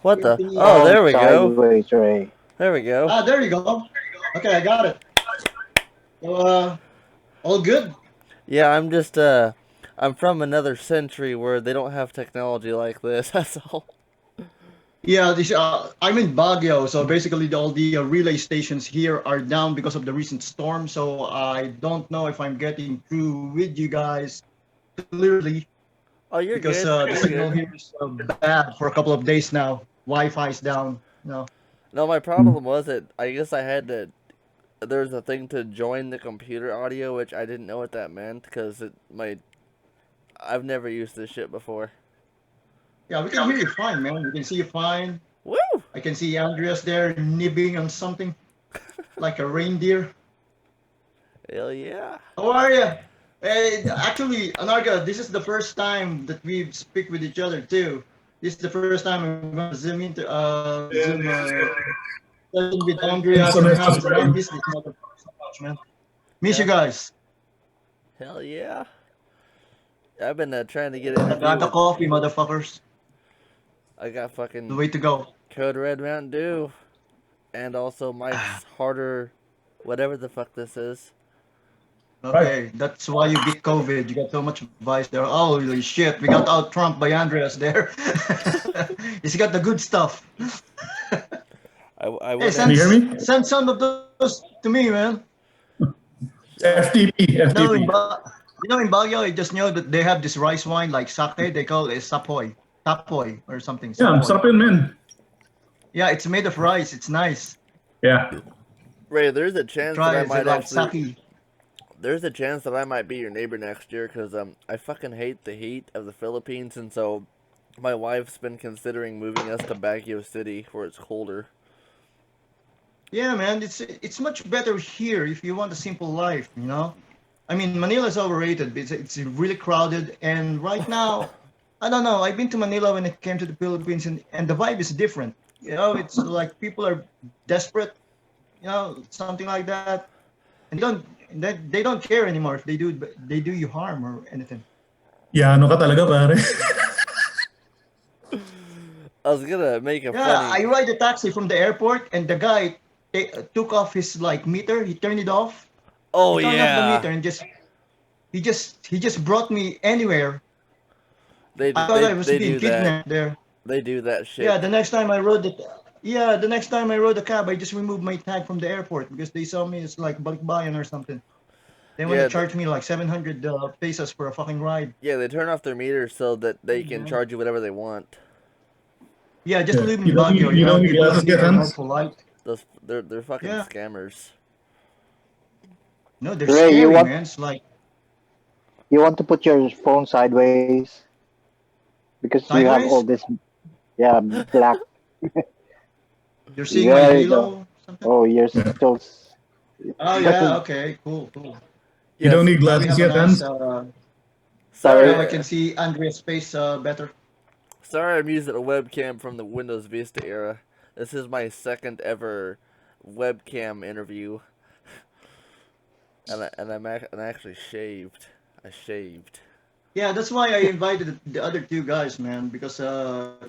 What the? Oh, there we go. Sideways, Ray. There we go. There you go. Okay, I got it. So, all good? Yeah, I'm from another century where they don't have technology like this. That's all. Yeah, I'm in Baguio, so basically all the relay stations here are down because of the recent storm. So I don't know if I'm getting through with you guys clearly Oh, you're because good. the You're signal good. here is bad for a couple of days now. Wi-Fi is down. No. No, my problem was that I guess I had to. There's a thing to join the computer audio, which I didn't know what that meant because I've never used this shit before. Yeah, we can hear you fine, man. We can see you fine. Woo! I can see Andreas there nibbling on something like a reindeer. Hell yeah. How are you? Hey, actually, Anarka, this is the first time that we speak with each other too. This is the first time I'm going to zoom into Zoom session with Andreas and Hans, and I miss this motherfucker so much, man. Miss you Yeah. guys. Hell yeah. I've been trying to get an I interview got the with. coffee, motherfuckers. I got The fucking way to go. Code Red Mountain Dew, and also Mike's Harder, whatever the fuck this is. Okay, that's why you beat COVID. You got so much advice there. Holy shit, we got out trumped by Andreas there. He's got the good stuff. I Hey, went Can you hear me? send some of those to me, man. FTP, You know, FTP. in Baguio, I just know that they have this rice wine like sake. They call it sapoy, tapoy, or something. Yeah, Sapoy. sarap yun, man. Yeah, it's made of rice. It's nice. Yeah. Ray, there's a chance that Try I it. It's might like actually. sake. There's a chance that I might be your neighbor next year because I fucking hate the heat of the Philippines, and so my wife's been considering moving us to Baguio City where it's colder. Yeah, man. It's much better here if you want a simple life. You know. I mean, Manila is overrated. It's really crowded, and right now, I don't know. I've been to Manila when it came to the Philippines, and the vibe is different. You know, it's like people are desperate. You know, something like that, and they don't care anymore if they do you harm or anything. Yeah, ano ka talaga, pare? I was gonna make a Yeah, funny. I ride a taxi from the airport, and the guy took off his like meter. He turned it off. He Oh turned off the yeah, meter and he just brought me anywhere. they I do, thought they I was they being do that. kidnapped there. They do that Yeah, shit. the next time I rode the next time I rode the cab, I just removed my tag from the airport because they saw me as like balikbayan or something. They want to Yeah, charge me like 700 pesos for a fucking ride. yeah, they turn off their meters so that they can Mhm. charge you whatever they want. Yeah, just Yeah. live in Baguio. You You know, don't need people glasses here yet, are more Hans? polite. They're fucking Yeah, scammers. no, they're Ray, scary, man. It's like you want to put your phone sideways because you have all sideways. this, yeah, black. You're seeing my There you go. halo, something. Oh, you're Yeah. still. Oh yeah, okay, cool, cool. You don't Yes. need Now we glasses have a yet, nice. Hans? Now I Sorry. can see Andrea's face better. Sorry, I'm using a webcam from the Windows Vista era. This is my second ever webcam interview, and I actually shaved. I shaved. Yeah, that's why I invited the other two guys, man, because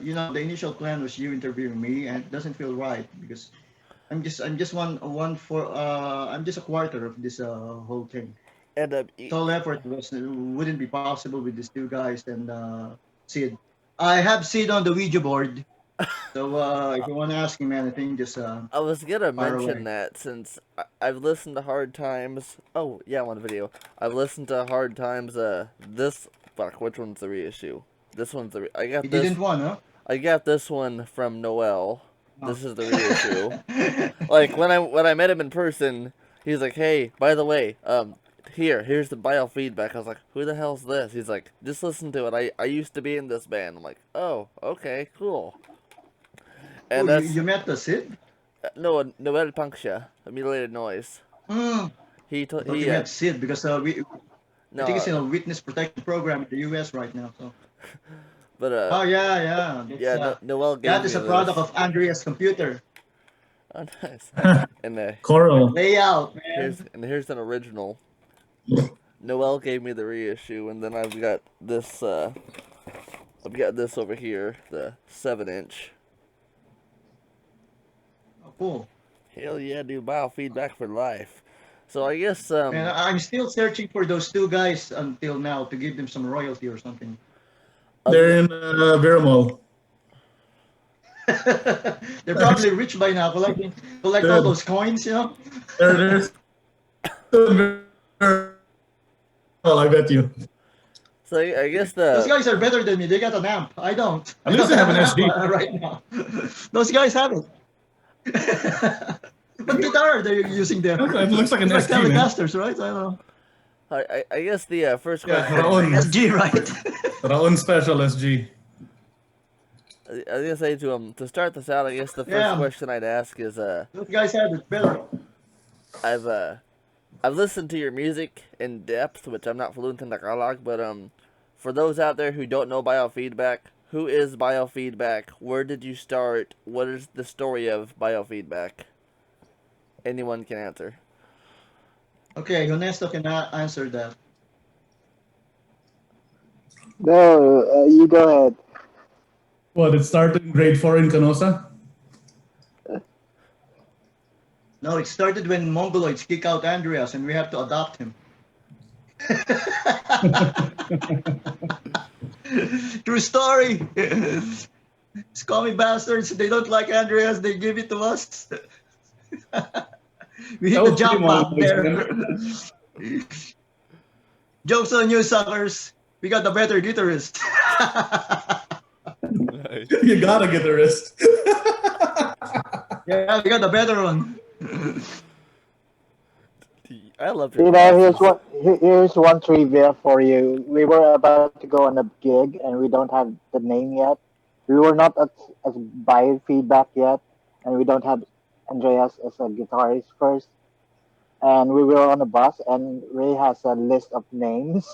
you know the initial plan was you interviewing me, and it doesn't feel right because I'm just I'm just a quarter of this whole thing. And This whole effort wouldn't be possible with these two guys and Sid. I have Sid on the Ouija board, so if you want to ask him anything, just I was gonna fire mention away. that since I've listened to Hard Times. Oh yeah, one video. I've listened to Hard Times. This fuck. Which one's the reissue? This one's the. I He got this. didn't want, huh? I got this one from Noel. No. This is the reissue. Like when I met him in person, he's like, "Hey, by the way, here's the biofeedback." I was like, "Who the hell's this?" He's like, "Just listen to it. I used to be in this band." I'm like, "Oh, okay, cool." Oh, And that's you met the Sid? no Noel Punksha, a mutilated noise. Mm. I thought you He met Sid because I think it's no, in a witness protection program in the U.S. right now. So. but Oh yeah, yeah. That's yeah, Noel that gave is me a product this. of Andrea's computer Oh, nice. And Coral. layout, man. here's an original. Noel gave me the reissue, and then I've got this. I've got this over here, the 7-inch. cool. Hell yeah, dude! Biofeedback for life. So I guess And I'm still searching for those two guys until now to give them some royalty or something. They're in Viramol. They're probably rich by now, collect all Dude, those coins, you know. they're still in Viramol, I bet you. so. I guess Those the guys are better than me. They got an amp. I don't. At I least don't they have have an an amp SD. right now. Those guys have it. What guitar are they using there? It looks like an It's like SG, man. Telecasters, right? I don't know. I guess the first Yeah, question. SG, right? Raon Special SG. I was gonna say to start this out. I guess the first Yeah. question I'd ask is Those guys have it better. I've I've listened to your music in depth, which I'm not fluent in Tagalog, but for those out there who don't know biofeedback, who is biofeedback? Where did you start? What is the story of biofeedback? Anyone can answer. Okay, Honesto can answer that. No, you go ahead. What, it started in grade 4 in Canosa? No, it started when Mongoloids kick out Andreas and we have to adopt him. True story. Scummy bastards. They don't like Andreas. They give it to us. We hit That the was pretty jackpot Mongoloids, there. man. Jokes on you, suckers. We got the better guitarist. Nice. You gotta get the wrist. Yeah, we got the better one. I love your You know, glasses. here's one trivia for you. We were about to go on a gig, and we don't have the name yet. We were not as biofeedback yet, and we don't have Andreas as a guitarist first. And we were on a bus, and Ray has a list of names,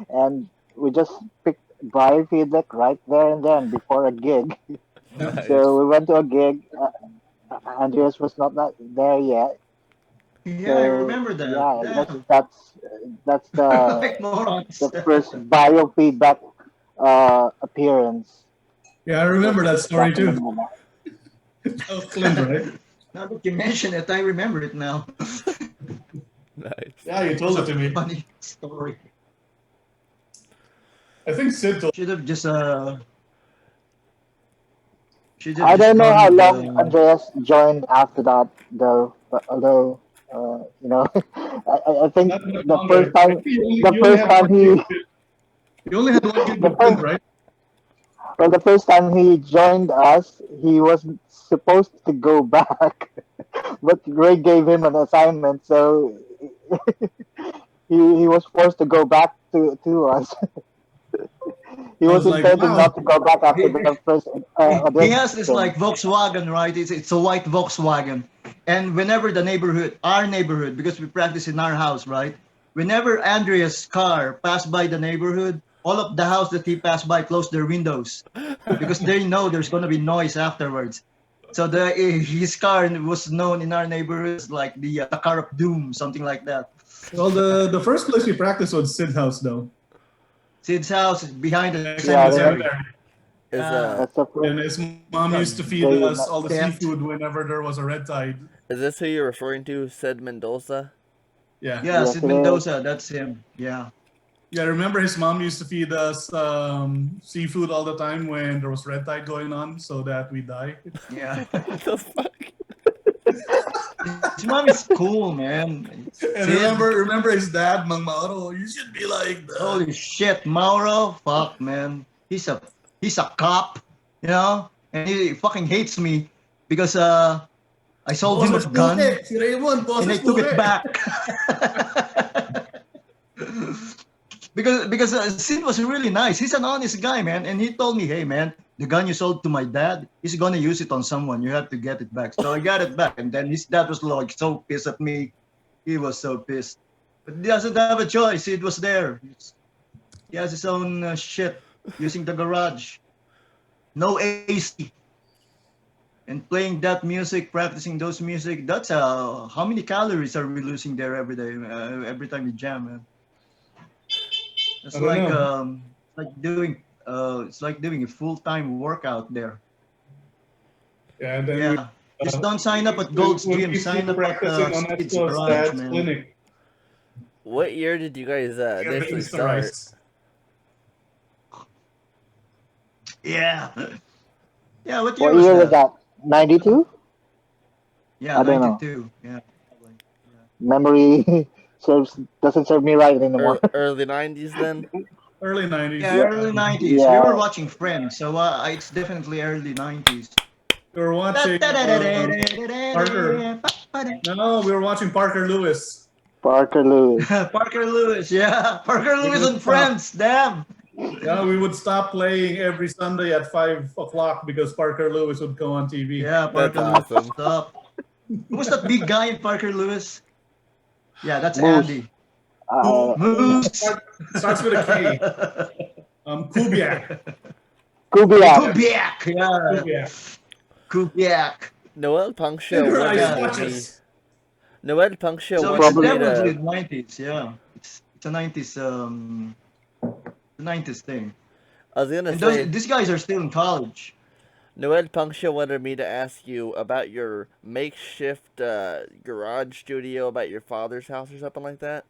and we just picked biofeedback right there and then before a gig. Nice. So we went to a gig. Andreas was not there yet. Yeah, I So remember that. yeah, Damn. that's Like morons. the first biofeedback appearance. Yeah, I remember that story Back in the too. moment. That was Clint, right? Now that you mention it, I remember it now. Nice. Yeah, you told it to me. Funny story. I think Sid told. Should have just I don't know gone how with long the. Andreas joined after that, though. But although, you know, I think Not much longer. I think the first time you only had one gig the with Clint, first, right? well, the first time he joined us, he was supposed to go back, but Ray gave him an assignment, so he was forced to go back to us. He I was was like, intending wow. not to go back after He, the first he has this audition. like Volkswagen, right? It's a white Volkswagen, and whenever our neighborhood, because we practice in our house, right? Whenever Andrea's car passed by the neighborhood, all of the house that he passed by closed their windows because they know there's gonna be noise afterwards. So his car was known in our neighborhood as like the car of doom, something like that. Well, the first place we practiced was Sid's house, though. Sid's house is behind the Next to Yeah, the cemetery. cemetery. Is That's the And first. his mom used to feed They us all the Dent. seafood whenever there was a red tide. is this who you're referring to? Sid Mendoza? Yeah. Yeah, Yes, Sid it is. Mendoza, that's him. Yeah. Yeah, I remember his mom used to feed us seafood all the time when there was red tide going on so that we die. Yeah. What the fuck? His mom is cool, man. And Sid, remember his dad, Mang Mauro, you should be like that. holy shit, Mauro, fuck, man. He's a cop, you know, and he fucking hates me because I sold him a Boses gun puke! Si Raymond, and I boses took it puke! back. because Sid was really nice. He's an honest guy, man, and he told me, "Hey, man, the gun you sold to my dad, he's gonna use it on someone. You have to get it back." So I got it back, and then his dad was like so pissed at me. He was so pissed, but he doesn't have a choice. Sid was there. He has his own shit using the garage. No AC. And playing that music, practicing those music, that's how many calories are we losing there every day, every time we jam, man? It's I don't like know. it's like doing a full-time workout there. Yeah, and then Yeah. Just don't sign up at Gold's When Gym. we Sign were up at practicing on Sid's Exo's Garage, dad's man. clinic. What year did you guys initially Insta start? rice. Yeah. Yeah, what year What was year was that? that? 92? Yeah, I don't know. 92. Yeah. Probably. Yeah. Memory doesn't serve me right anymore. Early 90s then? Early 90s. Yeah, early 90s. We were Yeah. watching Friends, so it's definitely early 90s. We were watching Parker. No, we were watching Parker Lewis. Parker Lewis. Parker Lewis, yeah. Parker We Lewis would and stop. Friends, damn. Yeah, we would stop playing every Sunday at 5 o'clock because Parker Lewis would go on TV. Yeah, That's Parker Lewis. awesome. Stop. Who was that big guy in Parker Lewis? Yeah, that's Moose. Andy. Moose. Starts with a K. Kubiak. Kubiak. Kubiak, yeah. Kubiak. Kubiak. Noel Punk Show Nice yeah. wanted me. watches. Noel Punk Show So wanted it's me definitely to. 90s, yeah. It's a 90s the 90s thing. I was gonna And say, these guys are still in college. Noel Punk Show wanted me to ask you about your makeshift garage studio about your father's house or something like that.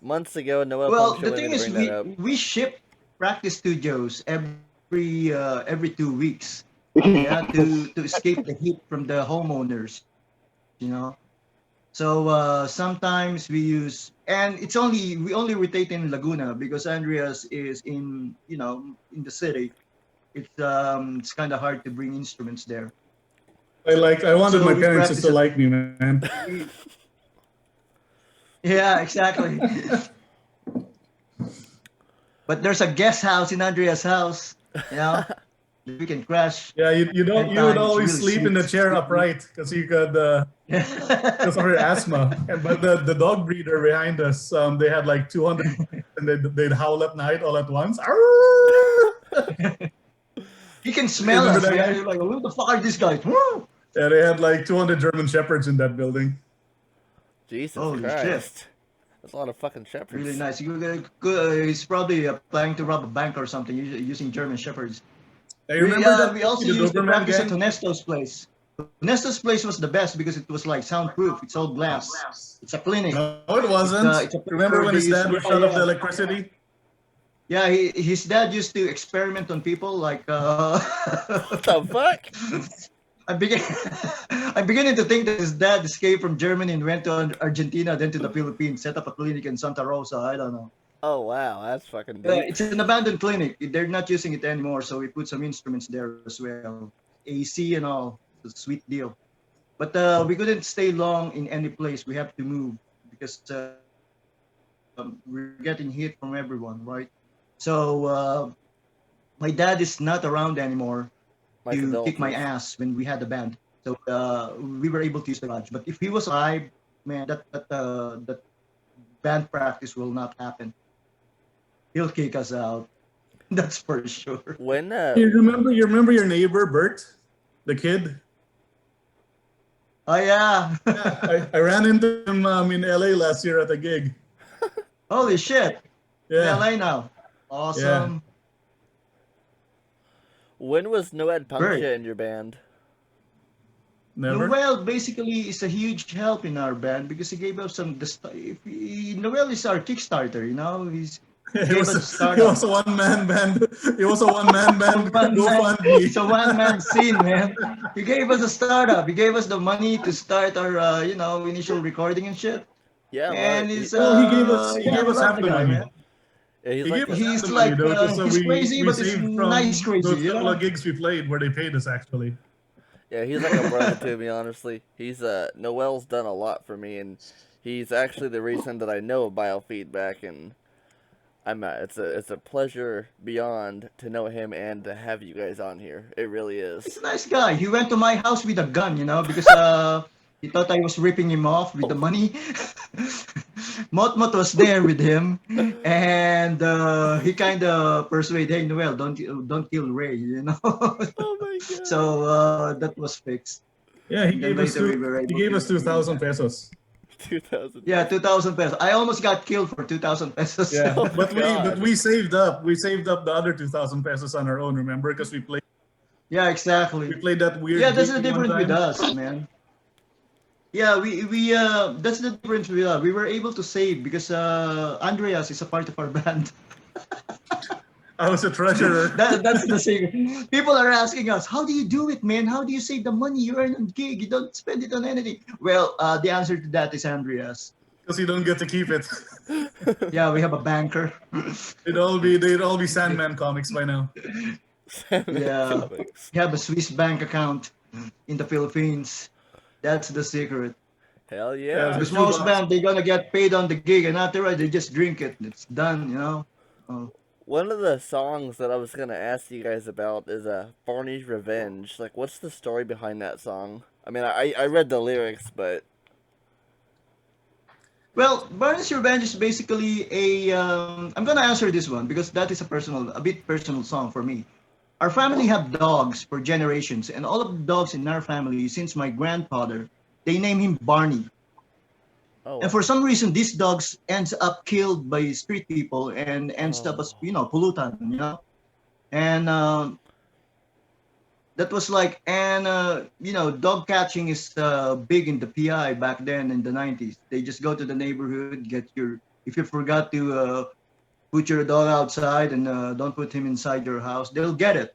Months ago, Noel Well, Punk Show the wanted thing me to is, bring that up. we ship practice studios every 2 weeks. Yeah, to escape the heat from the homeowners, you know. So sometimes we use, and we only rotate in Laguna because Andreas is in the city. It's kind of hard to bring instruments there. I wanted So my we parents practice to at- like me, man. Yeah, exactly. But there's a guest house in Andrea's house, you know. We can crash. Yeah, you would Sometimes always really sleep in the sweet- chair sweet- upright because you could because of your asthma. But the dog breeder behind us, they had like 200, and they'd howl at night all at once. You can smell Remember us, that man. guy? You're like, who the fuck are these guys? Woo! Yeah, they had like 200 German shepherds in that building. Jesus Holy Christ. shit. That's a lot of fucking shepherds. Really nice. He's probably planning to rob a bank or something using German shepherds. I remember that We also the used to Doberman practice at gang. Honesto's place. Honesto's place was the best because it was like soundproof. It's all glass. It's a clinic. No, it wasn't. It's a Remember when they his used dad to- would shut off yeah. the electricity? Yeah, his dad used to experiment on people like. What the fuck? I'm beginning to think that his dad escaped from Germany and went to Argentina, then to the Philippines, set up a clinic in Santa Rosa. I don't know. Oh wow, that's fucking deep. It's an abandoned clinic. They're not using it anymore, so we put some instruments there as well. AC and all. It's a sweet deal. But we couldn't stay long in any place. We have to move because we're getting hit from everyone, right? So my dad is not around anymore My to kick my condolences. ass when we had the band. So we were able to use the garage. But if he was alive, man, that band practice will not happen. He'll kick us out. That's for sure. When You remember your neighbor Bert, the kid? Oh yeah. Yeah, I ran into him in LA last year at a gig. Holy shit. Yeah, LA now. Awesome. when was Noel Great. Puncture in your band? never. Noel basically is a huge help in our band because he gave us some. Noel is our Kickstarter, you know. He gave was, us a he startup. was a one-man band. He was a one-man band. GoFundMe. It's a one-man scene, man. He gave us a startup. He gave us the money to start our, initial recording and shit. Yeah, And well, he's, Well, he gave us I half love the guy, money. man. he's He like gave us the- He's half the like, money, though, just so he's crazy, we but he's saved from nice crazy, those you couple know? of gigs we played where they paid us actually. yeah, he's like a brother to me, honestly. He's Noel's done a lot for me, and he's actually the reason that I know of Biofeedback, and it's a pleasure beyond to know him and to have you guys on here. It really He's is. a nice guy. He went to my house with a gun, because he thought I was ripping him off with the money. Motmot was there with him, and he kind of persuaded, hey, Noel, don't kill Ray, Oh my god. So that was fixed. Yeah, he And then gave us later we were able 2,000 pesos. 2000. Yeah, 2,000 pesos. I almost got killed for 2,000 pesos. Yeah, Oh my God. but we saved up. We saved up the other 2,000 pesos on our own. Remember, because we played. Yeah, exactly. We played that weird Yeah, that's game the one difference with time. us, man. Yeah, we that's the difference with us. We were able to save because Andreas is a part of our band. I was a treasurer. That's the thing. People are asking us, how do you do it, man? How do you save the money you earn on gig? You don't spend it on anything. Well, the answer to that is Andreas. Because you don't get to keep it. Yeah, we have a banker. They'd all be Sandman comics by now. Yeah, Comics. we have a Swiss bank account in the Philippines. That's the secret. Hell Yeah, yeah. the Because most shoebox. band, they're gonna get paid on the gig, and afterwards they just drink it. It's done, you know. Oh. One of the songs that I was gonna ask you guys about is Barney's Revenge. Like, what's the story behind that song? I mean, I read the lyrics, but Well, Barney's Revenge is basically a. I'm gonna answer this one because that is a bit personal song for me. Our family have dogs for generations, and all of the dogs in our family, since my grandfather, they name him Barney. oh And wow. for some reason, these dogs ends up killed by street people and ends up as Oh. pollutant, And that was like, and dog catching is big in the PI back then in the 90s. They just go to the neighborhood, get your if you forgot to put your dog outside and don't put him inside your house, they'll get it,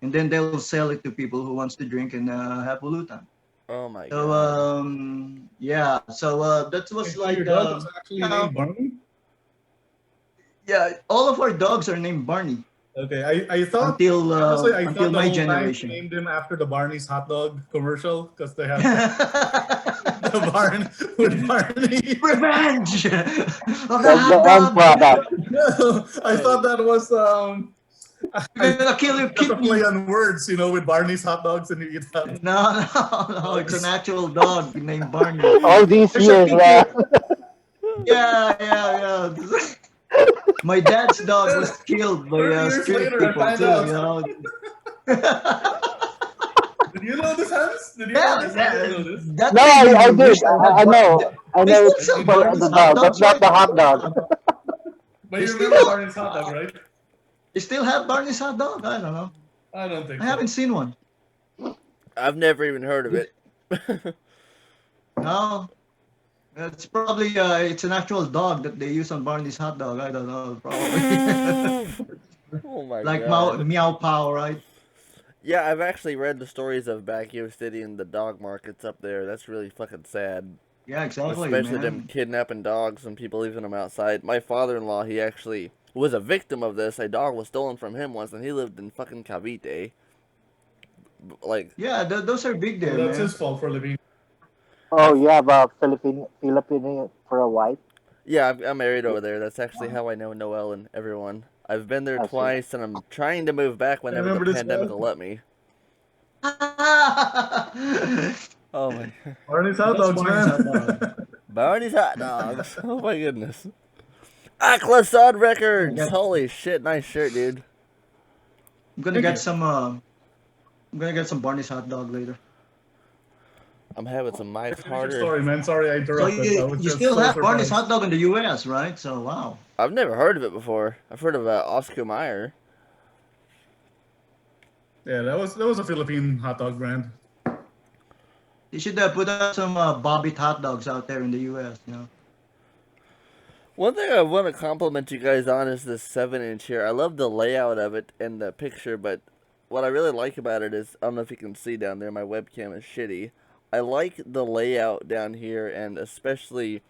and then they'll sell it to people who wants to drink and have pollutant. Oh my So god. yeah, so that was Wait, so your like dog was actually named Barney? yeah, all of our dogs are named Barney Okay, I thought until honestly I until thought the my whole time you generation. named him after the Barney's hot dog commercial because they have the barn with Barney. Revenge of the That's the hot end dog. product. No, I thought that was We're gonna kill your that's a play kidney. on words, with Barney's hot dogs and you eat hot No, no, it's an dogs. actual dog named Barney. All these There's a years, man. picture. Yeah, yeah, yeah. My dad's dog was killed by 30 years street later, I people find too. out. Did you know this, Hans? Did you know Yeah, this? I didn't yeah. know this. That No, made me I wish did. I had I know. I They know still it's sell for Barney's the hot dog, but dogs, not right? the hot dog. But They you still remember have. Barney's hot dog, right? They still have Barney's hot dog. I don't know. I don't think I haven't so. seen one. I've never even heard of it. No, it's probably it's an actual dog that they use on Barney's hot dog. I don't know, probably Oh my like god. Meow Pow, right? Yeah, I've actually read the stories of Baguio City and the dog markets up there. That's really fucking sad. Yeah, exactly, Especially them man. kidnapping dogs and people leaving them outside. My father-in-law, he actually was a victim of this. A dog was stolen from him once, and he lived in fucking Cavite. Like, Yeah, those are big Well, there, that's his man. fault for living. Oh, you have a Filipino for a wife? yeah, I'm married over there. That's actually how I know Noel and everyone. I've been there I see. twice, and I'm trying to move back I whenever the remember this pandemic one. will let me. Oh my. Barney's hot That's dogs, Barney's hot dog. man. Barney's hot dogs. Oh my goodness. Akaza I'm Records. gonna Holy shit, nice shirt, dude. I'm gonna Thank get you. some. I'm gonna get some Barney's hot dog later. I'm having some Mike's Finish your Harder. story, man. Sorry I So interrupted. I was you just still so have Barney's surprised. hot dog in the U.S., right? So wow. I've never heard of it before. I've heard of Oscar Mayer. Yeah, that was a Philippine hot dog brand. You should put up some Bobbit hot dogs out there in the U.S. One thing I want to compliment you guys on is this 7-inch here. I love the layout of it and the picture, but what I really like about it is, I don't know if you can see down there, my webcam is shitty. I like the layout down here, and especially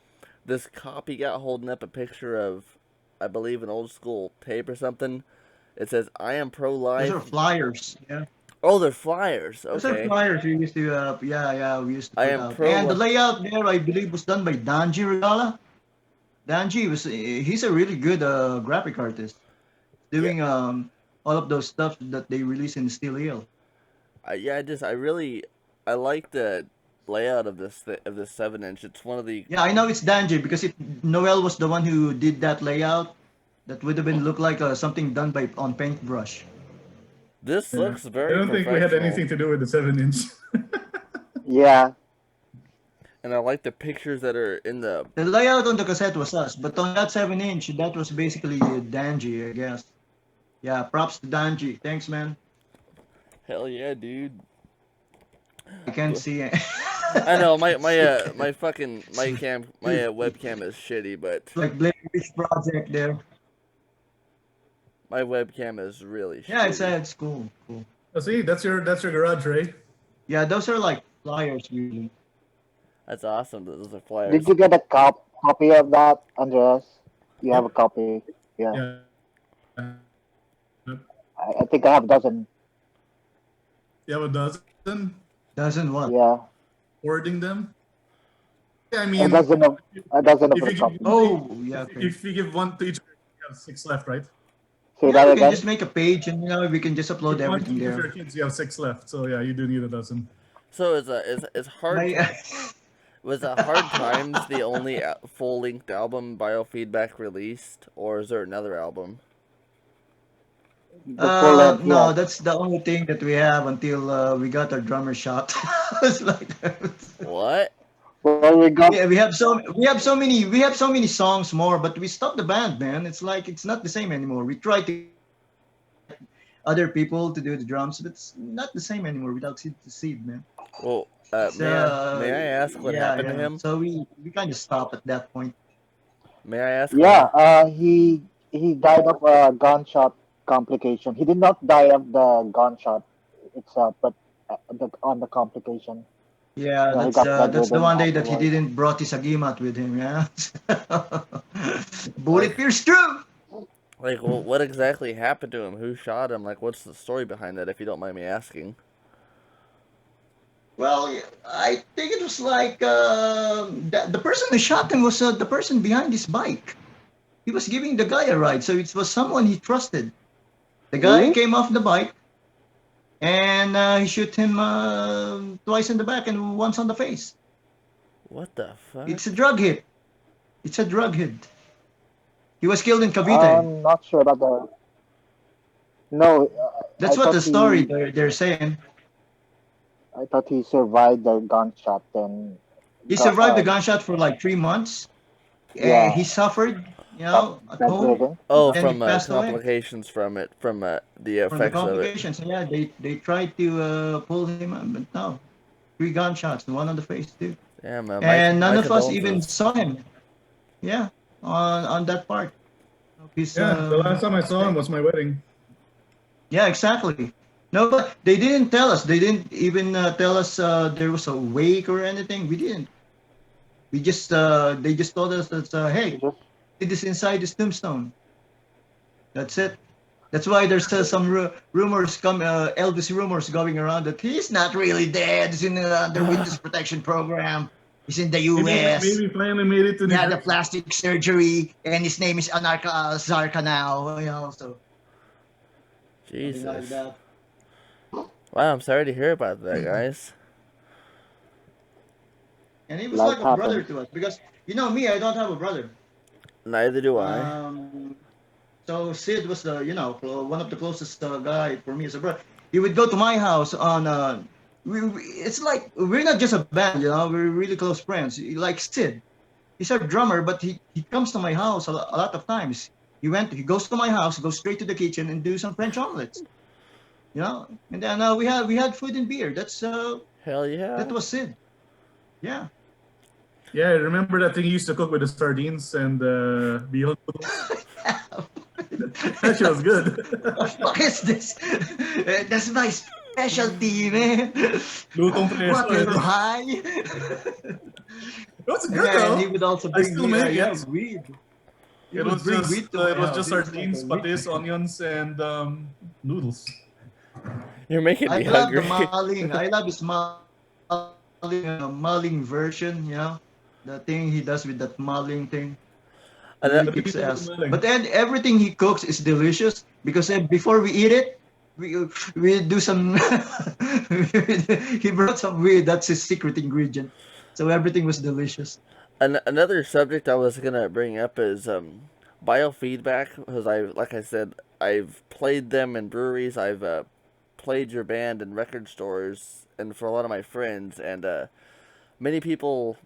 this cop he got holding up a picture of, I believe, an old school tape or something. It says, I am Those pro-life. are flyers. Yeah. Oh, they're flyers. Those are Okay. flyers we used to. Yeah, we used to I put am out. pro. And the layout there, I believe, was done by Danji Regala. Danji he's a really good graphic artist, Yeah, doing all of those stuff that they release in Steel Hill. I like the layout of this 7-inch. It's one of the. Yeah, I know it's Danji because Noel was the one who did that layout. That would have been look like something done by on paintbrush. This Yeah. looks I very don't think we had professional, anything to do with the 7-inch. Yeah. and I like the pictures that are in the. The layout on the cassette was us, but on that 7-inch, that was basically Danji, I guess. Yeah, props to Danji. Thanks, man. Hell yeah, dude. I can't see it. I know my fucking webcam is shitty, but Like Blair Witch Project there. my webcam is really Yeah, shitty. it's cool, cool. Oh, see, that's your garage, Ray. Yeah, those are like flyers really. That's awesome. Those are flyers. Did you get a copy of that, Andreas? You have a Yep. copy. Yeah. Yeah. I think I have a dozen. You have a dozen Doesn't what? Yeah. hoarding them. Yeah, I A mean, dozen of if the you copies. give Oh, yeah, okay. if you give one to each, you have 6 left, right? Say Yeah, that we can again. just make a page and we can just upload Give one to everything each of your there. kids, you have 6 left. So yeah, you do need a dozen. So is hard My, was Hard Times the only full length album Biofeedback released, or is there another album? The full length, no, yeah. that's the only thing that we have until we got our drummer shot. It's like What? Well, we got yeah, we have so many songs more, but we stopped the band, man. It's like it's not the same anymore. We try to other people to do the drums, but it's not the same anymore without Seed, man. Well, So may I ask what yeah, happened to yeah. him? So we kind of stopped at that point. May I ask what yeah. He died of a gunshot complication. He did not die of the gunshot itself, but on the complication. Yeah, He got that's the bedridden one day that he afterwards. didn't brought his agimat with him. Yeah, bullet like pierced through. well, what exactly happened to him? Who shot him? Like, what's the story behind that? If you don't mind me asking. Well, I think it was like the person who shot him was the person behind his bike. He was giving the guy a ride, so it was someone he trusted. The guy Really? came off the bike and he shoot him twice in the back and once on the face. What the fuck? It's a drug hit. It's a drug hit. He was killed in Cavite. I'm not sure about the. No, That's what the story they're saying. I thought he survived the gunshot. Then He got survived the gunshot for like 3 months. yeah, He suffered, got at home. bedridden. Oh, Then he from passed away complications from it, from the from the effects of it. complications. Yeah, they tried to pull him up, but no. 3 gunshots, one on the face too. Yeah, man. And none My of us even condolences. saw him. Yeah, on that part. He's, Yeah, the last time I saw him was my wedding. yeah, exactly. No, but they didn't tell us. They didn't even tell us there was a wake or anything. We didn't. We just they just told us that hey, Just it is inside this tombstone. That's it. That's why there's some rumors Elvis rumors going around that he's not really dead. He's in the witness protection program. He's in the U.S. Maybe finally made it to He New had a Jersey. plastic surgery, and his name is Anarka Zarka now. So something like Jesus. that. Wow, I'm sorry to hear about that, guys. And he was life like a brother happens. to us because me, I don't have a brother. Neither do I. So Sid was one of the closest guy for me as a brother. He would go to my house on. It's like we're not just a band, we're really close friends. Like Sid, he's our drummer, but he comes to my house a lot of times. He goes to my house, goes straight to the kitchen and do some French omelets. And then we had food and beer. Hell yeah. That was Sid. Yeah. Yeah, I remember that thing he used to cook with the sardines and bihon noodles. That shit was good. What the fuck is this? That's my specialty, man. Lutong preso. What, you're high? It was good And he though. would also I bring still me, make it. weed. He It would was bring just weed to my it was house. just He was like sardines, a weed patis, picker. onions, and noodles. You're making I me love the hungry. maling. I love his maling version, the thing he does with that maling thing. Really Ano- kicks ass. Maling. But then everything he cooks is delicious because before we eat it, we do some. He brought some weed. That's his secret ingredient. So everything was delicious. Another subject I was gonna bring up is biofeedback, because like I said, I've played them in breweries. I've played your band in record stores, and for a lot of my friends, and many people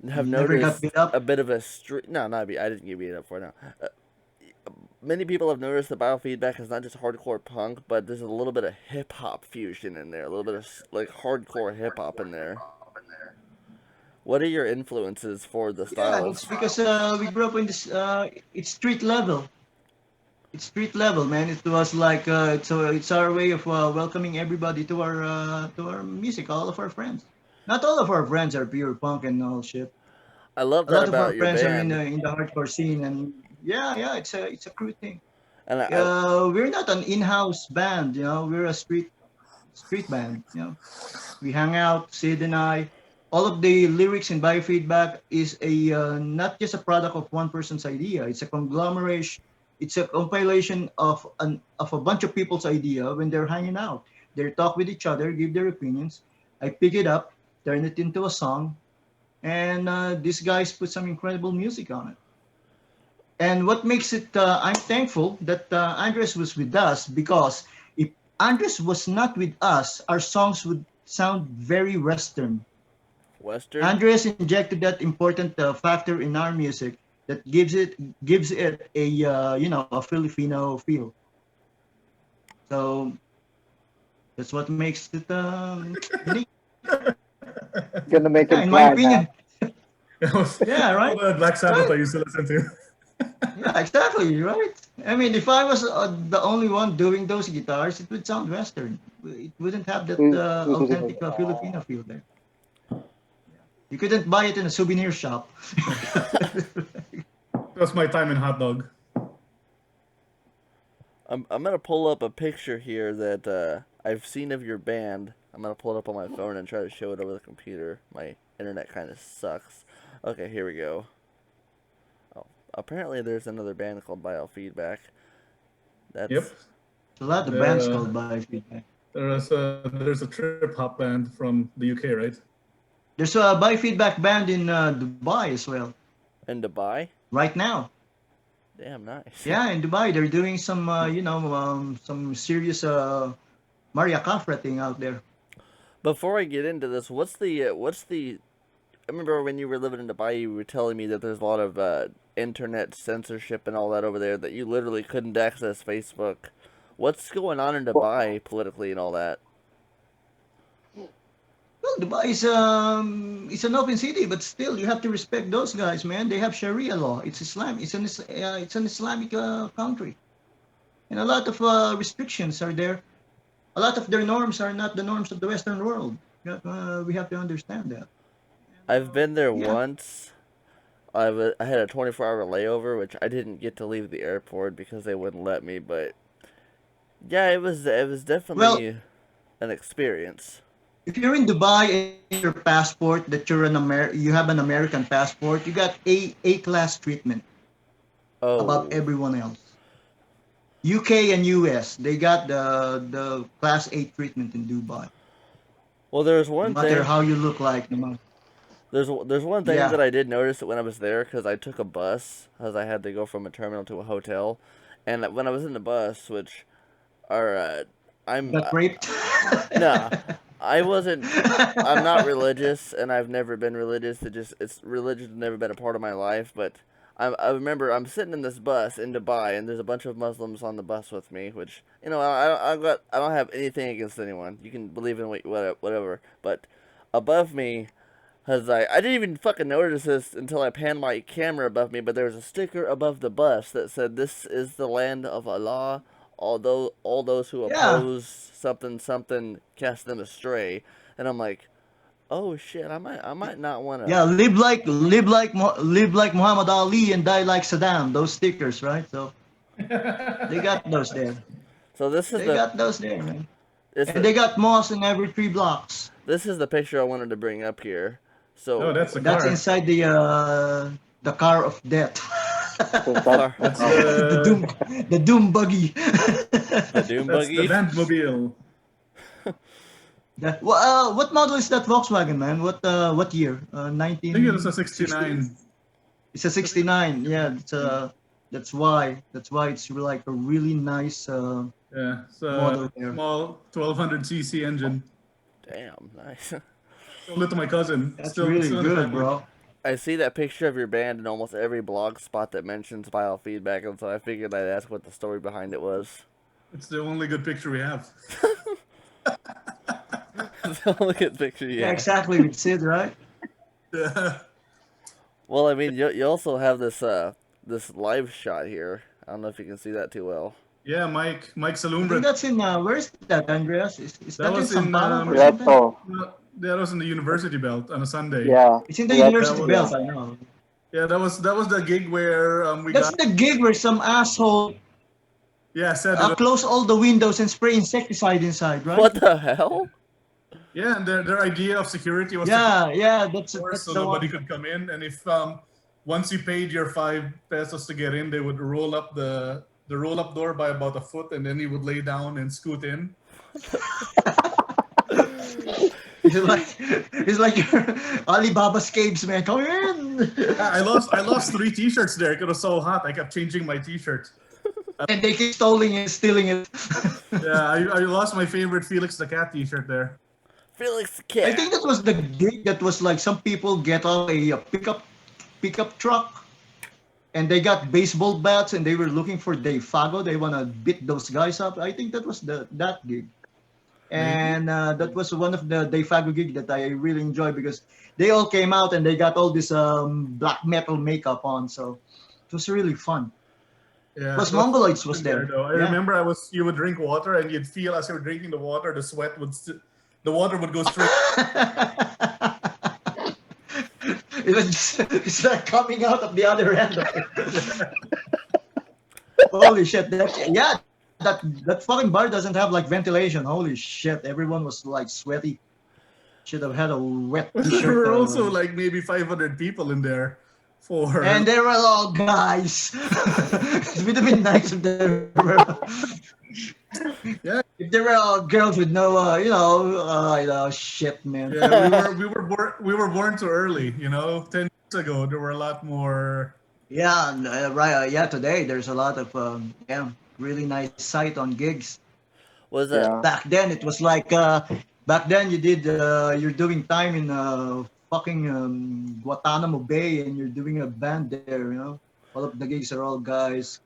have You never got noticed beat up. a bit of a streak. No, not be. I didn't get beat up for it now. many people have noticed that Biofeedback is not just hardcore punk, but there's a little bit of hip hop fusion in there, a little bit of like hardcore hip hop in there. What are your influences for the Yeah, it's styles? because we grew up in this. It's street level. It's street level, man. It was like it's our way of welcoming everybody to our music. All of our friends. Not all of our friends are pure punk and all shit. I love A that lot of our about your friends are band, in the hardcore scene, and yeah, it's a crew thing. and I We're not an in-house band, you know. We're a street band, you know. We hang out, Sid and I. All of the lyrics in Biofeedback is a not just a product of one person's idea. It's a conglomeration. It's a compilation of a bunch of people's idea when they're hanging out. They talk with each other, give their opinions. I pick it up, turn it into a song, and these guys put some incredible music on it. And what makes it, I'm thankful that Andres was with us because if Andres was not with us, our songs would sound very Western. Western. Andres injected that important factor in our music that gives it a a Filipino feel. So that's what makes it unique. Gonna make Yeah, him in my cry now. opinion. It was Yeah, all right. the Black Sabbath Right. I used to listen to. Yeah, exactly, right? I mean, if I was the only one doing those guitars, it would sound Western. It wouldn't have that authentic Filipino feel there. You couldn't buy it in a souvenir shop. That was my time in hot dog. I'm gonna pull up a picture here that I've seen of your band. I'm gonna pull it up on my phone and try to show it over the computer. My internet kind of sucks. Okay, here we go. Oh, apparently there's another band called Biofeedback. That's Yep. A lot of bands called Biofeedback. There's a trip hop band from the UK, right? There's a Biofeedback band in Dubai as well, in Dubai. right now. Damn nice. Yeah, in Dubai, they're doing some, some serious Maria Kafra thing out there. Before I get into this, what's the? I remember when you were living in Dubai, you were telling me that there's a lot of internet censorship and all that over there. That you literally couldn't access Facebook. What's going on in Dubai politically and all that? Well, Dubai is it's an open city, but still, you have to respect those guys, man. They have Sharia law. It's Islam. It's an Islamic country, and a lot of restrictions are there. A lot of their norms are not the norms of the Western world. We have to understand that. I've been there Yeah. once. I had a 24-hour layover, which I didn't get to leave the airport because they wouldn't let me. But yeah, it was Well, definitely an experience. if you're in Dubai and your passport that you have an American passport, you got A class treatment above Oh, everyone else. UK and US, they got the class A treatment in Dubai. well, there's No one matter thing. how you look like, no matter. There's one thing Yeah, that I did notice when I was there because I took a bus because I had to go from a terminal to a hotel, and when I was in the bus, which are I'm got raped. nah, I wasn't. I'm not religious, and I've never been religious. It's religion's never been a part of my life. But I remember I'm sitting in this bus in Dubai, and there's a bunch of Muslims on the bus with me. Which I don't have anything against anyone. You can believe in whatever. But above me, cause I didn't even fucking notice this until I panned my camera above me. But there was a sticker above the bus that said, "This is the land of Allah. Although all those who Yeah, oppose something something cast them astray." And I'm like, oh shit, I might not want to. yeah. Live like Muhammad Ali and die like Saddam. Those stickers, right? So they got those there. So They got those there, man. it's And the they got moss in every 3 blocks. this is the picture I wanted to bring up here. Oh, So that's the That's car. inside the car of death. Since car, That's the doom the doom buggy. the Doom that's the buggy. Bandmobile. What model is that Volkswagen, man? What year? I think it was a 1960. 69. It's a 69. Yeah, that's why it's like a really nice Yeah, it's a model there. small 1200 cc engine. Damn, nice. Sold it to my cousin. That's Still really in the good, family. bro. I see that picture of your band in almost every blog spot that mentions biofeedback, and so I figured I'd ask what the story behind it was. It's the only good picture we have. It's the only good picture you Yeah, have. exactly with Sid, right? Yeah, Well, I mean, you also have this live shot here. I don't know if you can see that too well. yeah. Mike I think Salumbra. that's in where's that, Andreas? Is That that in was San in Paulo or Red something? Bull. that was in the University Belt on a Sunday. Yeah. It's in the Red That University Bull. was Belt, Yeah. I know. yeah. That was the gig where we That's got the gig where some asshole yeah said it was, close all the windows and spray insecticide inside, right? What the hell? yeah, and their idea of security was to close Yeah, yeah, the doors that's so the nobody one. could come in, and if once you paid your 5 pesos to get in, they would roll up the roll up door by about a foot, and then you would lay down and scoot in. It's like your Alibaba's caves, man. Come in. Yeah, I lost 3 T-shirts there. It was so hot. I kept changing my T-shirt. And they keep stealing it. Yeah, I lost my favorite Felix the Cat T-shirt there. Felix the I Cat. think that was the gig that was like some people get off a pickup truck and they got baseball bats and they were looking for Dave Fago. They wanna beat those guys up. I think that was that gig. Maybe. And that was one of the Dave Fago gig that I really enjoyed because they all came out and they got all this black metal makeup on, so it was really fun. Yeah, Plus it was Mongoloids was in there. though. I Yeah. remember you would drink water and you'd feel as you were drinking the water, the sweat the water would go straight. It's like coming out of the other end of it. Holy shit! That fucking bar doesn't have like ventilation. Holy shit! Everyone was like sweaty. Should have had a wet There T-shirt. were also like maybe 500 people in there for And they were all guys. It would have been nice if they were. yeah, If they were all girls with no, shit, man. yeah, we were born too early, 10 years ago there were a lot more. Yeah, right. Yeah, today there's a lot of really nice sight on gigs. Was that Yeah. Back then it was like back then you're doing time in fucking Guantanamo Bay and you're doing a band there, all of the gigs are all guys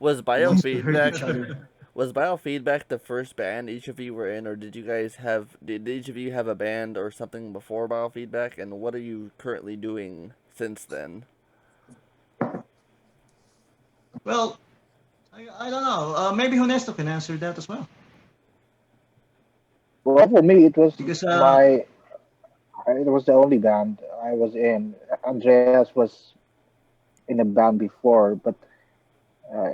was who wants to hurt each biofeedback? other. Was biofeedback the first band each of you were in, or did each of you have a band or something before biofeedback? And what are you currently doing since then? Well, I don't know. Maybe Honesto can answer that as well. Well, for me, it was Because it was the only band I was in. Andreas was in a band before, but uh,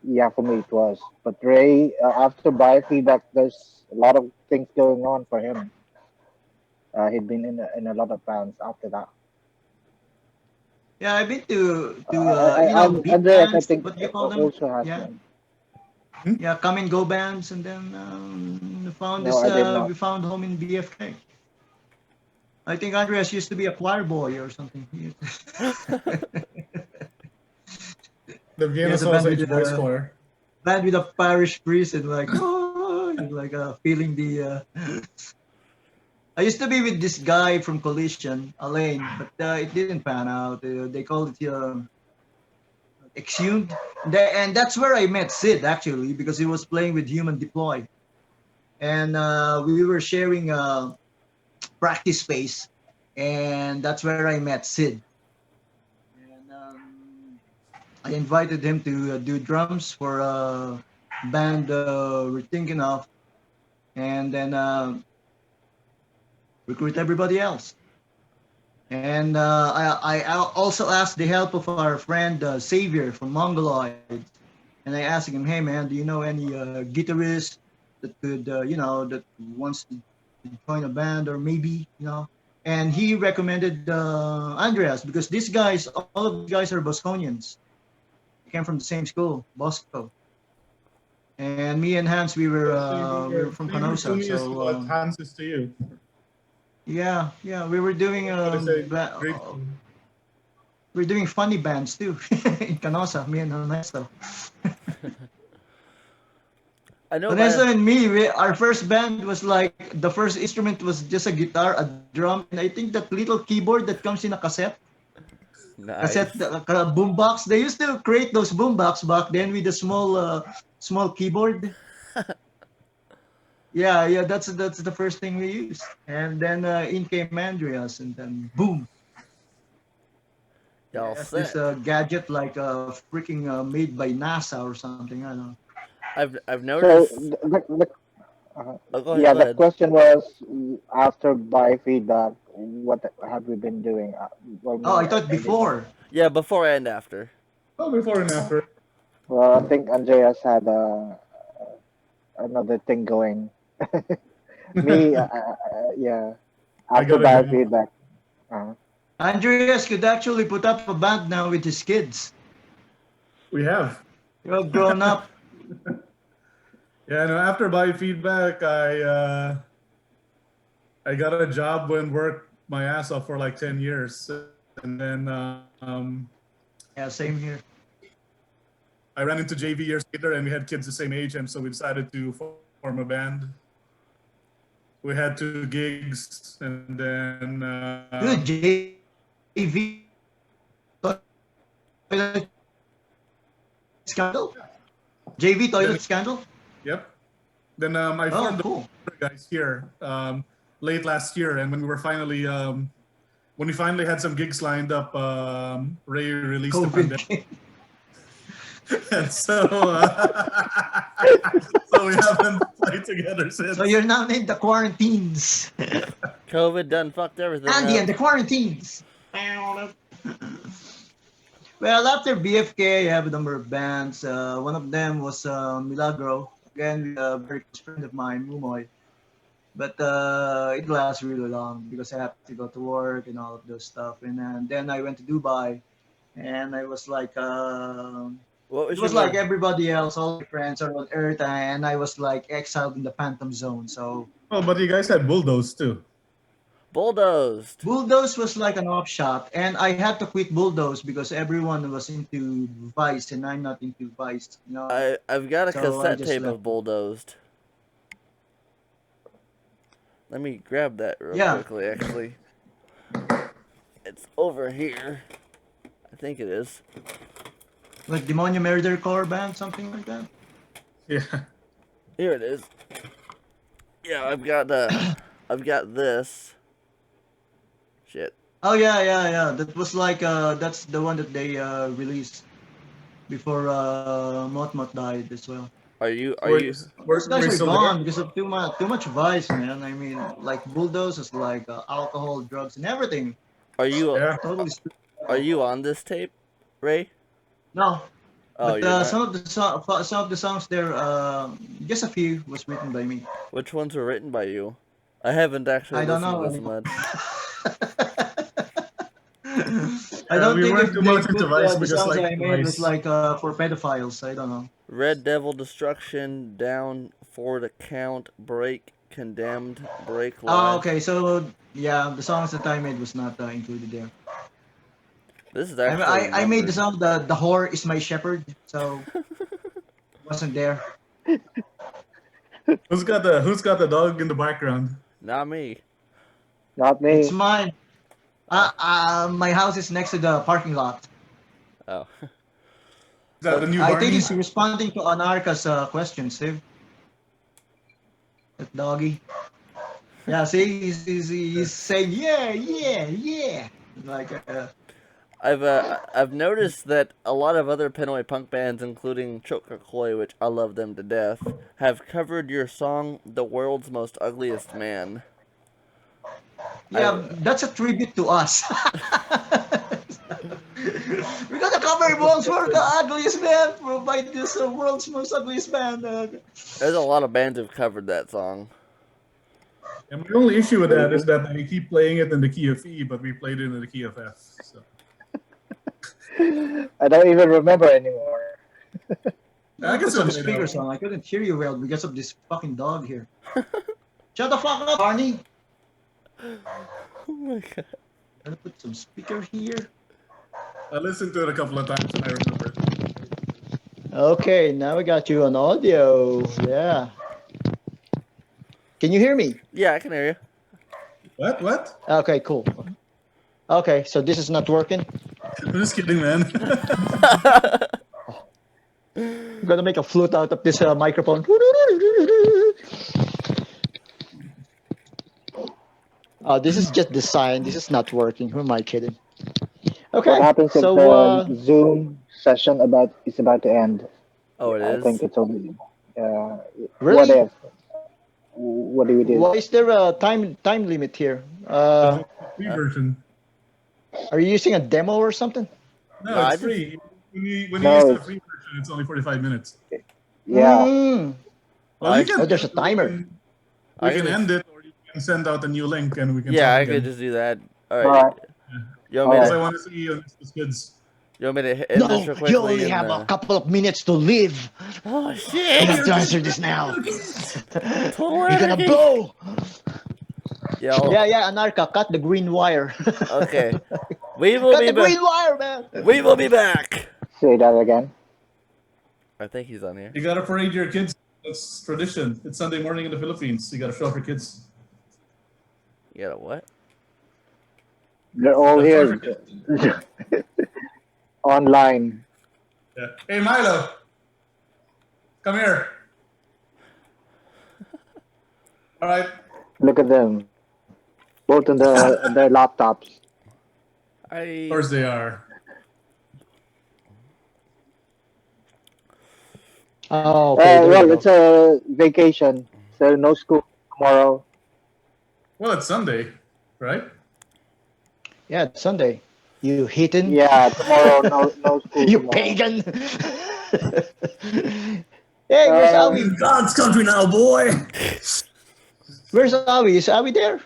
yeah, for me it was. But Ray, after biofeedback, there's a lot of things going on for him. He'd been in a lot of bands after that. yeah, I've been to beat Andreas, I bands. think, What do you call them? also has Yeah, one. yeah, come and go bands, and then we found No, I did not. we found home in BFK. I think Andreas used to be a choir boy or something. The Vienna Yes, a band Sausage with Boys Choir. band with a parish priest and like and like feeling the. I used to be with this guy from Collision, Alain, but it didn't pan out. They called it exhumed, and that's where I met Sid actually because he was playing with Human Deploy, and we were sharing a practice space, and that's where I met Sid. And I invited him to do drums for a band we're thinking of, and then recruit everybody else. And I also asked the help of our friend Xavier from Mongoloid, and I asked him, "Hey man, do you know any guitarist that could, that wants to join a band or maybe, And he recommended Andreas because these guys, all of the guys are Bosconians. They came from the same school, Bosco. And me and Hans, we were from To Canosa, me is what so Hans is to you. yeah, we were doing What I say, great. we're doing funny bands too in Canosa, me and Ernesto. I know. Ernesto and me, our first band was like the first instrument was just a guitar, a drum, and I think that little keyboard that comes in a cassette. cassette Nice. boombox. They used to create those boombox back then with a small keyboard. Yeah. That's the first thing we used, and then in came Andreas, and then boom. Y'all That's this set. gadget like freaking made by NASA or something. I don't know. I've So noticed. uh, Oh, go ahead. yeah, Go the ahead. question was after biofeedback, what have we been doing? Well, Oh, I me, thought I did. before. Yeah, before and after. Oh, before and after. Well, I think Andreas had another thing going. Me, yeah, I after got a job. biofeedback. Uh, Andreas could actually put up a band now with his kids. We have. You're all grown up. Yeah, no, after biofeedback, I got a job and worked my ass off for like 10 years. And then Yeah, same here. I ran into JV years later and we had kids the same age. And so we decided to form a band. We had 2 gigs and then Dude, JV toilet scandal. JV then, toilet scandal. yep. Then I Oh, formed the cool. guys here late last year. And when we were finally, when we finally had some gigs lined up, Ray released the pandemic. COVID. And so, so we haven't played together since. So you're now named the Quarantines. COVID done fucked everything Andy up. and the Quarantines. Well, after BFK, I have a number of bands. One of them was Milagro, again with a very close friend of mine, Mumoy. But it lasts really long because I have to go to work and all of those stuff. And then I went to Dubai, and I was like, What it was your was like mo- everybody else, all my friends are on Earth, and I was like exiled in the Phantom Zone. So Oh, but you guys had Bulldoze too. Bulldozed? Bulldoze was like an offshot, and I had to quit Bulldoze because everyone was into Vice, and I'm not into Vice, you know. I've got a So I cassette just tape left. of Bulldozed. Let me grab that real Yeah, quickly. Actually, it's over here. I think it is. like Demonia Murder Core Band, something like that. Yeah. Here it is. Yeah, I've got this. Shit. Oh yeah. That was like that's the one that they released before Motmot died as well. Are you? Are Were, you? Those were guys you were still there? gone because of too much vice, man. I mean, like Bulldoze is like alcohol, drugs, and everything. Are you? Yeah. Totally. Are you on this tape, Ray? No, Oh, but you're not. some of the songs there, just a few was written by me. Which ones were written by you? I haven't actually I don't listened to know this anymore. much. I don't We think weren't if too they much into put Vice the because songs like I made was Vice. like for pedophiles. I don't know. Red Devil Destruction, Down for the Count, Break, Condemned, Break Oh, Live. okay. So yeah, the songs that I made was not included there. This is I, actually I made the numbered. song the whore is my shepherd, so it wasn't there. Who's got the dog in the background? Not me. not It's me. mine. Oh. My house is next to the parking lot. Oh. Is that the new I think Barney? he's responding to Anarka's question, Steve. That doggy. Yeah, see, he's saying yeah. Like I've noticed that a lot of other Pinoy punk bands, including Chokakoi, which I love them to death, have covered your song "The World's Most Ugliest Man." yeah, that's a tribute to us. We're gonna cover balls for the ugliest man by this world's most ugliest man. There's a lot of bands who've covered that song. And my only issue with that is Really? that they keep playing it in the key of E, but we played it in the key of F. So I don't even remember anymore. I can Put still some play that speakers one. on. I couldn't hear you well because of this fucking dog here. Shut the fuck up, Barney. Oh my god. Gonna put some speaker here. I listened to it a couple of times and I remember it. Okay, now we got you on audio. Yeah. Can you hear me? Yeah, I can hear you. What? Okay, cool. Okay, so this is not working. I'm just kidding, man. I'm gonna make a flute out of this microphone. This is just design. This is not working. Who am I kidding? What Okay, happens if so the Zoom session is about to end? Oh, it I think is. it's already. What really, if? What do we do? why is there a time limit here? The free version. Are you using a demo or something? No, No, I it's just free. When you No, use the it's free version, it's only 45 minutes. yeah. Mm. Well, you Oh, can. there's a timer. I We can can just end it, or you can send out a new link, and we can yeah, talk I could again. just do that. All All right, right. you want All me Because right. I to want to see you and Mr. Kids. you want me to end this No, real you quickly only and have a couple of minutes to live. oh You shit, have to answer this now. total You're gonna anarchy. blow. Yeah, Yeah, Anarka, cut the green wire. okay. We will Cut be the back. green wire, man. We will be back. Say that again. I think he's on here. You gotta parade your kids. That's tradition. It's Sunday morning in the Philippines. You gotta show off your kids. You got a what? They're all Gotta show off your here kids. online. Yeah. Hey, Milo, come here. All right. Look at them, both on their laptops. I Of course they are. Oh, okay, there you Well, go. it's a vacation, so no school tomorrow. Well, it's Sunday, right? Yeah, it's Sunday. You heathen. Yeah, tomorrow no school You tomorrow. pagan. Hey, where's Awi? God's country now, boy. Where's Awi? Is Awi there?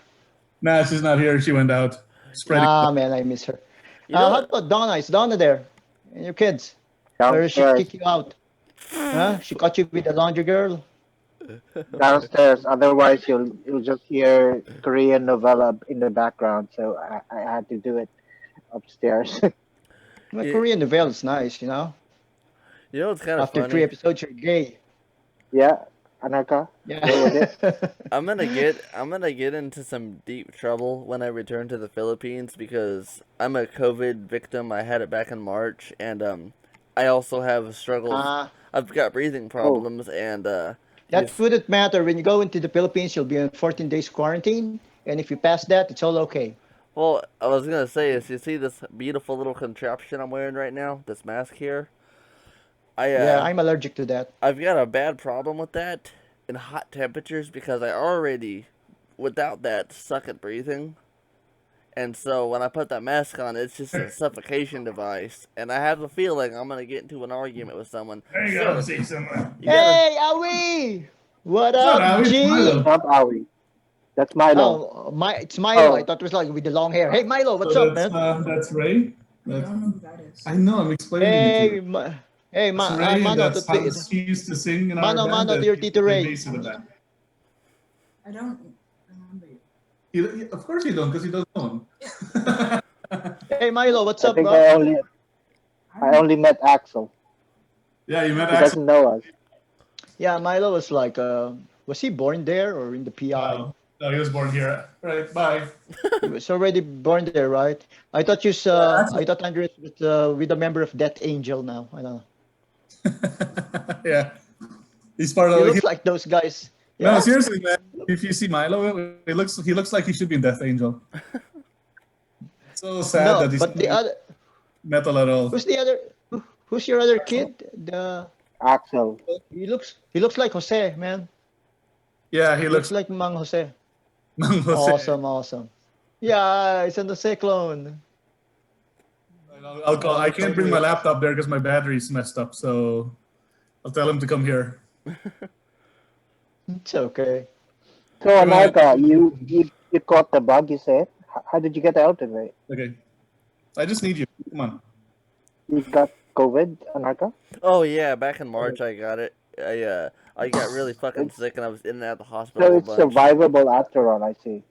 Nah, she's not here. She went out. Spreading. Ah, man, I miss her. you know How what? about Donna? Is Donna there? And your kids? Or she Downstairs, kick you out? Huh? She caught you with the laundry girl? downstairs. Otherwise, you'll just hear Korean novella in the background. So I had to do it upstairs. My You, Korean novella is nice, you know? you know what's kind of After 3 funny? episodes, you're gay. Yeah, Anarka. Yeah. What was it? I'm gonna get into some deep trouble when I return to the Philippines because I'm a COVID victim. I had it back in March, and I also have struggles. Ah, I've got breathing problems, and that these- wouldn't matter. When you go into the Philippines, you'll be on 14 days quarantine. And if you pass that, it's all okay. well, I was gonna say is you see this beautiful little contraption I'm wearing right now, this mask here. Yeah, I'm allergic to that. I've got a bad problem with that in hot temperatures because I already, without that, suck at breathing. And so when I put that mask on, it's just a suffocation device. And I have a feeling I'm gonna get into an argument with someone. There you So, go. See someone. you gotta, Hey, Awi! What What's up, up, Awi? It's G? Milo. Not Awi. That's Milo. Oh, it's Milo. Oh. I thought it was like with the long hair. Hey, Milo, what's So up, man? that's Ray. I don't know who that is. I know. I'm explaining it to Hey, you. hey, That's Ray. Mano, That's how she used to sing in our Mano, band. Mano, and dear he Tito played Ray. bass in the band. I don't remember you. Of course you don't, because you don't know him. Hey, Milo, what's I up, think bro? I only met Axel. Yeah, you met He Axel. doesn't know us. Yeah, Milo was like, was he born there or in the PI? No, he was born here. Right. Bye. He was already born there, right? I thought I thought Andres was with a member of Death Angel now. I don't know. Yeah. He's part He of. looks like those guys. No, Yeah. seriously, man. If you see Milo, he looks like he should be in Death Angel. So sad No, that he's but the not other, metal at all. who's the other? Who's your other kid? Axel. He looks like Jose, man. Yeah, he He looks looks like Mang Jose. Mang Jose. Awesome. Yeah, it's an Jose clone. I'll call. I can't bring my laptop there because my battery's messed up. So I'll tell him to come here. It's okay. So Anarka, you caught the bug. You said. How did you get out of it? Okay. I just need you. Come on. You got COVID, Anarka? oh yeah, back in March I got it. I got really fucking sick and I was in and out of the hospital So a it's bunch. survivable after all. I see.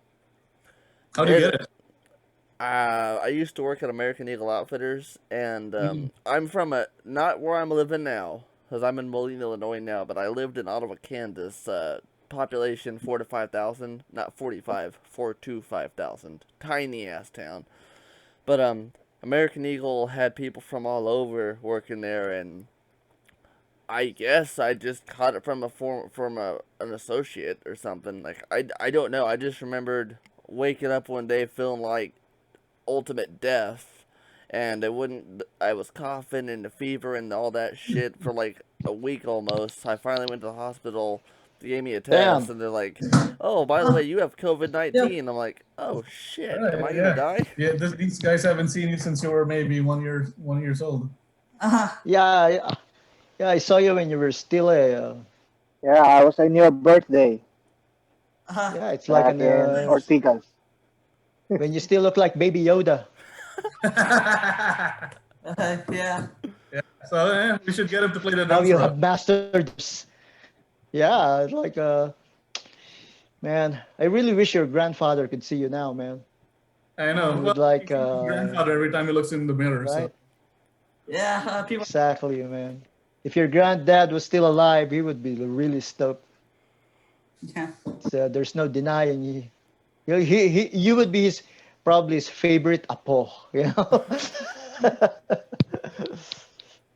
How do you get it? I used to work at American Eagle Outfitters, and I'm from not where I'm living now, because I'm in Moline, Illinois now, but I lived in Ottawa, Kansas. Population 4 to 5,000, not 45, 4 to 5,000. Tiny ass town. But American Eagle had people from all over working there, and I guess I just caught it from an associate or something. Like I don't know. I just remembered waking up one day feeling like ultimate death, and I was coughing and the fever and all that shit for like a week almost. I finally went to the hospital. They gave me a test, Damn. and they're like, "Oh, by the way, you have COVID-19." I'm like, "Oh shit, am I gonna die?" Yeah, these guys haven't seen you since you were maybe 1 years old. Yeah, yeah, I saw you when you were still a. Yeah, I was on your birthday Yeah, it's like back in Ortigas. when you still look like Baby Yoda. Yeah. So we should get him to play the Now drums you for us. have mastered this. Yeah, like man, I really wish your grandfather could see you now, man. I know. He Well, would like he sees his grandfather every time he looks in the mirror. right? Yeah. People. Exactly, man. If your granddad was still alive, he would be really stoked. Yeah. So there's no denying you would be his probably his favorite apo, you know.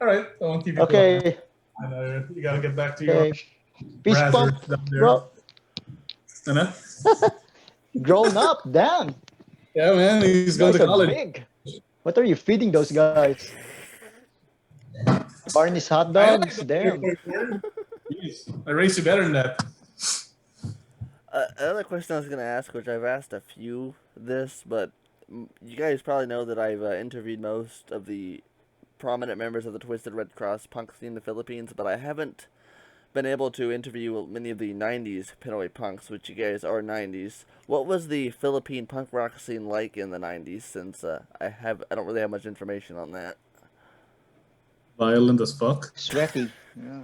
All right, I won't keep you too long. Okay, I know you gotta get back to your okay. Peace bump, brazzers down there. bro. Ano? Grown up, damn. Yeah, man, he's You going guys to are college. big. What are you feeding those guys? Barney's hot I dogs, like damn. Jeez, I raised you better than that. Another question I was gonna ask, which I've asked a few but you guys probably know that I've interviewed most of the prominent members of the Twisted Red Cross punk scene in the Philippines, but I haven't been able to interview many of the 90s Pinoy punks, which you guys are 90s. What was the Philippine punk rock scene like in the 90s, since I don't really have much information on that. Violent as fuck. Sweaty. Yeah.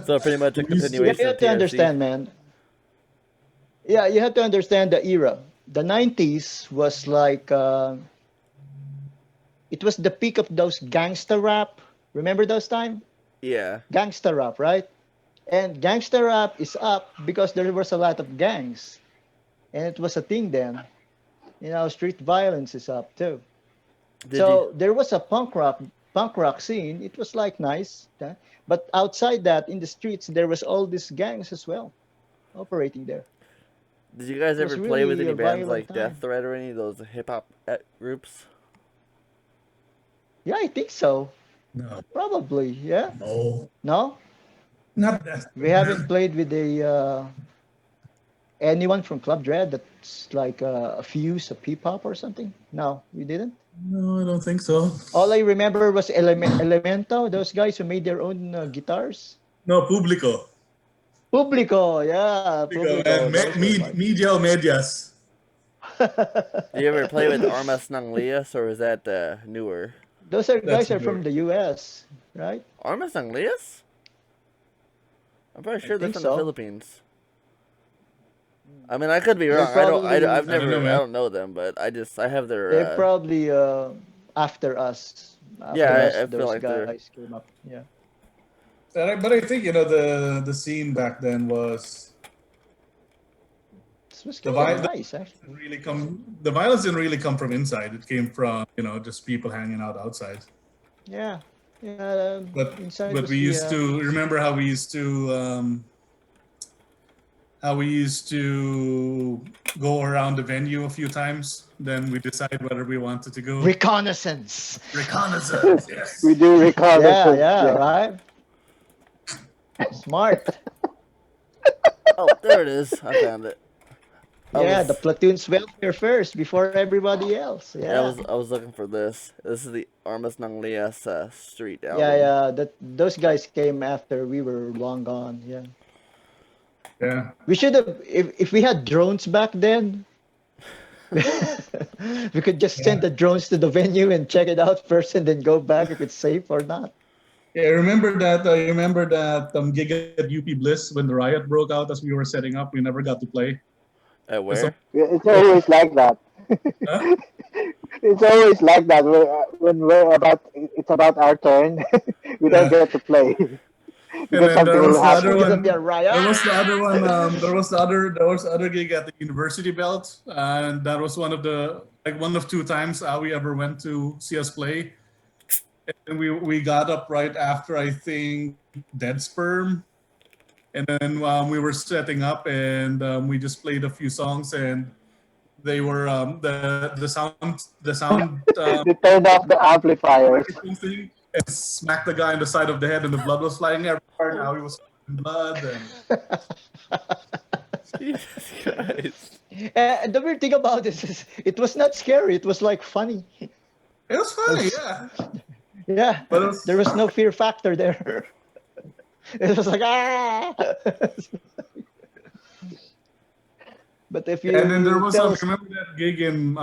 So pretty much a We used to- You continuation have of to TRC. understand, man. Yeah, you have to understand the era. The 90s was like, it was the peak of those gangster rap. Remember those time? Yeah. Gangster rap, right? And gangster rap is up because there was a lot of gangs. And it was a thing then. You know, street violence is up too. So there was a punk rock scene. It was like nice. But outside that, in the streets, there was all these gangs as well operating there. Did you guys It was ever play with really any a bands violent like Death time. Threat or any of those hip hop groups? Yeah, I think so. No, Probably, yeah. no, No? not that. We haven't played with anyone from Club Dread that's like a fuse of hip hop or something. No, we didn't. No, I don't think so. All I remember was Elemento, those guys who made their own guitars. No, Publico. Publico, yeah, Publico Publico. and Those were my- Media Medias. Do you ever play with Armas ng Lias, or is that newer? Those are That's guys are from newer. the US, right? Armas ng Lias? I'm pretty sure they're think from so. the Philippines. I mean, I could be They're wrong. probably- I've I don't never, know, man. I don't know them, but I have their. They're probably after us. After Yeah, us, I feel those like they're- guys came up. Yeah. But I think the scene back then was This was The kind of vi- nice, actually. the violence didn't really come from inside. It came from just people hanging out outside. Yeah. Yeah. But inside but was we the, used to remember how we used to go around the venue a few times. Then we decide whether we wanted to go. reconnaissance. Reconnaissance. Yes. We do reconnaissance. Yeah, right. Smart. Oh, there it is. I found it. Yeah, the platoon's welfare first before everybody else. Yeah. I was looking for this. This is the Armas ng Lias street album. Yeah. Those guys came after we were long gone. Yeah. Yeah. We should have if we had drones back then. We could just send the drones to the venue and check it out first, and then go back if it's safe or not. Yeah, I remember that gig at UP Bliss when the riot broke out as we were setting up. We never got to play. At where? It's always like that. Huh? It's always like that. When it's about our turn, we don't get to play. Because then something will It's happen. gonna be a riot. There was the other one. There was the other gig at the University Belt, and that was one of two times we ever went to see us play. And we got up right after, I think, Dead Sperm, and then we were setting up, and we just played a few songs, and they were the sound They turned off the amplifiers. microphone thing, and smacked the guy in the side of the head, and the blood was flying everywhere. Now he was in blood, and Jesus Christ. And the weird thing about this is, it was not scary. It was like funny. it was funny, yeah. Yeah, But it was, there was no fear factor there. It was like But if you and then there was tell remember that gig in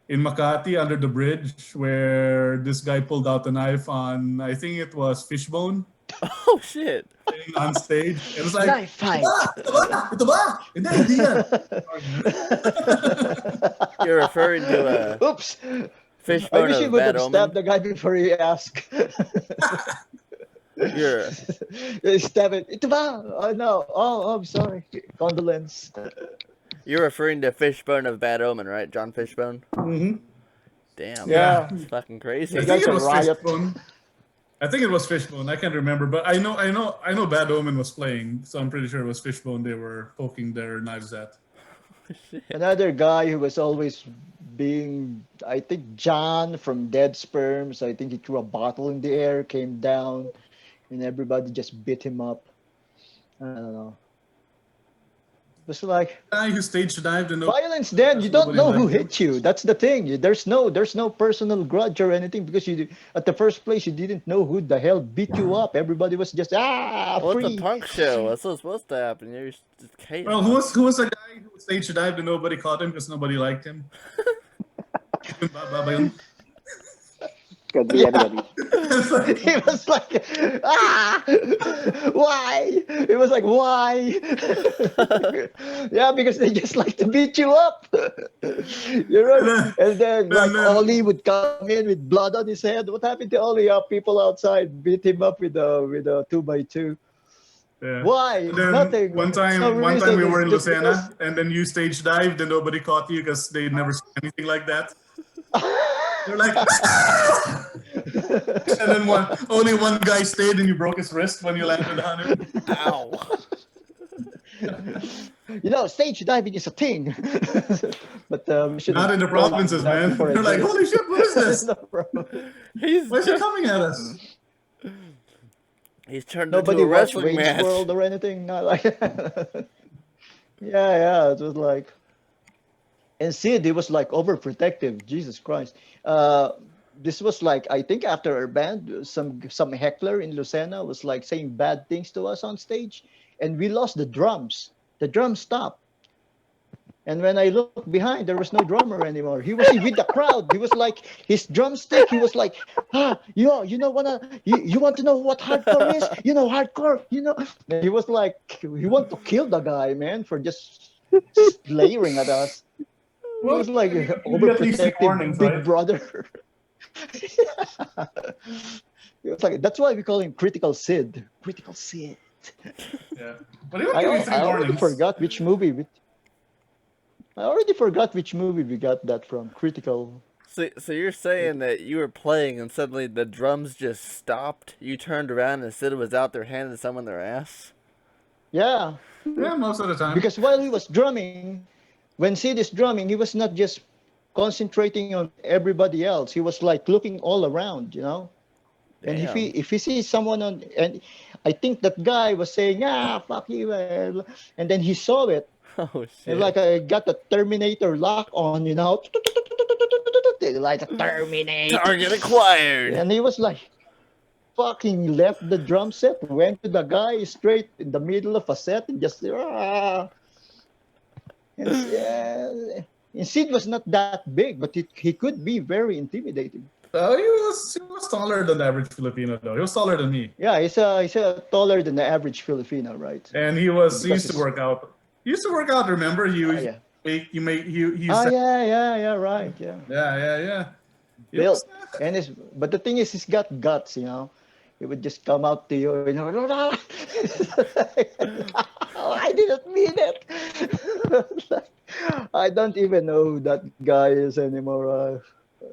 Makati under the bridge where this guy pulled out a knife on, I think it was Fishbone, Oh shit. on stage. It was like, knife fight. ito ba? Hindi yan. You're referring to Oops! I Fishbone wish you of would Bad have Omen. stabbed the guy before he asked. You're Stab it. Ito ba? Oh no. Oh, I'm sorry. Condolence. you're referring to Fishbone of Bad Omen, right? John Fishbone. Mhm. Damn. Yeah. It's fucking crazy. I You think guys it are was riot. Fishbone. I think it was Fishbone. I can't remember, but I know Bad Omen was playing, so I'm pretty sure it was Fishbone they were poking their knives at. Another guy who was always being, I think, John from Dead Sperms. I think he threw a bottle in the air, came down, and everybody just beat him up. I don't know. It was like Guy who stage dived and violence. Then you don't nobody know who liked him. hit you. That's the thing. There's no personal grudge or anything because at the first place you didn't know who the hell beat you up. Everybody was just Well, it's a free. punk show. That's what's supposed to happen. You're just chaos. Well, who was the guy who stage dived and nobody caught him because nobody liked him? Baba ba yun? Could be anybody. He was like, why? It was like, why? Yeah, because they just like to beat you up. You know? And then like Ollie would come in with blood on his head. What happened to Ollie? People outside beat him up with a 2x2. Yeah. Why? And then Nothing. One time, No one reason. time we were in It's just Lucena, and then you stage dived and nobody caught you because they'd never seen anything like that. They're like, and then only one guy stayed, and you broke his wrist when you landed on him. Ow. You know, stage diving is a thing. But we should Not in the provinces, man. They're like, holy shit, what is this? No problem. He's Why is he coming at us? he's turned Nobody into a watched wrestling Wayne's match. World or anything. Not like yeah, it was like. And Sid, he was like overprotective. Jesus Christ. This was like, I think after our band, some heckler in Lucena was like saying bad things to us on stage, and we lost the drums. The drums stopped. And when I looked behind, there was no drummer anymore. He was with the crowd. He was like his drumstick. He was like, you want to know what hardcore is? You know, hardcore. You know. And he was like, he wanted to kill the guy, man, for just glaring at us. He was like you get at least three overprotective warnings, big right? brother. It was like, that's why we call him Critical Sid. Critical Sid. Yeah. But he would give you three I already warnings. forgot which movie. I already forgot which movie we got that from. Critical. So you're saying that you were playing and suddenly the drums just stopped? You turned around and Sid was out there handing someone their ass? Yeah, Yeah, most of the time. because while he was drumming, when Sid is drumming, he was not just concentrating on everybody else. He was like looking all around, you know. And Damn. if he sees someone on, and I think that guy was saying, fuck you, and then he saw it, Oh shit. and like I got the Terminator lock on, you know, like a Terminator, Target acquired. and he was like, fucking left the drum set, went to the guy straight in the middle of a set, and just And, and Sid was not that big, but he could be very intimidating. He was taller than the average Filipino, though. He was taller than me. Yeah, he's taller than the average Filipino, right? And he used to work out. He used to work out, remember? He yeah. he Yeah, right, yeah. Yeah. He Built. was- But the thing is, he's got guts, you know. He would just come out to you, I didn't mean it. I don't even know who that guy is anymore. I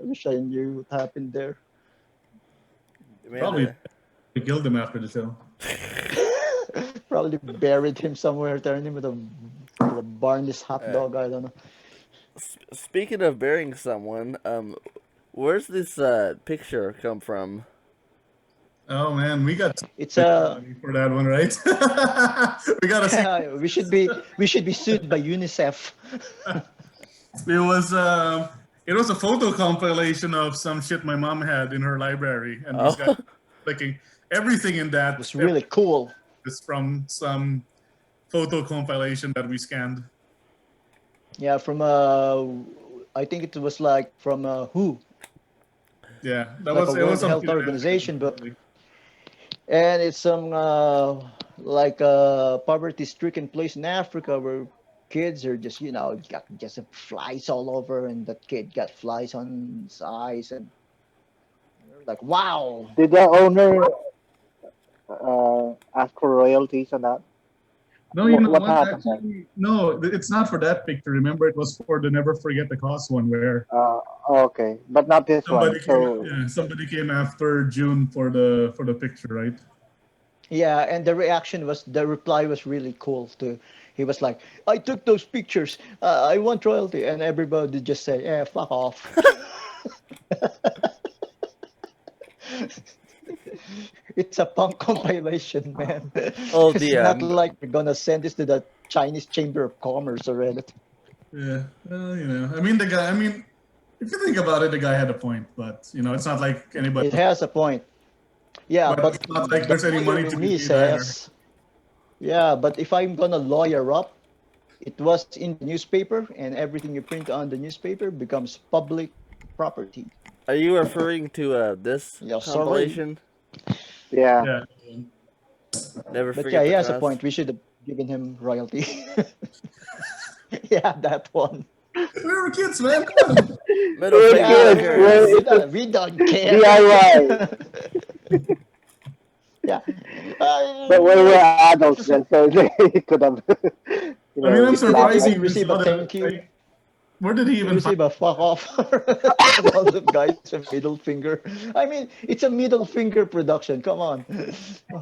wish I knew what happened there. Man, Probably we killed him after the show. Probably buried him somewhere, turned him with a Barney's hot dog. I don't know. speaking of burying someone, where's this picture come from? Oh man, we got It's for that one, right? We got to see. we should be sued by UNICEF. It was a photo compilation of some shit my mom had in her library, and these guys clicking everything in that It was really cool. is from some photo compilation that we scanned. Yeah, from I think it was like from WHO, Yeah, that like was a it World was some Health Organization, but and it's some like a poverty-stricken place in Africa where kids are just got just flies all over, and that kid got flies on his eyes, and you're like, wow. Did the owner ask for royalties on that? No, you know What what? happened then? Actually, no, it's not for that picture. Remember, it was for the Never Forget the Cost one where Okay, but not this one. So somebody came after June for the picture, right? Yeah, and the reply was really cool too. He was like, I took those pictures. I want royalty. And everybody just say, yeah, fuck off. It's a punk compilation, man. Oh, It's the not like we're gonna send this to the Chinese Chamber of Commerce or anything. Yeah, well, I mean, if you think about it, the guy had a point, but it's not like anybody. It has a point. Yeah, But it's not like the there's any lawyer money to in be me paid either. says, yeah, but if I'm gonna lawyer up, it was in the newspaper, and everything you print on the newspaper becomes public property. are you referring to this Yeah, sorry. compilation? yeah, Yeah. Never But forget yeah, he the has a cost. point. We should have given him royalty. Yeah, that one. We were kids, man. Come on. Middle We're finger Yeah, to kids. parents. we don't care. DIY. Yeah. But we were adults then, so they could have, I mean, I'm laughed surprised he Even at. even receive saw a that. thank you. Like, where did he You even find? receive a fuck off from all the guys, a middle finger. I mean, it's a middle finger production. Come on.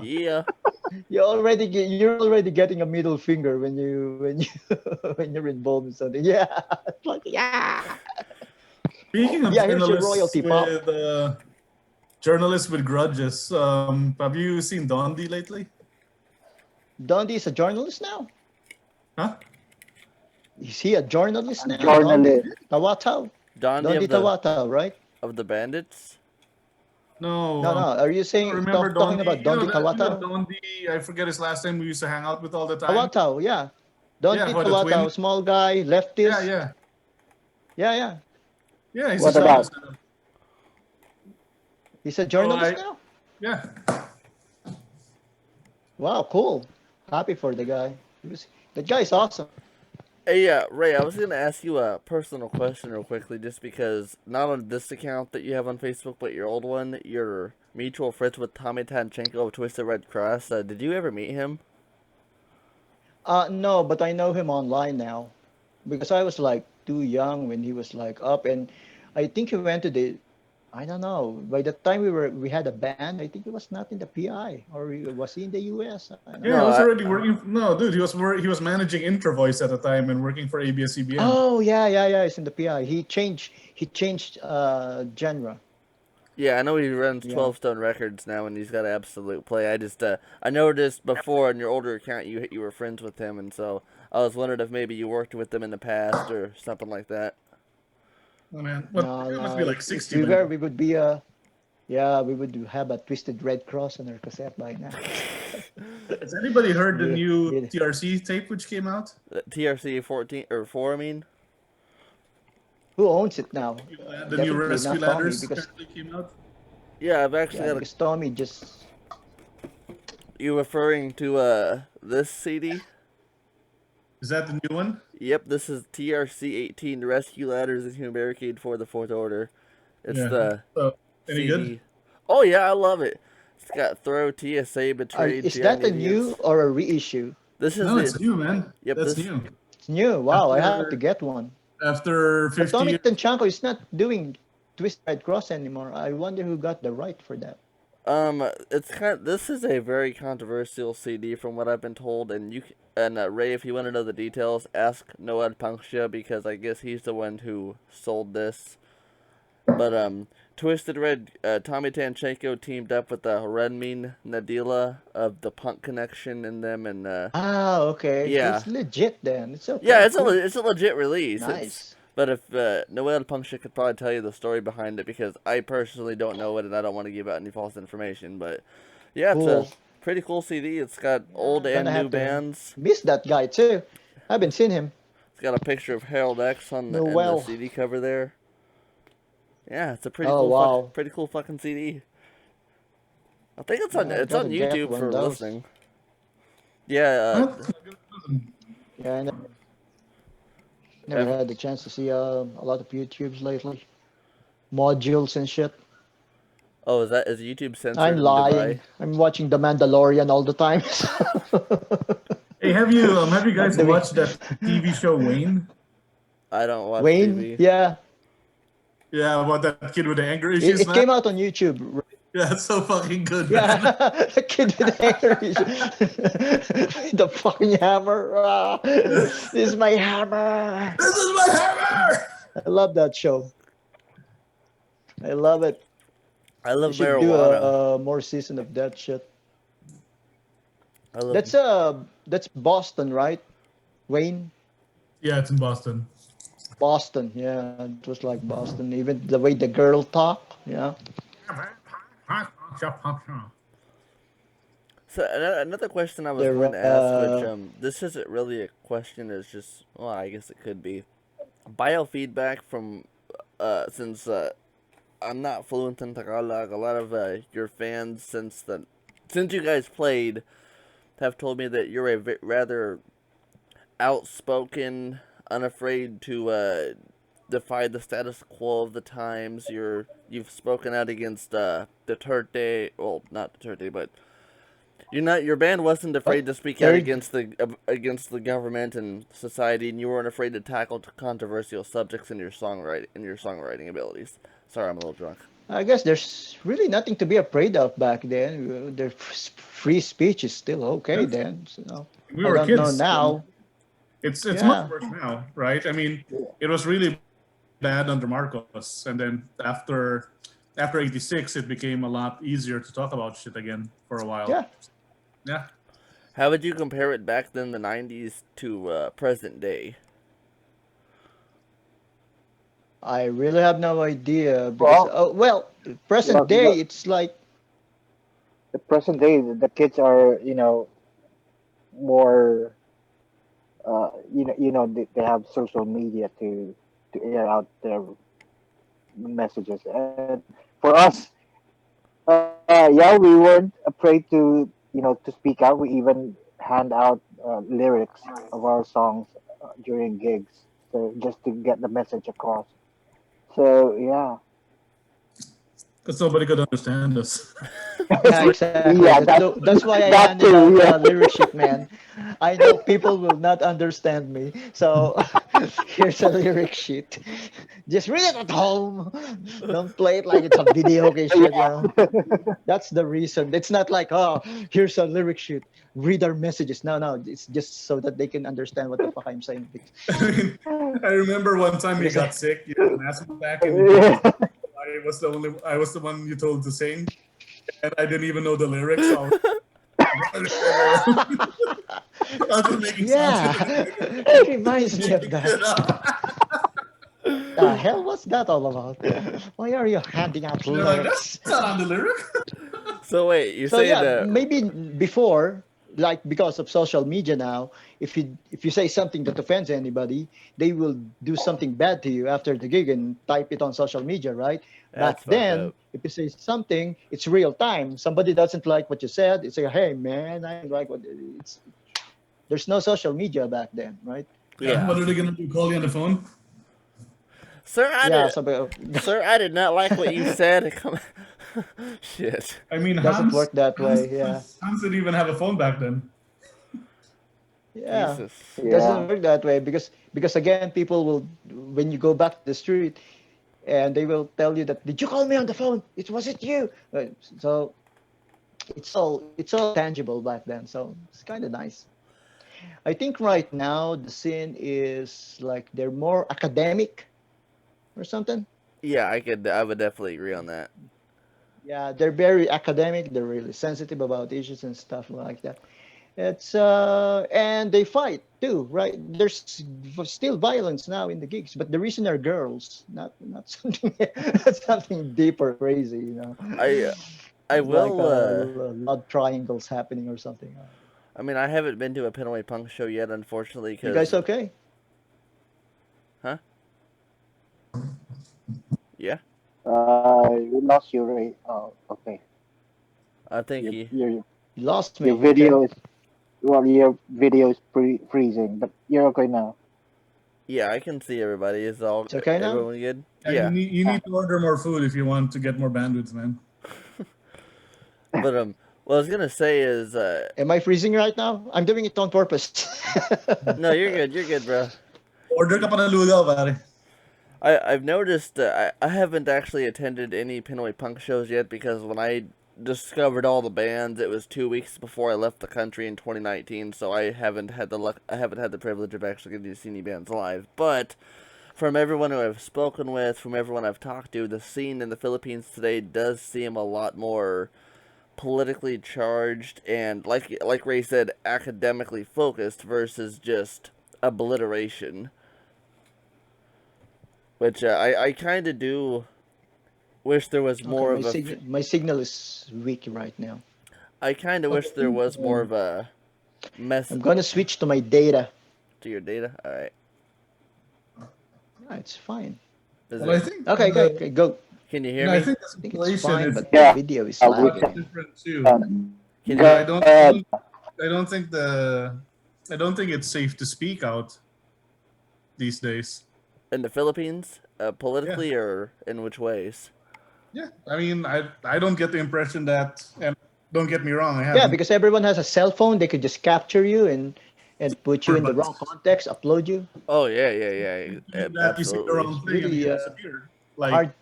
Yeah. You're already getting a middle finger when you when you're involved in something. Yeah. It's like, yeah. Speaking of Yeah, here's your royalty, pop. journalists with grudges, have you seen Dondi lately? Dondi is a journalist now. Huh? Is he a journalist now? Journalist. Dondi Tawataw. Dondi Dondi Tawataw, right? of the bandits. No. No, no. Are you saying Remember talking Dondi? about Dondi Tawataw? Dondi, I forget his last name. We used to hang out with all the time. Tawataw, yeah. Yeah, Dondi for the twin. Tawataw, small guy, leftist. Yeah. Yeah. Yeah, he's What a about? journalist now. He's a journalist now? Yeah. Wow, cool. Happy for the guy. The guy's awesome. Hey, Ray, I was gonna ask you a personal question real quickly, just because not on this account that you have on Facebook, but your old one, you're mutual friends with Tommy Tanchenko of Twisted Red Cross. Did you ever meet him? No, but I know him online now because I was like too young when he was like up, and I think he went to I don't know. By the time we had a band, I think he was not in the PI, or was he in the US? I don't Yeah, know. he was already working. No, dude, he was managing Introvoice at the time and working for ABS-CBN. Oh yeah. He's in the PI. He changed genre. Yeah, I know he runs Yeah. 12 Stone Records now, and he's got absolute play. I just, I noticed before on your older account you were friends with him, and so I was wondering if maybe you worked with him in the past or something like that. Oh man, what? No, He must no. be like If 60. we by were, now. we would be we would have a Twisted Red Cross on our cassette by now. Has anybody heard the Yeah, new yeah. TRC tape which came out? TRC 14 or 4, I mean. Who owns it now? The new Definitely Rescue not Tommy, Ladders because apparently came out. Yeah, I've actually yeah, got a. because Tommy just You referring to this CD? Is that the new one? Yep, this is TRC 18 Rescue Ladders and Human Barricade for the Fourth Order. It's Yeah. the So, any CD. good? Oh yeah, I love it. It's got throw TSA betrayed. Is that a Giant new idiots. or a reissue? This is No, it's the new, man. yep. That's This new. It's new. Wow, I have to After get one. after But 50 Tommy years. Tanchanko is not doing Twist Red Cross anymore. I wonder who got the right for that. it's this is a very controversial CD from what I've been told, and Ray, if you want to know the details, ask Noel Punctia because I guess he's the one who sold this. But Twisted Red, Tommy Tanchenko teamed up with Redmin Nadila of the Punk Connection in them, and Ah, okay. yeah, It's legit then. It's okay. yeah, Cool. it's a legit release. Nice. But if Noel Punctia could probably tell you the story behind it because I personally don't know it and I don't want to give out any false information. But yeah, it's Cool. a pretty cool CD. It's got old Gonna and new have to bands. miss that guy too. I haven't seen him. It's got a picture of Harold X on in the Noel. CD cover there. Yeah, it's a Oh wow. pretty cool fucking CD. I think it's on Yeah, I gotta get YouTube one for of those. listening. Yeah, What? Yeah, I never had the chance to see a lot of YouTubes lately. Modules and shit. oh, is YouTube censored I'm in lying. Dubai? I'm watching The Mandalorian all the time. Hey, have you guys Doing- watched that TV show Wayne? I don't watch Wayne? TV. Yeah. Yeah, about that kid with the anger It, issues, it man. came out on YouTube. Yeah, it's so fucking good, man. Yeah, the kid with the hair, the fucking hammer. Ah, this is my hammer. This is my hammer. I love that show. I love it. I We love should do marijuana. a more season of that shit. I love That's Boston, right? Wayne, Yeah, it's in Boston. Boston. Yeah, it was like Boston. Even the way the girl talk. Yeah. So another question I was They're, going to ask, which this isn't really a question, it's just well, I guess it could be biofeedback from since I'm not fluent in Tagalog. A lot of your fans since you guys played have told me that you're a rather outspoken, unafraid to defy the status quo of the times. You've spoken out against Duterte. Well, not Duterte, but your band wasn't afraid to speak out Very- against the government and society, and you weren't afraid to tackle controversial subjects in your songwriting abilities. Sorry, I'm a little drunk. I guess there's really nothing to be afraid of back then. The free speech is still okay then. So We I were don't kids. know now. It's Yeah. much worse now, right? I mean, it was really bad under Marcos, and then after '86, it became a lot easier to talk about shit again for a while. Yeah. Yeah. How would you compare it back then, the '90s, to present day? I really have no idea because present Yeah, day yeah. it's like The present day, the kids are, more, they have social media to air out their messages. And for us, yeah, we weren't afraid to speak out. We even hand out lyrics of our songs during gigs, so just to get the message across. So yeah, Because nobody could understand us. yeah, exactly. Yeah, That's why I that handed too, out yeah. lyric sheet, man. I know people will not understand me, so here's a lyric sheet. Just read it at home. Don't play it like it's a video game shit, That's the reason. It's not like, oh, here's a lyric sheet. Read our messages. No. It's just so that they can understand what the fuck I'm saying. I mean, I remember one time you got sick, you had an asthma attack, and I was the one you told to sing, and I didn't even know the lyrics. So I was making Yeah, sounds. it reminds me of that. The hell was that all about? Why are you handing out They're like, lyrics? that's not on the lyric. So wait, you're So saying yeah, that maybe before, like because of social media now, if you say something that offends anybody, they will do something bad to you after the gig and type it on social media, right? That's Back then, fucked up. if you say something, it's real time. Somebody doesn't like what you said, it's like, hey man, I don't like what it's. There's no social media back then, right? Yeah. What are they gonna do? Call you on the phone? Sir, Yeah, somebody, Sir, I did not like what you said. Shit. I mean, Doesn't work that way. Yeah. Hans didn't even have a phone back then. Yeah. Jesus. It doesn't Yeah. work that way because again, people will when you go back to the street and they will tell you that did you call me on the phone? Was it you? So it's all tangible back then. So it's kind of nice. I think right now the scene is like they're more academic or something. Yeah, I would definitely agree on that. Yeah, they're very academic. They're really sensitive about issues and stuff like that. It's and they fight too, right? There's still violence now in the gigs, but the reason are girls, not something not something deep or crazy, you know. I I It's like will love triangles happening or something. I mean, I haven't been to a Pinoy Punk show yet, unfortunately, You guys because okay? huh? Yeah, We lost you, Ray. Oh, okay. I think Your you. your You lost your me. Okay. video is well, your video is freezing, but you're okay now. Yeah, I can see everybody. Is all It's okay now? everyone good? Yeah, Yeah, you need to order more food if you want to get more bandwidth, man. but what I was gonna say is Am I freezing right now? I'm doing it on purpose. no, you're good. You're good, bro. Order ka pa ng lugaw, pare. I've noticed I haven't actually attended any Pinoy Punk shows yet because when I discovered all the bands, it was 2 weeks before I left the country in 2019. So I haven't had the privilege of actually getting to see any bands live. But from everyone who I've spoken with, from everyone I've talked to, the scene in the Philippines today does seem a lot more politically charged and like Ray said, academically focused versus just obliteration. Which I kind of do wish there was Okay, more of a. my signal is weak right now. I kind of wish there was more of a mess I'm gonna switch to my data. to your data. All right. Yeah, it's fine. Is Well, I it? think Okay, okay, okay, go. Can you hear I me? think the I think it's situation fine, is but Yeah, the video is we quite can. lagging. different too. Can Can go you? I ahead. don't think I don't think it's safe to speak out these days. In the Philippines, Yeah, politically or in which ways? yeah. I mean, I don't get the impression that, and don't get me wrong, I Yeah, haven't. because everyone has a cell phone, they could just capture you and put you in the But wrong context, upload you. Oh yeah. you do that, you say the Absolutely. wrong thing, and Really you disappear, like hard.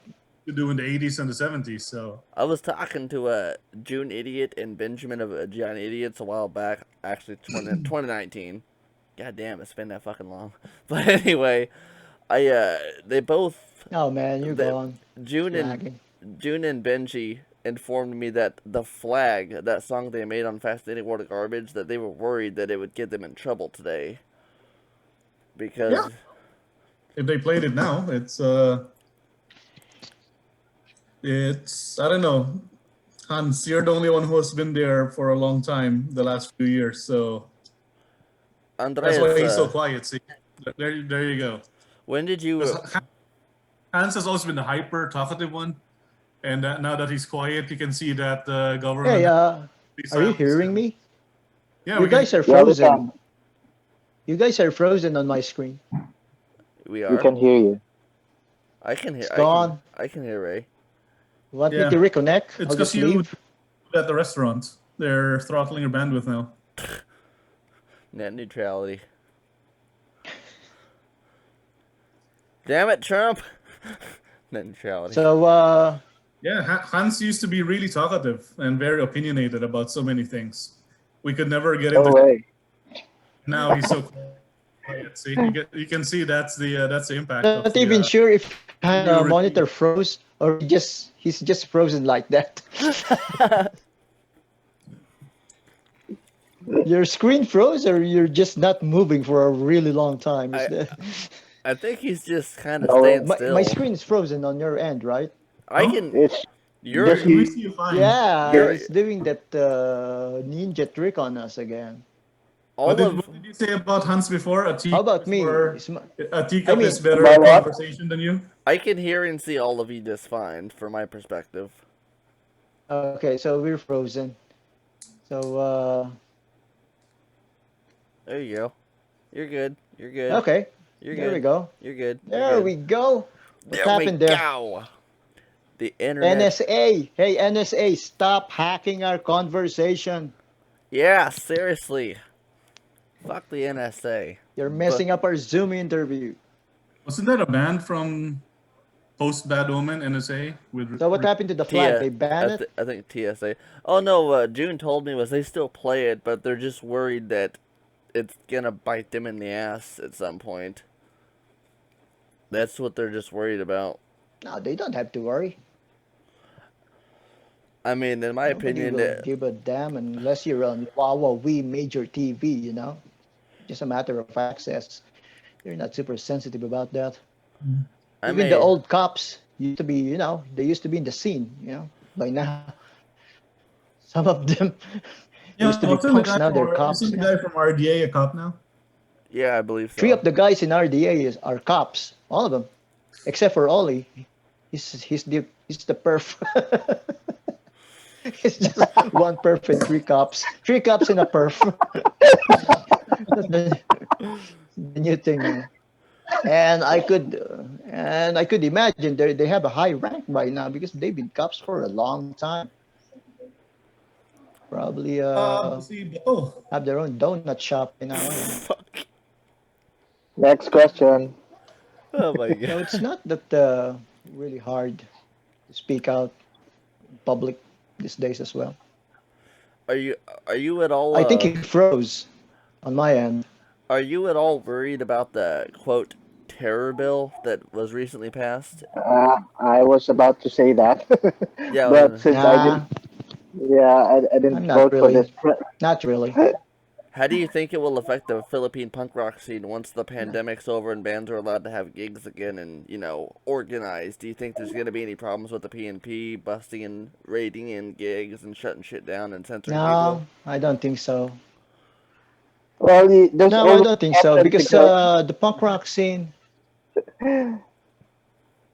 you do in the 80s and the 70s. So I was talking to June Idiot and Benjamin of Giant Idiots a while back, actually 2019. God damn, it's been that fucking long. But anyway, they both Oh man, you're the gone. It's June and lagging. June and Benji informed me that the flag, that song they made on Fascinating World of Garbage, that they were worried that it would get them in trouble today yeah, because if they played it now, it's I don't know. Hans, you're the only one who has been there for a long time, the last few years. So that's Andreas, why he's so quiet. See, there you go. when did Because you? Hans has always been the hyper talkative one, and now that he's quiet, you can see that the Hey, government has are you silenced hearing him. me? Yeah, You we can. guys are Yeah, we frozen. can. You guys are frozen on my screen. We We are. can hear you. I can hear. It's gone. I can hear Ray. Want me Yeah, to reconnect? it's I'll because just you leave. at the restaurant. They're throttling your bandwidth now. Net neutrality. Damn it, Trump. Net neutrality. So Yeah, Hans used to be really talkative and very opinionated about so many things. We could never get No into. way. Now he's so quiet. See, you can see that's the impact of not even the sure if new monitor regime. froze or he's just frozen like that. Your screen froze or you're just not moving for a really long time. Is I that I think he's just kind of No, staying my still. screen is frozen on your end, right? I No, can. it's You're just we you. see you fine. Yeah, you're it's doing that ninja trick on us again. all of. What did you say about Hans before? A How teacup about is me? more. A I teacup is mean, better About at what? conversation than you. I can hear and see all of you just fine from my perspective. okay, so we're frozen. So There you go. You're good. You're good. okay, You're there we good. go. You're good. You're There good. we go. What There we happened there? go. The internet. NSA. Hey, NSA, stop hacking our conversation. Yeah, seriously. Fuck the NSA. You're But messing up our Zoom interview. Wasn't that a band from post Bad Omen NSA with? So what happened to the flag? They banned it? I think TSA. Oh no, what June told me was they still play it, but they're just worried that it's gonna bite them in the ass at some point. That's what they're just worried about. No, they don't have to worry. I mean, in my Nobody opinion, will give a damn unless you're on Huawei major TV, Just a matter of access. They're not super sensitive about that. I Even the mean, old cops used to be, they used to be in the scene, By now, some of them Yeah, used to be wasn't the punks, guy now they're for cops. isn't the guy from RDA a cop now? yeah, I believe so. 3 of the guys in RDA are cops, all of them, except for Ollie. He's the perf. It's just one perf and 3 cops in a perf. That's the new thing, And I could imagine they have a high rank by now because they've been cops for a long time. Probably have their own donut shop in now. Fuck. Next question. Oh my So god. it's not that really hard to speak out in public these days as well. Are you at all? I think he froze on my end. Are you at all worried about the quote terror bill that was recently passed? I was about to say that, Yeah, but since I Nah, didn't, yeah, I I'm didn't not vote for really. this. Not really. how do you think it will affect the Philippine punk rock scene once the pandemic's over and bands are allowed to have gigs again and organized? Do you think there's gonna be any problems with the PNP busting and raiding in gigs and shutting shit down and censoring people? No, I don't think so. Well, there's No, I always don't think an so option to because go. the punk rock scene.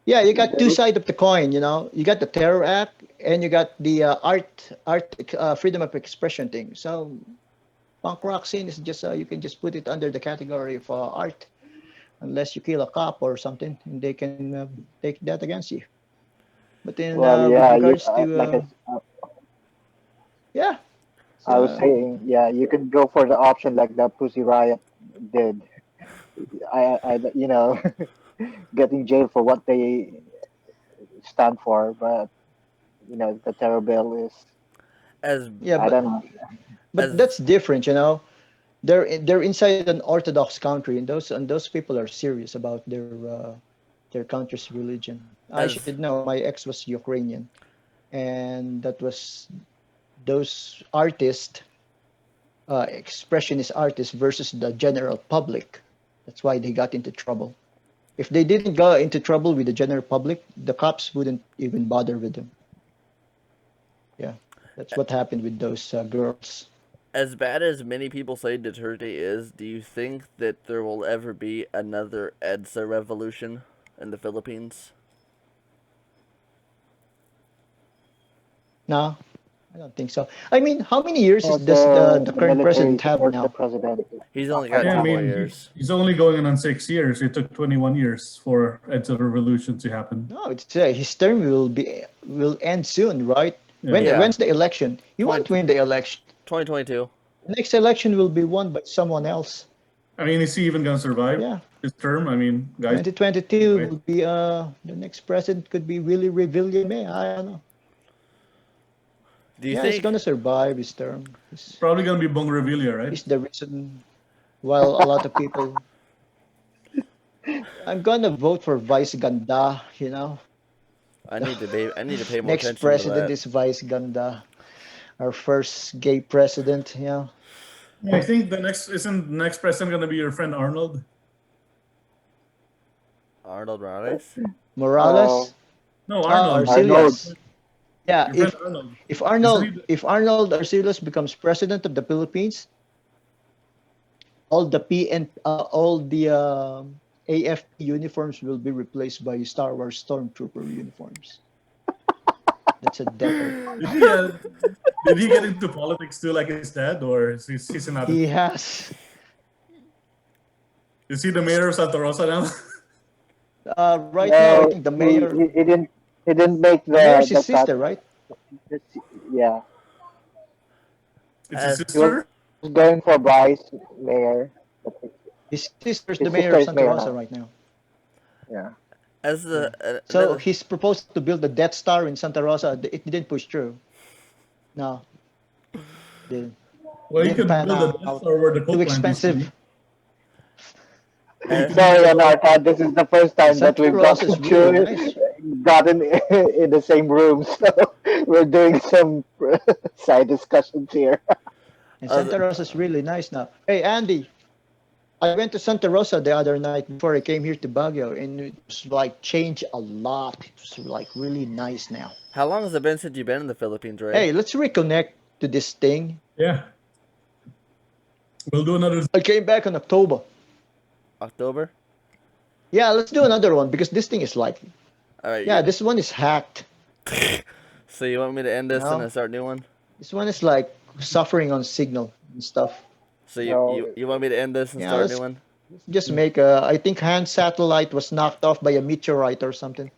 Yeah, you got two sides of the coin. You got the terror act and you got the freedom of expression thing. So punk rock scene is just you can just put it under the category of art, unless you kill a cop or something, and they can take that against you. But then Well, with yeah, regards to like yeah, I was so, saying, yeah, you could go for the option like the Pussy Riot did. Getting jailed for what they stand for, but the terror bill is, As yeah, I but don't know. that's as different. They're inside an Orthodox country, and those people are serious about their country's religion. I as should know. My ex was Ukrainian, and that was those artists, expressionist artists versus the general public. That's why they got into trouble. If they didn't go into trouble with the general public, the cops wouldn't even bother with them. Yeah, that's what happened with those girls. as bad as many people say Duterte is, do you think that there will ever be another EDSA revolution in the Philippines? No, I don't think so. I mean, how many years Well, does the the current military president have supports the now? president. He's Not only for got Yeah, I two long. more mean years. he's only going on 6 years. It took 21 years for EDSA revolution to happen. No, it's his term will end soon, right? Yeah. Yeah, When's the election? He won't 20, win the election. 2022. The next election will be won by someone else. I mean, is he even gonna survive Yeah, his term? I mean, guys, 2022 right? will be the next president could be Willie Revillame. I don't know. Do you Yeah, he's think gonna survive his term. Probably gonna be Bong Revilla, right? He's the reason. While a lot of people, I'm gonna vote for Vice Ganda. I need to pay more Next attention to president that? is Vice Ganda, our first gay president. I think the next president gonna be your friend Arnold? Arnold Morales? Oh, Morales, No, Arnold. Arnold. Arcelius. Yeah, Your friend Arnold. if Isn't Arnold he the- if Arnold Arcelius becomes president of the Philippines, all the AFP uniforms will be replaced by Star Wars Stormtrooper uniforms. That's a decade. Did he did he get into politics too, like his dad, or he's not? He has. Is he the mayor of Santa Rosa now? Right now, I No, think the he, mayor. he, he didn't He didn't make Mayor's his the cut. sister, right? Yeah, It's his he was sister. going for vice mayor, but His sister's the his mayor sister of is Santa mayor Rosa now. right now. Yeah. As the So another, his proposal to build the Death Star in Santa Rosa, it didn't push through. No, didn't Well, you didn't could pan build a Death out. Star where the Too coke plant used to be. expensive. You uh, could Sorry, use Anarka, this is the first time that Santa we've Rosa is really nice. gotten in the same room, so we're doing some side discussions here. And uh, Santa Rosa is really nice now. Hey, Andy, I went to Santa Rosa the other night before I came here to Baguio, and it was like changed a lot. It's like really nice now. how long has it been since you've been in the Philippines, Ray? Hey, let's reconnect to this thing. Yeah. We'll do another. I came back in October. October. Yeah, let's do another one because this thing is like, All right. yeah, this one is hacked. So you want me to end this and No. then start a new one? This one is like suffering on signal and stuff. So you, No. you want me to end this and Yeah, start a let's new one? just make a. I think Han satellite was knocked off by a meteorite or something.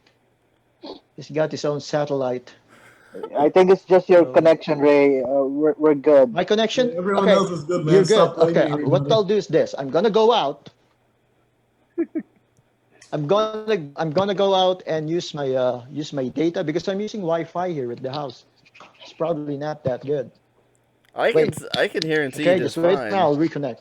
He's got his own satellite. I think it's just your So- connection, Ray. We're good. My connection? Everyone Okay, else is good, man. you're Stop good. Okay, blaming what everybody. I'll do is this. I'm gonna go out. I'm gonna go out and use my data because I'm using Wi-Fi here at the house. It's probably not that good. Wait. I can hear and see Okay, you just just wait. fine. Now I'll reconnect.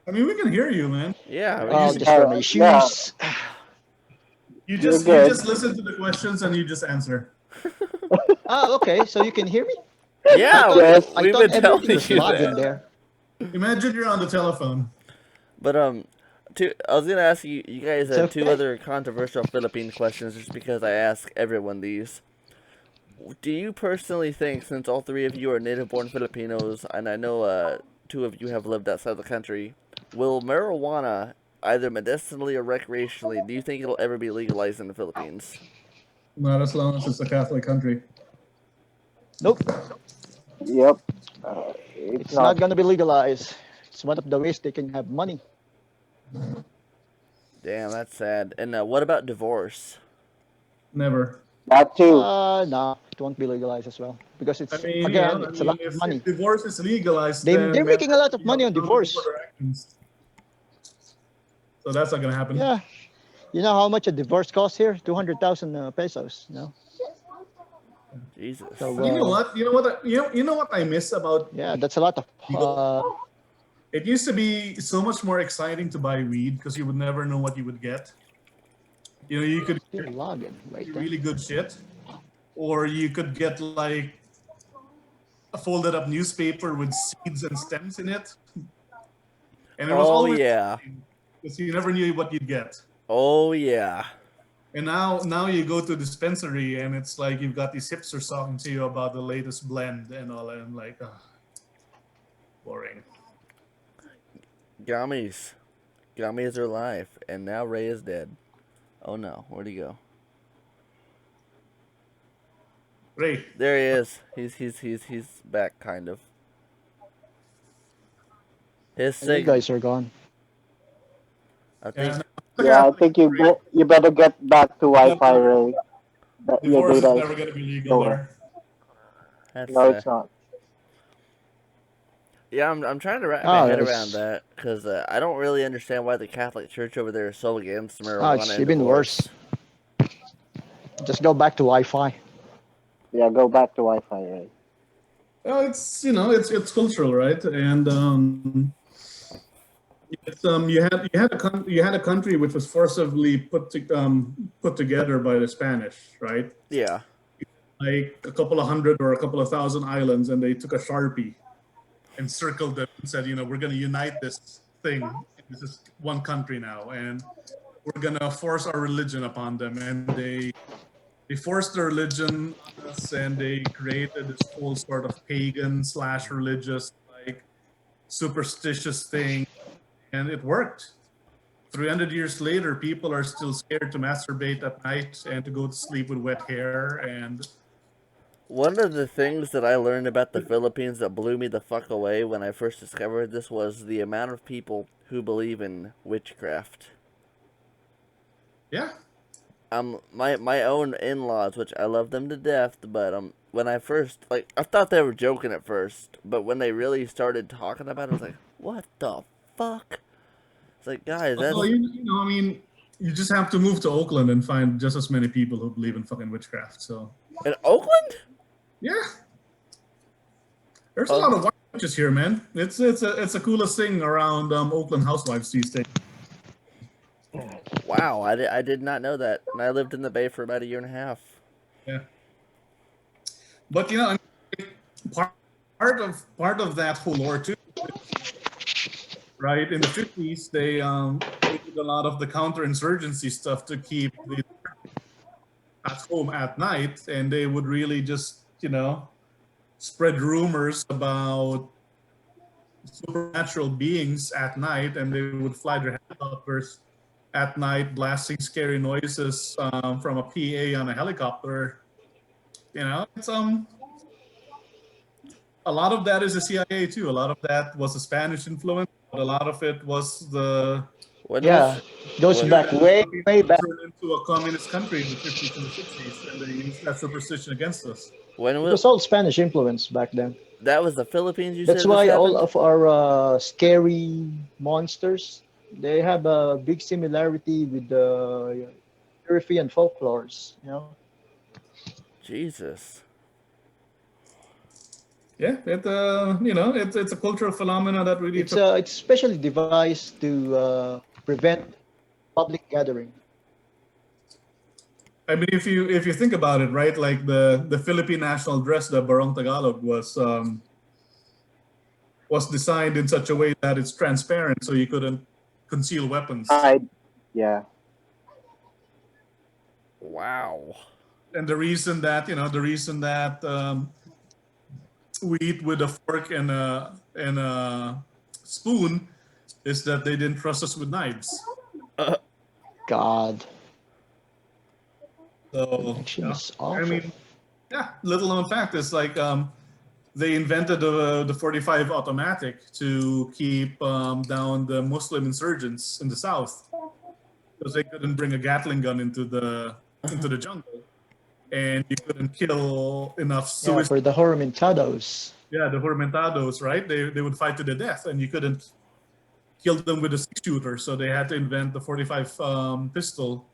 I mean, we can hear you, man. Yeah. I'll You, just wear my Yeah. shoes. You You're just good. listen to the questions and you just answer. Oh, okay. So you can hear me? yeah. Yes. I We've thought been telling everything was you logged in that. there. Imagine you're on the telephone. But I was gonna ask you. You guys had It's two okay. other controversial Philippine questions, just because I ask everyone these. Do you personally think, since all three of you are native-born Filipinos, and I know two of you have lived outside the country, will marijuana, either medicinally or recreationally, do you think it'll ever be legalized in the Philippines? Not as long as it's a Catholic country. Nope. Yep. It's It's not not. gonna be legalized. It's one of the ways they can have money. Damn, that's sad. And what about divorce? Never. That too. No, it won't be legalized as well because it's I mean, again, it's a lot of if money. divorce is legalized, They're then making a lot of you money have on accountable divorce. for their actions. So that's not gonna happen. Yeah, you know how much a divorce costs here? 200,000 pesos. No. Jesus. So But you know what? You know what I miss about yeah, that's a lot of. it used to be so much more exciting to buy weed because you would never know what you would get. You know, you could Still logging right there. really good shit, or you could get like a folded up newspaper with seeds and stems in it. And it was Oh always yeah. because you never knew what you'd get. Oh yeah. And now you go to a dispensary and it's like you've got these hipsters talking to you about the latest blend and all, and I'm like, boring. Gummies. Gummies are life, and now Ray is dead. Oh no, where'd he go? Ray, There he is. He's back, kind of. His You sig. guys are gone. I think. and Yeah, I think you better get back to Wi-Fi, Ray. Your divorce is data never is gonna be legal lower. there. That's, No, it's not. yeah, I'm trying to wrap my Oh, head that's- around that because I don't really understand why the Catholic Church over there is so against marijuana. it's and even divorce. worse. Just go back to Wi-Fi. Yeah, go back to Wi-Fi, Ray. Well, it's it's cultural, right? And it's you had a country which was forcibly put together by the Spanish, right? Yeah. Like a couple of hundred or a couple of thousand islands, and they took a Sharpie and circled them and said, we're going to unite this thing. This is one country now, and we're going to force our religion upon them. And they forced their religion on us, and they created this whole sort of pagan / religious, like superstitious thing, and it worked. 300 years later, people are still scared to masturbate at night and to go to sleep with wet hair. And One of the things that I learned about the Philippines that blew me the fuck away when I first discovered this was the amount of people who believe in witchcraft. yeah, my own in-laws, which I love them to death, but when I first I thought they were joking at first, but when they really started talking about it, I was like, what the fuck? It's like, guys, that's Well, I mean, you just have to move to Oakland and find just as many people who believe in fucking witchcraft. So in Oakland. yeah, there's a Oh. lot of white witches here, man. It's the coolest thing around Oakland housewives these days. Wow, I did not know that, and I lived in the Bay for about a year and a half. Yeah, but I mean, part of that whole lore too, right? In the 50s, they did a lot of the counterinsurgency stuff to keep the at home at night, and they would really just spread rumors about supernatural beings at night, and they would fly their helicopters at night, blasting scary noises from a PA on a helicopter. It's a lot of that is the CIA too. A lot of that was the Spanish influence, but a lot of it was the Yeah, goes back way back. turned into a communist country in the 50s and the 60s, and they used that superstition against us. When It was was all Spanish influence back then. that? Was the Philippines? You That's said why this all happened? of our scary monsters, they have a big similarity with the European folklores. Jesus. Yeah, it's a cultural phenomena that really It's specially devised to prevent public gathering. I mean, if you think about it, right? Like the Philippine national dress, the Barong Tagalog, was designed in such a way that it's transparent, so you couldn't conceal weapons. Yeah. Wow. And the reason that we eat with a fork and a spoon is that they didn't trust us with knives. God, So action is awful. I mean, yeah, little known fact is they invented the 45 automatic to keep down the Muslim insurgents in the south because they couldn't bring a Gatling gun into the jungle, and you couldn't kill enough Yeah, suicide. for the Hormentados. Yeah, the Jurmentados, right? They would fight to the death, and you couldn't kill them with a 6-shooter, so they had to invent the 45 pistol,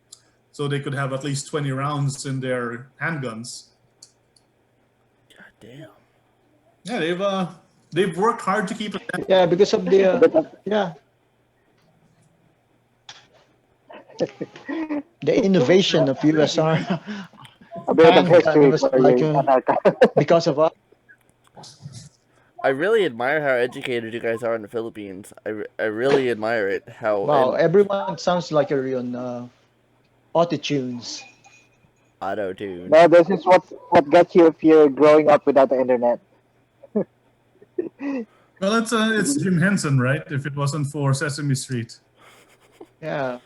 so they could have at least 20 rounds in their handguns. God damn. Yeah, they've worked hard to keep it. Yeah, because of the yeah the innovation of USR. A bit of Handgun history was for like you, Anarka. because of us. I really admire how educated you guys are in the Philippines. I really admire it. How Wow, and everyone sounds like you're on auto-tunes. auto tune. No, this is what gets you if you're growing up without the internet. Well, it's Jim Henson, right? If it wasn't for Sesame Street. Yeah.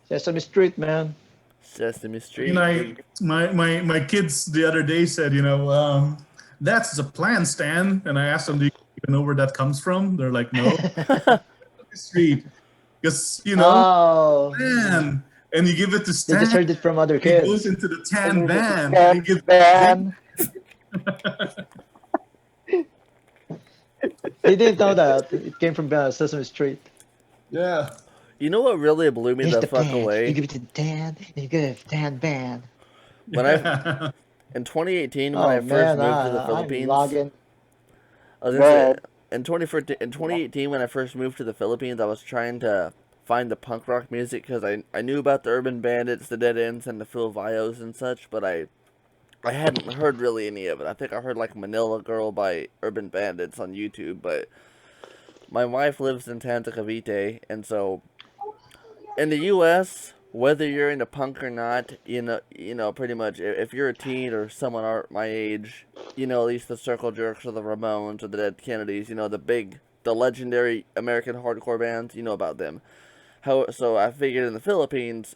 Sesame Street, man. Sesame I Street. mean, my kids the other day said, that's the plan, Stan. And I asked them, do you even know where that comes from? They're like, no. Sesame Street. Because, Oh, man. And you give it to they Stan. just heard it from other He goes kids. into the tan van. And Tan he gives van. They didn't know that it came from Sesame Street. Yeah. You know what really blew me Here's the the fuck plan. You away? give it to Dan, and you give it to Dan Van. When I in 2018 when Oh I first man, moved to the I'm Philippines. logging. I was Go gonna say, ahead. in 2018 when I first moved to the Philippines, I was trying to find the punk rock music because I knew about the Urban Bandits, the Dead Ends, and the Phil Vios and such, but I hadn't heard really any of it. I think I heard like Manila Girl by Urban Bandits on YouTube, but my wife lives in Santa Cavite, and so in the U.S., whether you're into punk or not, you know, pretty much if you're a teen or someone my age, at least the Circle Jerks or the Ramones or the Dead Kennedys, the legendary American hardcore bands, you know about them. So I figured in the Philippines,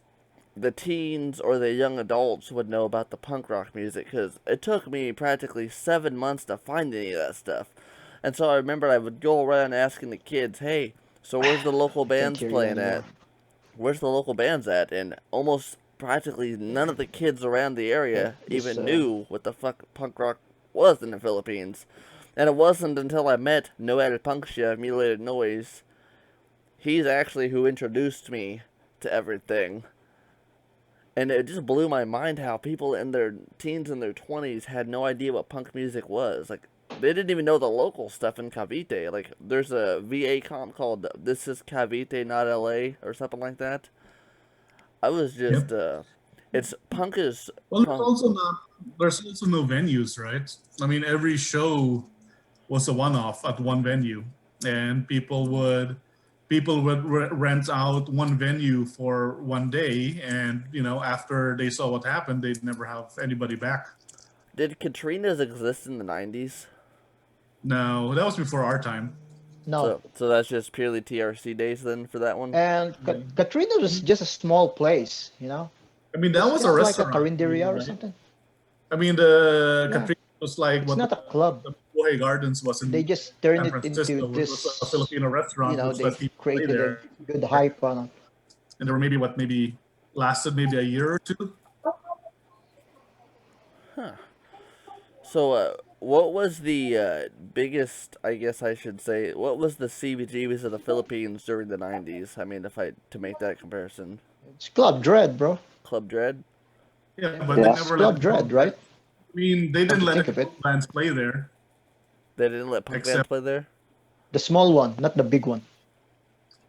the teens or the young adults would know about the punk rock music, because it took me practically 7 months to find any of that stuff. And so I remember I would go around asking the kids, hey, so where's the local bands hear you playing anymore. at? where's the local bands at? And almost practically none of the kids around the area even knew what the fuck punk rock was in the Philippines. And it wasn't until I met Noel Punksha, Mutilated Noise. He's actually who introduced me to everything. And it just blew my mind how people in their teens and their 20s had no idea what punk music was. Like, they didn't even know the local stuff in Cavite. Like, there's a VA comp called This Is Cavite, Not LA, or something like that. I was just, Yep. it's punk is Well, punk. there's also no venues, right? I mean, every show was a one-off at one venue, and people would rent out one venue for one day, and after they saw what happened, they'd never have anybody back. Did Katrina's exist in the 90s? No, that was before our time. No. So that's just purely TRC days then for that one? And Katrina was just a small place, I mean, that It's was a just like a restaurant. carinderia or Right? something. I mean, the Yeah. Katrina was like It's what not a club. the Buhay Gardens was They in just turned San it into Francisco, which was a this, Filipino restaurant which they let people play created a there. good hype on it. And there were maybe lasted maybe a year or two. Huh. So, what was the biggest, I guess I should say, what was the CBGBs of the Philippines during the 90s? I mean, to make that comparison. It's Club Dread, bro. Club Dread? Yeah, Yeah. but they Yes. It's never let Club Dread, right? I mean, they Come didn't to let think any of it. bands play there, They didn't let punk bands except, play there? The small one, not the big one.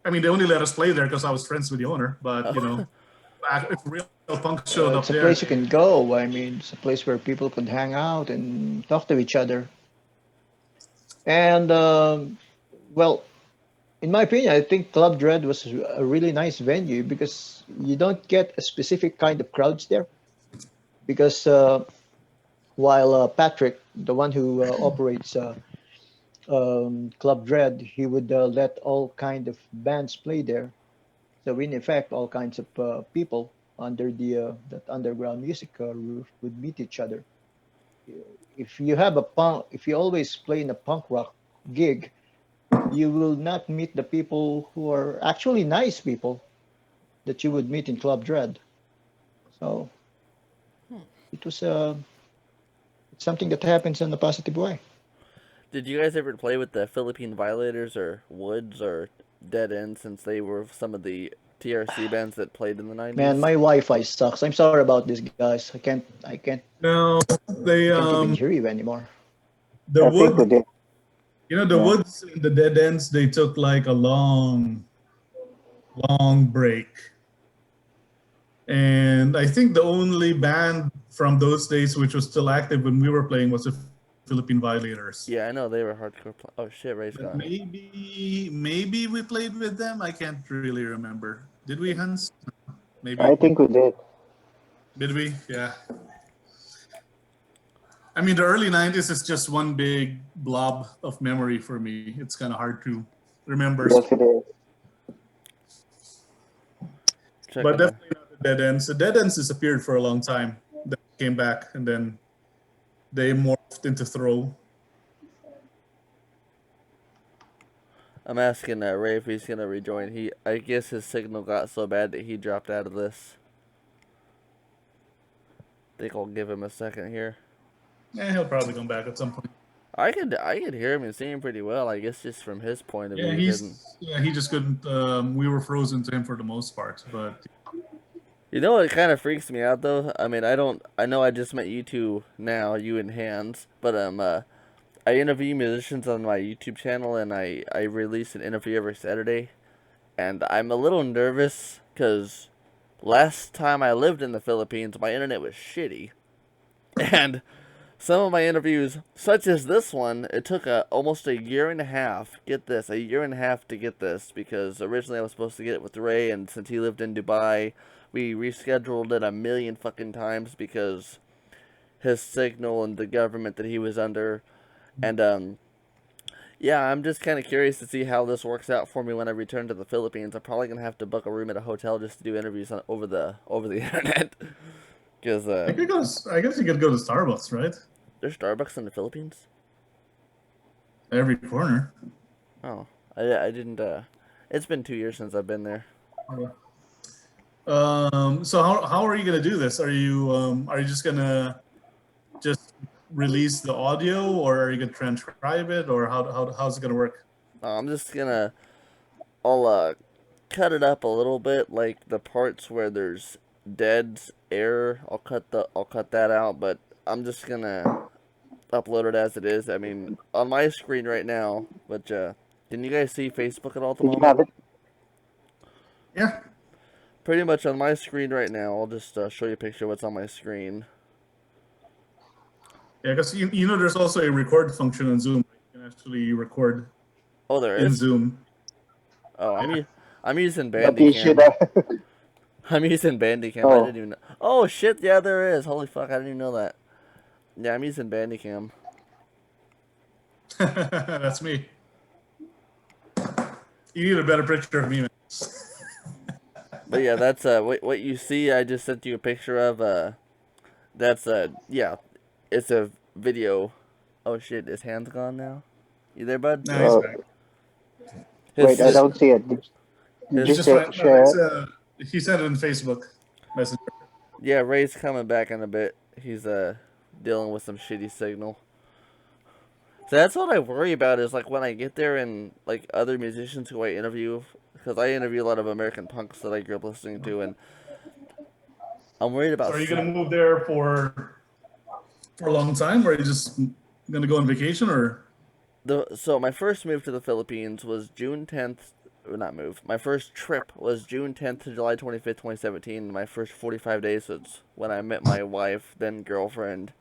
I mean, they only let us play there because I was friends with the owner. But, Oh. if real punk showed up It's a there, place you can go. I mean, it's a place where people could hang out and talk to each other. And well, in my opinion, I think Club Dread was a really nice venue because you don't get a specific kind of crowds there. Because while Patrick, the one who operates Club Dread, he would let all kind of bands play there. So in effect, all kinds of people under the that underground music roof would meet each other. If you always play in a punk rock gig, you will not meet the people who are actually nice people that you would meet in Club Dread. So it was it's something that happens in a positive way. Did you guys ever play with the Philippine Violators or Woods or Dead End, since they were some of the TRC bands that played in the Man, 90s? my Wi-Fi sucks. I'm sorry about this, guys. no, they I can't even hear you anymore. the I think we woods, did. the Yeah. woods and the dead ends, they took like a long break. And I think the only band from those days which was still active when we were playing was the Philippine Violators. Yeah, I know they were hardcore. Oh shit, Ray's But gone. maybe we played with them. I can't really remember. Did we, Hans? Maybe. I think we did. Did we? Yeah. I mean, the early 90s is just one big blob of memory for me. It's kind of hard to remember. Yes, it is. Checking But definitely not the Dead Ends. The Dead Ends disappeared for a long time. Then came back, and then they morphed into Throw. I'm asking Ray if he's gonna rejoin. I guess his signal got so bad that he dropped out of this. Think I'll give him a second here. Yeah, he'll probably come back at some point. I could hear him and see him pretty well. I guess just from his point of Yeah, view, he just couldn't. We were frozen to him for the most part, but You know what kind of freaks me out though? I mean, I know I just met you two now, you and Hans, but I interview musicians on my YouTube channel, and I release an interview every Saturday, and I'm a little nervous because last time I lived in the Philippines, my internet was shitty, and some of my interviews, such as this one, it took almost a year and a half. Get this, a year and a half to get this, because originally I was supposed to get it with Ray, and since he lived in Dubai, we rescheduled it a million fucking times because his signal and the government that he was under. And yeah, I'm just kind of curious to see how this works out for me when I return to the Philippines. I'm probably gonna have to book a room at a hotel just to do interviews over the internet. Because I guess you could go to Starbucks, right? there's Starbucks in the Philippines. Every corner. Oh, I didn't. It's been 2 years since I've been there. So how are you gonna do this? Are you just gonna just release the audio, or are you gonna transcribe it, or how's it gonna work? I'm just gonna, I'll cut it up a little bit, like the parts where there's dead air. I'll cut that out, but I'm just gonna upload it as it is. I mean, on my screen right now. But can you guys see Facebook at all at the Did you moment? have it? Yeah. Pretty much on my screen right now. I'll just show you a picture of what's on my screen. Yeah, because you know there's also a record function on Zoom. You can actually record Oh, there in is. Zoom. Oh, I'm using But you should Bandicam. have. I'm using Bandicam. I Oh. didn't even know. Oh shit! Yeah, there is. Holy fuck! I didn't even know that. Yeah, I'm using Bandicam. That's me. You need a better picture of me, man. But yeah, that's what you see. I just sent you a picture of. That's yeah, it's a video. Oh shit! His hand's gone now. You there, bud? Nah, he's Oh, back. wait, I His, don't see it. Did his you Just right, share it? he sent it on Facebook Messenger. Yeah, Ray's coming back in a bit. He's dealing with some shitty signal. So that's what I worry about is like when I get there and like other musicians who I interview, because I interview a lot of American punks that I grew up listening to, and I'm worried about. So are you gonna move there for a long time, or are you just gonna go on vacation, or? So my first move to the Philippines was June 10th. Or not move. My first trip was June 10th to July 25th, 2017. My first 45 days was when I met my wife, then girlfriend.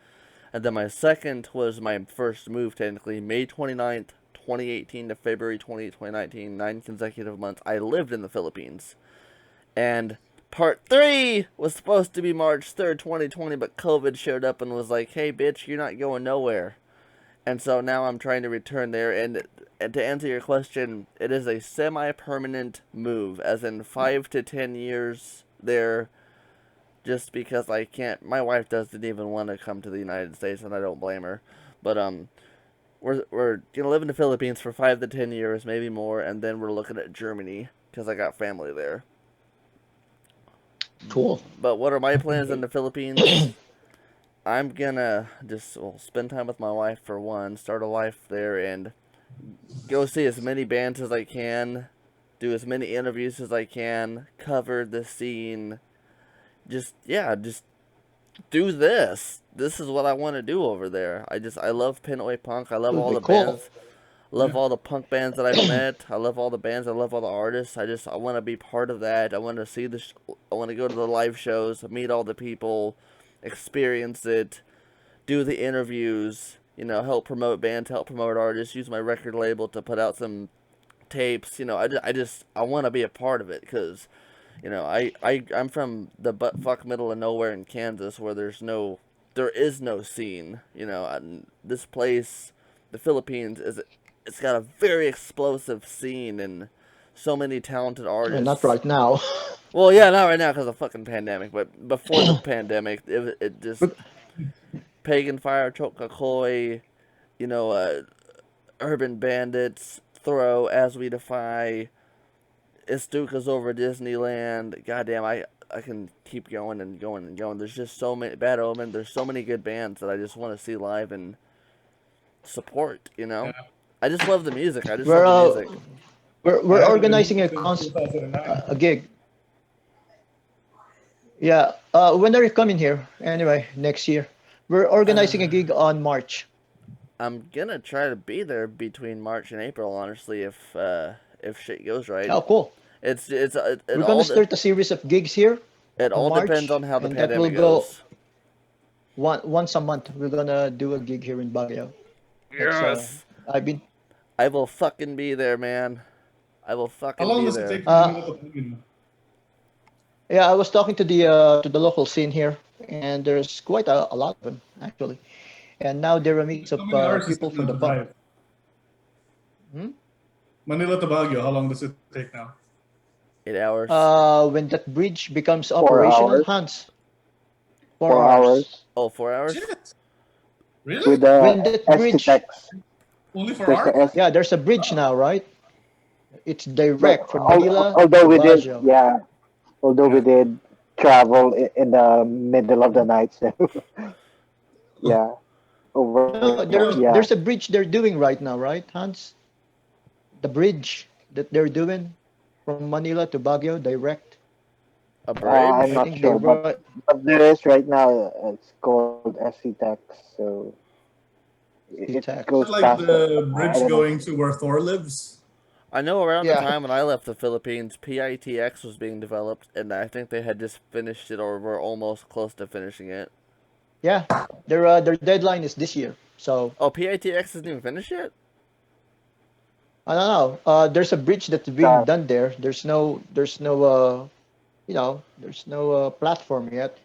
And then my second was my first move, technically, May 29th, 2018 to February 20th, 2019. 9 consecutive months. I lived in the Philippines. And part 3 was supposed to be March 3rd, 2020, but COVID showed up and was like, hey, bitch, you're not going nowhere. And so now I'm trying to return there, and to answer your question, it is a semi-permanent move, as in 5 to 10 years there, just because I can't. My wife doesn't even want to come to the United States, and I don't blame her. But we're gonna live in the Philippines for 5 to 10 years, maybe more, and then we're looking at Germany because I got family there. Cool. But what are my plans in the Philippines? I'm gonna just spend time with my wife for one, start a life there, and go see as many bands as I can, do as many interviews as I can, cover the scene. Just do this. This is what I want to do over there. I love Pinoy punk. I love all the Cool. bands. Love all the punk bands that I've met. I love all the bands. I love all the artists. I want to be part of that. I want to see I want to go to the live shows, meet all the people, experience it, do the interviews, help promote bands, help promote artists, use my record label to put out some tapes. I want to be a part of it because, I'm from the buttfuck middle of nowhere in Kansas where there is no scene. And this place, the Philippines, it's got a very explosive scene and so many talented artists. Not right now. Well, yeah, not right now because of the fucking pandemic, but before the pandemic, it just Pagan Fire, Chokakoy, Urban Bandits, Throw, As We Defy, Istuka's Over Disneyland. Goddamn, I can keep going and going and going. There's just so many Bad Omen. There's so many good bands that I just want to see live and support. Yeah. I just love the music. I just We're love the music. we're I haven't organizing been a since concert, 2009. a gig. Yeah. When are you coming here? Anyway, next year. We're organizing a gig on March. I'm gonna try to be there between March and April, honestly, if shit goes right. Oh, cool. It We're all gonna start a series of gigs here it on all depends March, on how the and that will pandemic go goes. once a month. We're gonna do a gig here in Baguio. That's Yes, I've been I will fucking be there, man. I will How fucking long be does it there. take for Manila to begin? yeah, I was talking to the local scene here, and there's quite a lot of them actually. And now there are a mix of How many hours is people it from now the to punk. drive? Hmm? Manila to Baguio, how long does it take now? 8 hours. When that bridge becomes 4 operational, hours. Hans, 4 hours. hours. Oh, 4 hours. Shit. Really? With When the that bridge, STTEX. Only 4 There's hours? the S. yeah, there's a bridge now, right? It's But direct from Manila although to we did, Baguio. yeah, Although we Yeah. did travel in the middle of the night, so yeah, over No, yeah. there's a bridge they're doing right now, right, Hans? The bridge that they're doing from Manila to Baguio direct. A I'm I bridge? not think they sure, were. but there is right now. It's called SC Tex, so it Tax. goes Not like past it. the I bridge don't know. going to where Thor lives. I know around the Yeah, time when I left the Philippines, PITX was being developed, and I think they had just finished it or were almost close to finishing it. yeah. Their deadline is this year. So Oh, PITX isn't even finished yet? I don't know. There's a bridge that's being God, done there. There's no there's no platform yet.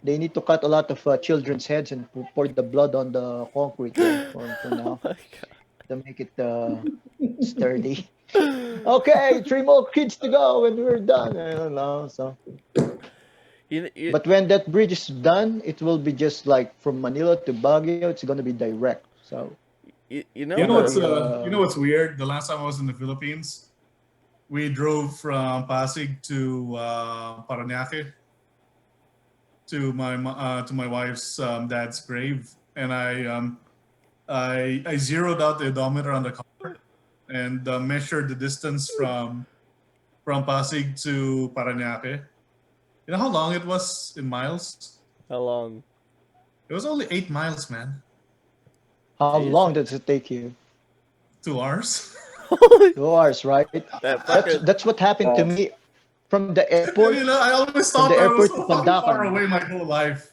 They need to cut a lot of children's heads and pour the blood on the concrete there for Oh now my to make it sturdy. Okay, three more kids to go and we're done. I don't know. So, you, but when that bridge is done, it will be just like from Manila to Baguio. It's gonna be direct. So you You know it's know gonna what's the be you know what's weird? The last time I was in the Philippines, we drove from Pasig to Parañaque to my wife's dad's grave, and I zeroed out the odometer on the car and measured the distance from Pasig to Parañaque. You know how long it was in miles? how long? It was only 8 miles, man. how Jeez. long does it take you? 2 hours. 2 hours, right? That That's fucking that's what happened to God. me from the And airport I always from thought the I was airport to so fucking far Pandacan. away my whole life.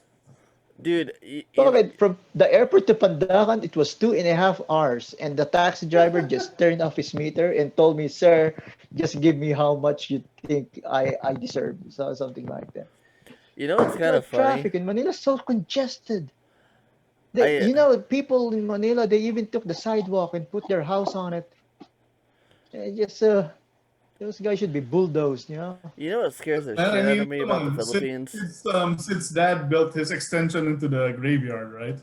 dude. Okay, from the airport to Pandacan, it was 2.5 hours, and the taxi driver just turned off his meter and told me, "Sir, just give me how much you think I deserve." So something like that. You know what's kind The of funny? traffic in Manila is so congested. I People in Manila, they even took the sidewalk and put their house on it. Just those guys should be bulldozed, you know. you know what scares the Man, I shit out of mean, me come about the on. Philippines? Since Dad built his extension into the graveyard, right?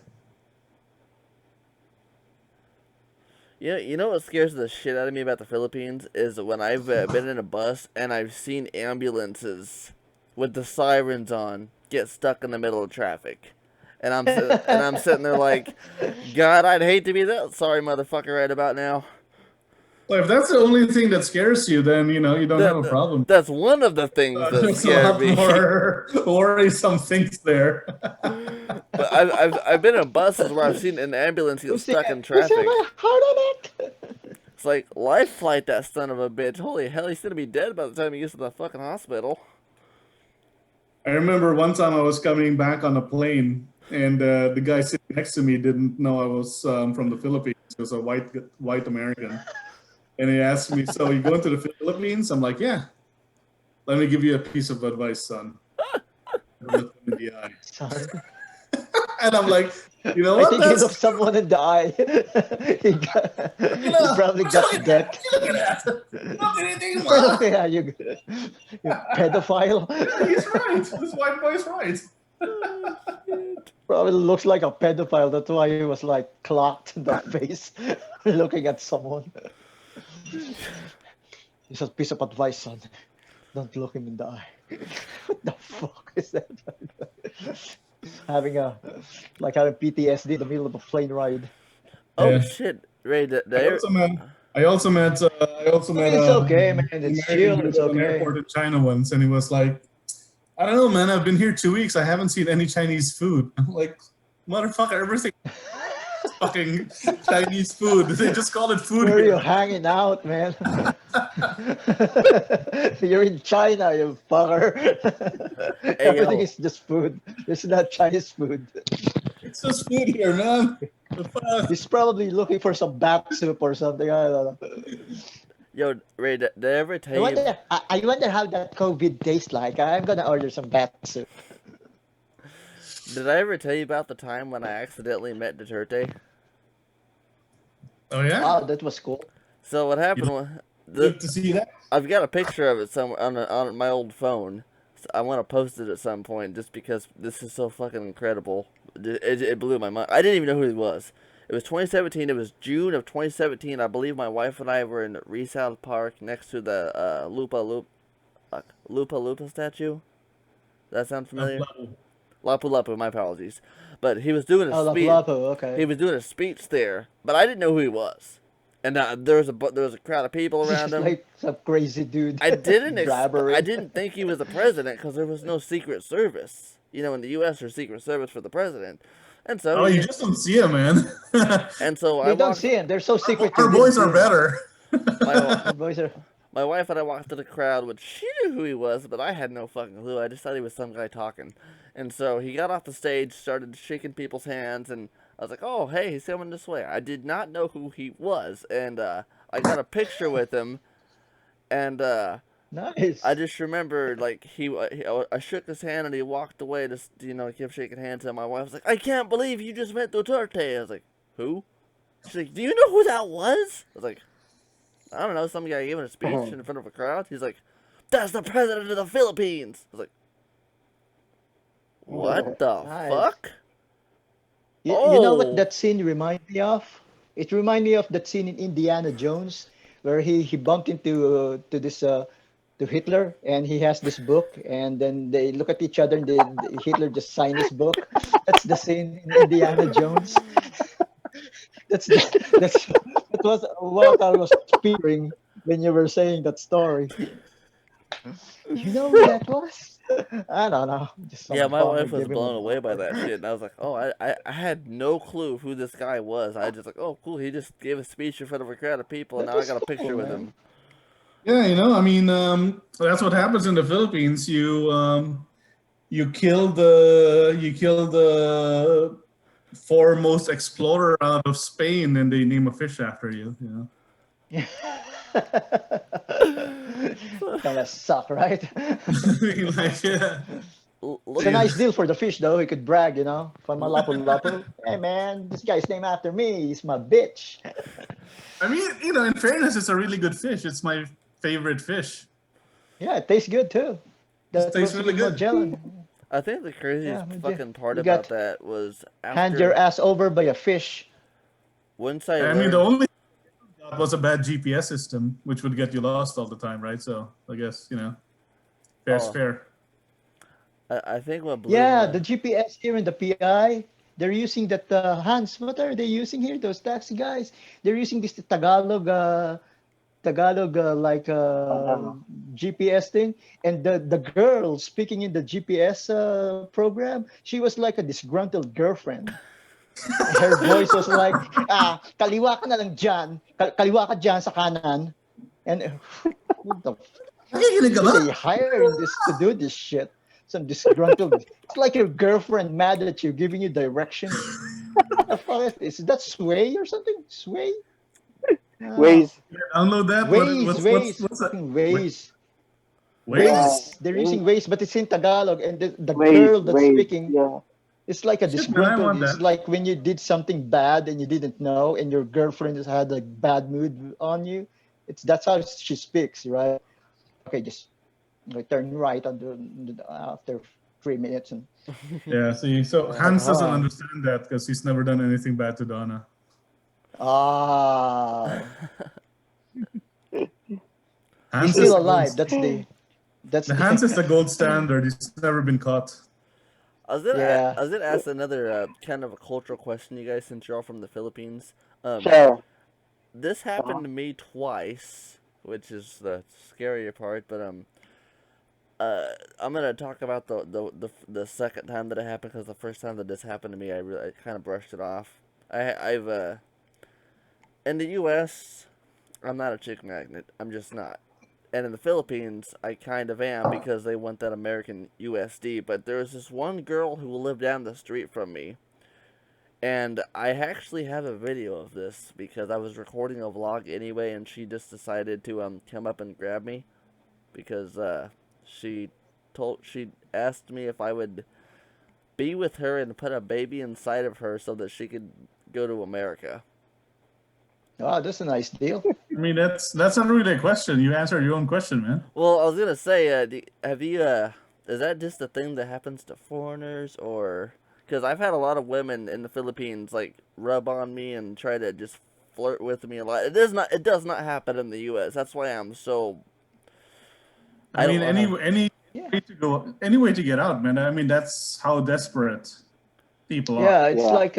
You know what scares the shit out of me about the Philippines is when I've been in a bus and I've seen ambulances with the sirens on get stuck in the middle of traffic, and I'm sitting there like, God, I'd hate to be that sorry motherfucker right about now. Well, if that's the only thing that scares you, then you don't have a That problem. that's one of the things that There's a scare lot me. more worrisome things there. But I've been in buses where I've seen an ambulance get stuck in Who's have traffic. a heart attack? It's like life flight that son of a bitch. Holy hell, he's gonna be dead by the time he gets to the fucking hospital. I remember one time I was coming back on a plane, and the guy sitting next to me didn't know I was from the Philippines. He was a white American, and he asked me, "So you going to the Philippines?" I'm like, "Yeah." Let me give you a piece of advice, son. Don't look him in the eye. Son, And I'm like, you know I what? think he That's looked someone in the eye. He probably what you got looking at? debt. What you looking at? Not anything, We're ma. looking at you pedophile. Yeah, he's right. This white boy's right. Oh, shit. Probably looks like a pedophile. That's why he was like clocked in the face, looking at someone. It's a piece of advice, son. Don't look him in the eye. What the fuck is that? having a having PTSD in the middle of a plane ride. Oh Yeah. shit, Ray, I also met. I also met. I also met It's okay, man. an It's American chill. dude It's at an okay. airport in China once, and he was like, "I don't know, man. I've been here 2 weeks. I haven't seen any Chinese food." I'm like, "Motherfucker, everything is fucking Chinese food. They just call it food Where are you here." hanging out, man? You're in China, you fucker. Hey Everything yo, is just food. It's not Chinese food. It's just food here, man. The fuck? He's probably looking for some bat soup or something. I don't know. Ray, did I ever tell you? I wonder how that COVID tastes like. I'm gonna order some bat soup. Did I ever tell you about the time when I accidentally met Duterte? Oh yeah. Wow, that was cool. So what happened was Good to see that. I've got a picture of it somewhere on my old phone. So I want to post it at some point just because this is so fucking incredible. It blew my mind. I didn't even know who he was. It was 2017. It was June of 2017. I believe my wife and I were in Rehearsal Park next to the Lupa Loop. Lupa Lupa statue. That sound familiar? Lapu-lapu. Lapu Lapu, my apologies. But he was doing a Oh, speech. Lapu-Lapu, He okay. was doing a speech there, but I didn't know who he was. And there was a crowd of people around Just him. like some crazy dude I blabbering. didn't think he was the president because there was no Secret Service. You know, in the U.S. there's Secret Service for the president, and so Oh, you just don't see him, man. and so I You don't walked. see him. They're so secret you Our didn't boys see are him. better. My The boys are. my wife and I walked to the crowd, which she knew who he was, but I had no fucking clue. I just thought he was some guy talking, and so he got off the stage, started shaking people's hands, and I was like, "Oh, hey, he's coming this way." I did not know who he was, and I got a picture with him, and I Nice. just remember, like, I shook his hand and he walked away, just, kept shaking hands, and my wife was like, "I can't believe you just met Duterte." I was like, "Who?" She's like, "Do you know who that was?" I was like, "I don't know, some guy giving a speech in front of a crowd." He's like, "That's the president of the Philippines." I was like, "What the Nice. fuck?" You know what Oh, that scene remind me of? It remind me of that scene in Indiana Jones where he bumped into to this to Hitler and he has this book and then they look at each other and Hitler just signed his book. That's the scene in Indiana Jones. That's that was what I was picturing when you were saying that story. You know who that was? I don't know. Just yeah, some my bummer. wife was Give him a blown away by bummer. that shit, and I was like, "Oh, I had no clue who this guy was." I just like, "Oh, cool, he just gave a speech in front of a crowd of people, and That now I was got a cool, picture with man. him." Yeah, I mean, that's what happens in the Philippines. You kill the foremost explorer out of Spain, and they name a fish after you. Kind of suck, right? Like, yeah. It's a Looking, nice deal for the fish, though. He could brag, from a lapu lapu. Hey, man, this guy's named after me. He's my bitch. I mean, in fairness, it's a really good fish. It's my favorite fish. Yeah, it tastes good too. It That's tastes supposed to really be good. Magellan. I think the Yeah, craziest Magellan. fucking part You about got that was hand your after ass over by a fish. once I I mean, the learned. only thing was a bad GPS system, which would get you lost all the time, right? So I guess fair's Oh, fair. I think what blew Yeah, my. the GPS here in the PI, they're using that Hans. What are they using here? Those taxi guys. They're using this Tagalog like GPS thing, and the girl speaking in the GPS program, she was like a disgruntled girlfriend. Her voice was like, kaliwa ka na lang dyan, kaliwa ka dyan sa kanan, and who the Nakikinig ka who ba? they hiring this to do this shit? Some disgruntled. It's like your girlfriend mad at you, giving you directions. The fuck is this? Is that Sway or something? Sway? Oh, Ways. Download that. What's that? Fucking Wait, Waze. Yeah. Waze? They're Ways. using Waze, but it's in Tagalog, and the Ways. girl that's Ways. speaking, Yeah. it's like a Shit, man, I disgruntled. want It's that. like when you did something bad and you didn't know, and your girlfriend has had a bad mood on you. That's how she speaks, right? Okay, just turn right after 3 minutes, and Yeah, see, so you're like, Hans doesn't understand that because he's never done anything bad to Donna. ah, he's Hans is still the gold. alive. That's The the Hans is the gold standard. He's never been caught. yeah. I was gonna ask another kind of a cultural question, you guys, since you're all from the Philippines. Sure. This happened to me twice, which is the scarier part. But I'm gonna talk about the second time that it happened because the first time that this happened to me, I kind of brushed it off. I've in the U.S., I'm not a chick magnet. I'm just not. And in the Philippines, I kind of am because they want that American USD. But there was this one girl who lived down the street from me, and I actually have a video of this because I was recording a vlog anyway, and she just decided to come up and grab me because she she asked me if I would be with her and put a baby inside of her so that she could go to America. Oh, that's a nice deal. I mean, that's not really a question. You answered your own question, man. Well, I was gonna say, have you is that just a thing that happens to foreigners, or because I've had a lot of women in the Philippines like rub on me and try to just flirt with me a lot. It does not happen in the U.S. That's why I'm so I don't any wanna. any Yeah. way to go, any way to get out, man. I mean, that's how desperate people are. Yeah, it's Yeah. like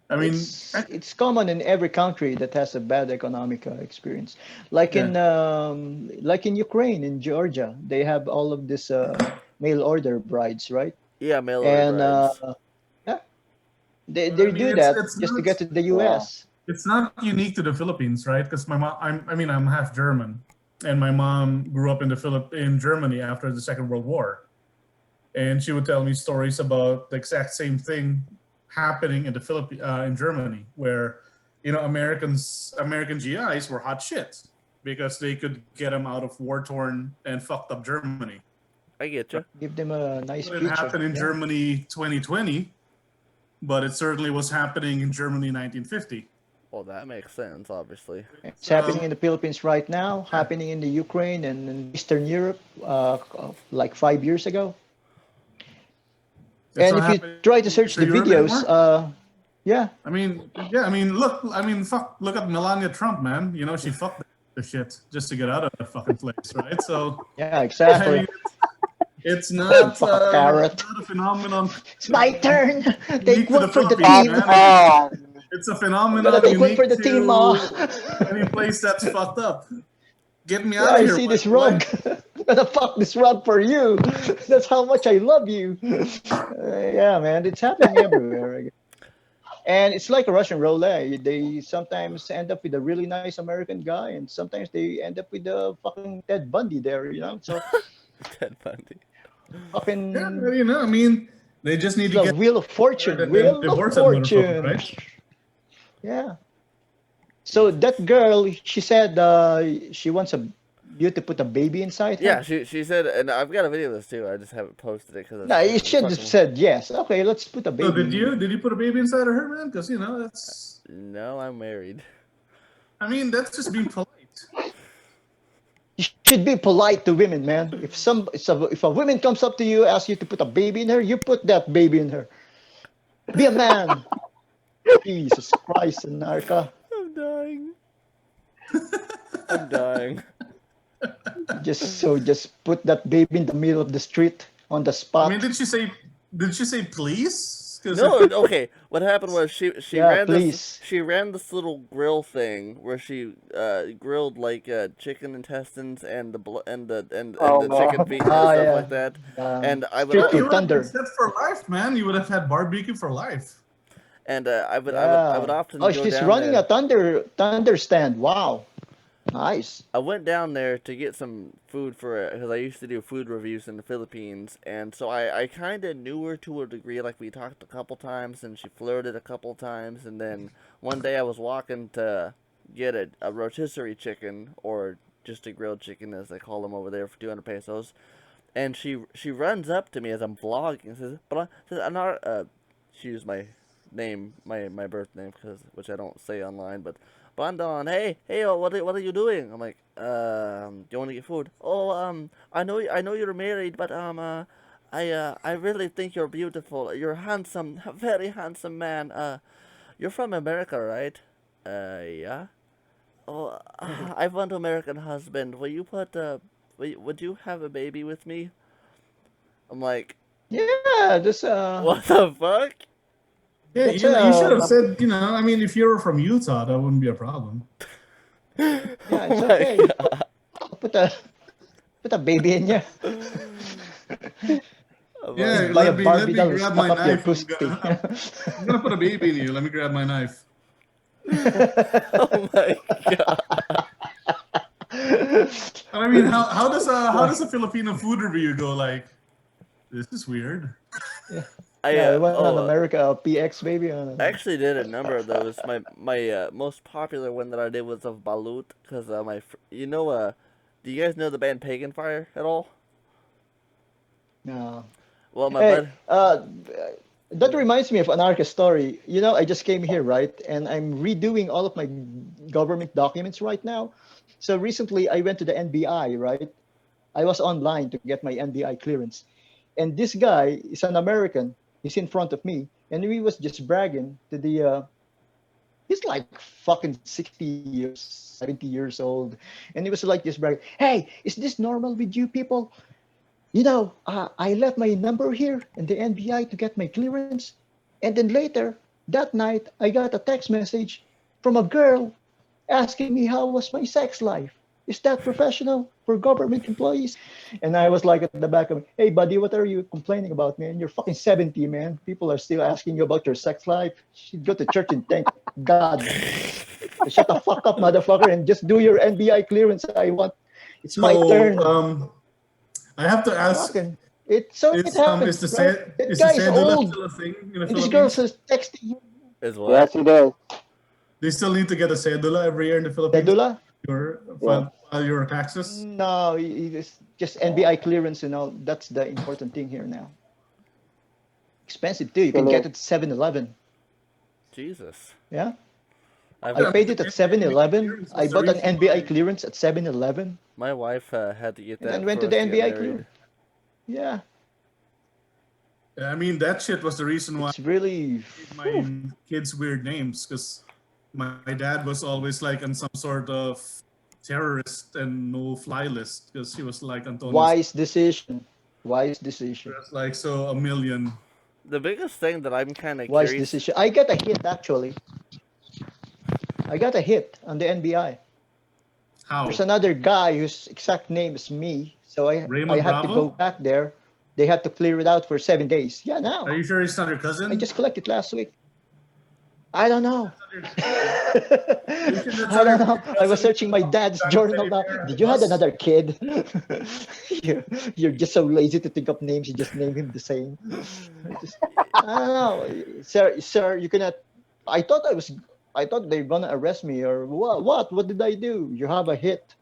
I mean, it's common in every country that has a bad economic experience. yeah. Like in Ukraine, in Georgia, they have all of this mail order brides, right? Yeah, mail order And brides. yeah, But I they mean, do it's that it's just to not get to the Yeah. U.S. it's not unique to the Philippines, right? Because my mom, I mean, I'm half German, and my mom grew up in in Germany after the Second World War, and she would tell me stories about the exact same thing happening in the in Germany, where American GIs were hot shit because they could get them out of war torn and fucked up Germany. I get Right? you. Give them a It nice wouldn't future. happen in Yeah, Germany 2020, but it certainly was happening in Germany 1950. Well, that makes sense, obviously. it's happening So in the Philippines right now, yeah, happening in the Ukraine and in Eastern Europe, like 5 years ago. it's And not if you happening try to in search the Eastern Europe videos, anymore. yeah, I mean, yeah, I mean, look, I mean, fuck, look at Melania Trump, man. You know, she fucked the shit just to get out of that fucking place, right? So, yeah, I exactly. mean, it's Fuck a carrot. not a phenomenon It's my turn. Take unique to the one for the Philippines, team. Come man. on. It's a I'm gonna phenomenon take one for unique the team, ma. to any place that's fucked up. Get me Yeah, out of I here, see white this boy. rug. I'm gonna fuck this rug for you. That's how much I love you. Yeah, man, it's happening everywhere. And it's like a Russian roulette. They sometimes end up with a really nice American guy, and sometimes they end up with a fucking Ted Bundy there, you know? So Ted Bundy. Yeah, fucking I mean, they just it's need to the get Wheel of married Fortune. and then Wheel of divorce that motherfucker, Fortune. right? Yeah. So that girl, she said she wants you to put a baby inside Yeah, her. she said, and I've got a video of this too. I just haven't posted it because No, you it's should have fucking. said yes. Okay, let's put a So baby in you. did you put a baby inside of her, man? Because that's No, I'm married. I mean that's just being polite. You should be polite to women, man. If a woman comes up to you, asks you to put a baby in her, you put that baby in her. Be a man. Jesus Christ, Anarka. I'm dying. I'm dying. Just put that baby in the middle of the street on the I mean, spot. did she say please? Because if No, it okay. What happened was Yeah, please. she ran this little grill thing where she grilled like chicken intestines and the and Oh the chicken man. feet and Ah, stuff yeah. like that. And I would Street yeah, al- food you would have been thunder. set for life, man. You would have had barbecue for life. and I would Yeah. often Oh, go she's down running a there. thunder stand. Wow. Nice. I went down there to get some food for it because I used to do food reviews in the Philippines, and so I kind of knew her to a degree. Like we talked a couple times, and she flirted a couple times, and then one day I was walking to get a rotisserie chicken or just a grilled chicken as they call them over there for 200 pesos, and she runs up to me as I'm vlogging and says, "But I'm not." She used my name, my birth name, because which I don't say online, but Bandon, hey, what are you doing? I'm like, do you want to get food? Oh, I know you're married, but I really think you're beautiful. You're handsome, very handsome man. You're from America, right? Yeah. Oh, I want American husband. Will you put would you have a baby with me? I'm like, Yeah, what the fuck? Yeah, that's you should have said, I mean, if you were from Utah, that wouldn't be a problem. yeah, Oh it's my okay. god. Put a put a baby in you. I'm Yeah, Just buy a let Barbie me doll and grab stuck my up your knife. pussy. I'm gonna put a baby in you. Let me grab my knife. oh my god. I mean, how does a Filipino food review go? Like, this is weird. Yeah, I yeah, we went on oh America PX baby. I actually did a number of those. My most popular one that I did was of Balut because do you guys know the band Pagan Fire at all? No. Well, my Hey, bud. that reminds me of Anarka story. I just came here, right? And I'm redoing all of my government documents right now. So recently I went to the NBI, right? I was online to get my NBI clearance. And this guy is an American. He's in front of me. And he was just bragging to the He's like fucking 60 years, 70 years old. And he was like just bragging, hey, is this normal with you people? I left my number here in the NBI to get my clearance. And then later, that night, I got a text message from a girl asking me how was my sex life. Is that professional for government employees? And I was like at the back of me, hey buddy, what are you complaining about, man? You're fucking 70, man. People are still asking you about your sex life. You should go to church and thank God. Shut the fuck up, motherfucker, and just do your NBI clearance. It's my So turn. I have to ask: It happened, right? That is the guy is cedula old, still a thing in the and this girl Philippines? says texting him. Is what? Yes, it is. They still need to get a cedula every year in the Philippines. Cedula? Your Yeah. file your taxes. No, it's just NBI clearance. That's the important thing here now. Expensive too. You can get it at 7-Eleven. Jesus. Yeah, I've, I paid it at 7-Eleven. Clearance I was the bought an reason NBI why- clearance at 7-Eleven, my wife had to get and that then went for to the us to get NBI married. clearance. Yeah, I mean, that shit was the reason why it's really. my kids weird names, because my dad was always like on some sort of terrorist and no fly list, because he was like Antonio. Wise decision. Wise decision. There's like so a million. The biggest thing that I'm kind of Wise curious. decision. I got a hit actually. I got a hit on the NBI. How? There's another guy whose exact name is me, so I Raymond have to Bravo? go back there. They have to clear it out for 7 days. Yeah, now. Are you sure he's not your cousin? I just collected last week. I don't know. That's I don't not know. your I was cousin. searching my dad's Trying to journal save now. your Did you have bus? another kid? You're just so lazy to think of names. You just name him the same. I don't know, sir. You cannot. I thought I thought they're gonna arrest me or what? What did I do? You have a hit,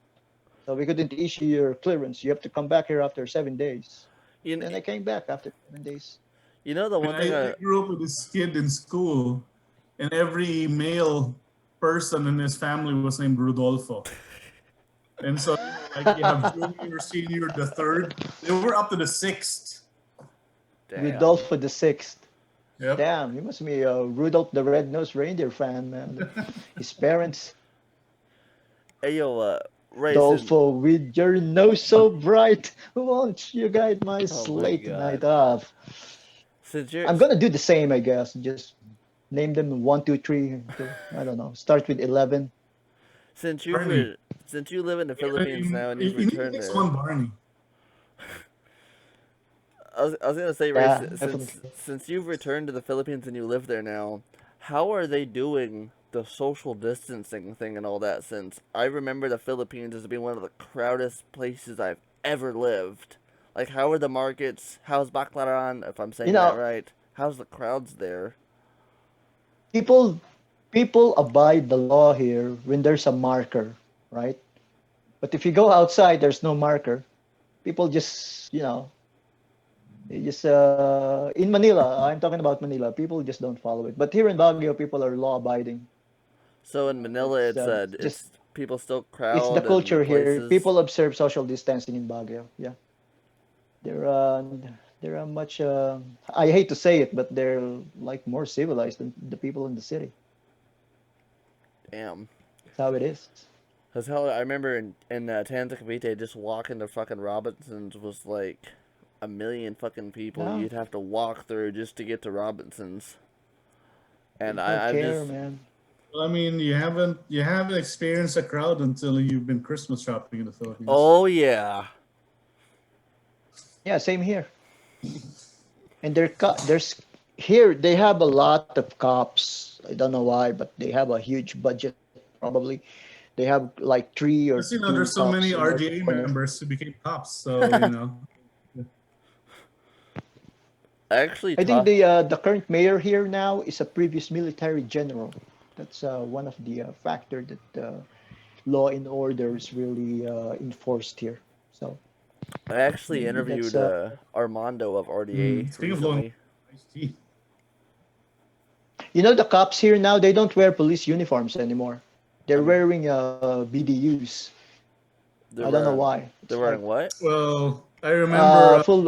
so we couldn't issue your clearance. You have to come back here after 7 days. You, Then I came back after 7 days. you know the I mean, one thing I grew up with this kid in school, and every male person in his family was named Rudolfo. And so, like, you have junior, senior, the third. They were up to the sixth. damn. Rudolph the Sixth. Yep. Damn, he must be a Rudolph the Red-Nosed Reindeer fan, man. His parents, Hey yo, Ray. Dolfo, with your nose so bright, won't you guide my my slate God. night off? Since you're I'm gonna do the same, I guess. Just name them 1, 2, 3. I don't know. Start with 11. since you Barney. since you live in the Philippines now and you've you need to returned mix there. one Barney. I was gonna say, Ray, Yeah, since definitely. since you've returned to the Philippines and you live there now, how are they doing the social distancing thing and all that? Since I remember the Philippines as being one of the crowdest places I've ever lived. Like, how are the markets? How's Baclaran, if I'm saying You know- that right? How's the crowds there? People abide the law here when there's a marker, right? But if you go outside, there's no marker. People just, they just in Manila. I'm talking about Manila. People just don't follow it. But here in Baguio, people are law abiding. So in Manila, It's, it's people still crowd. It's the in culture here. places. People observe social distancing in Baguio. Yeah, they're much. I hate to say it, but they're like more civilized than the people in the city. Damn. That's how it is. Cause hell, I remember in Santa Cavite, just walking to fucking Robinsons was like a million fucking people Yeah. you'd have to walk through just to get to Robinsons. And They I don't I'm care, just man. Well, I mean, you haven't experienced a crowd until you've been Christmas shopping in the Philippines. oh yeah. Yeah, same here. And there's here they have a lot of cops. I don't know why, but they have a huge budget. Probably they have like 3 or Because, 2 there's so cops many in every RDA corner. members who became cops, so I actually I think talked. the current mayor here now is a previous military general. That's one of the factor that law and order is really enforced here. So I actually maybe interviewed that's Armando of RDA speaking of law, recently. the cops here now they don't wear police uniforms anymore. They're wearing BDUs. They're I don't know wearing- why. They're It's wearing like what? well, I remember. Full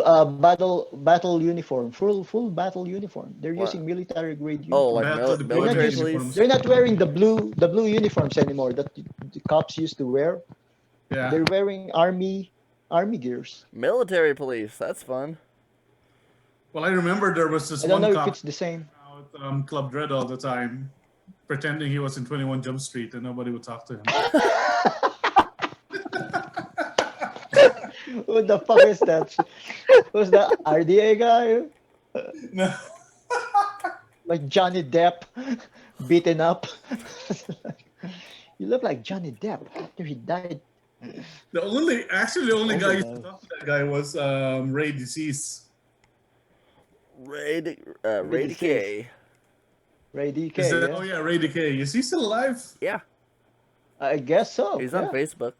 battle uniform. Full battle uniform. They're What? using military grade Oh, uniform. like Battle They're not military deployment using. police? uniforms. They're not wearing the blue uniforms anymore that the cops used to wear. Yeah. They're wearing army gears. Military police. That's fun. Well, I remember there was this I don't one know if cop it's the same. out Club Dread all the time, pretending he was in 21 Jump Street and nobody would talk to him. Who the fuck is that? Who's the RDA guy? No. Like Johnny Depp, beaten up. You look like Johnny Depp after he died. The only guy who Overdose. talked to that guy was Ray Deceased. Ray Ray Decay. Ray DK, Is that, yeah. Oh yeah, Ray Decay. Is he still alive? Yeah, I guess so. he's on yeah. Facebook.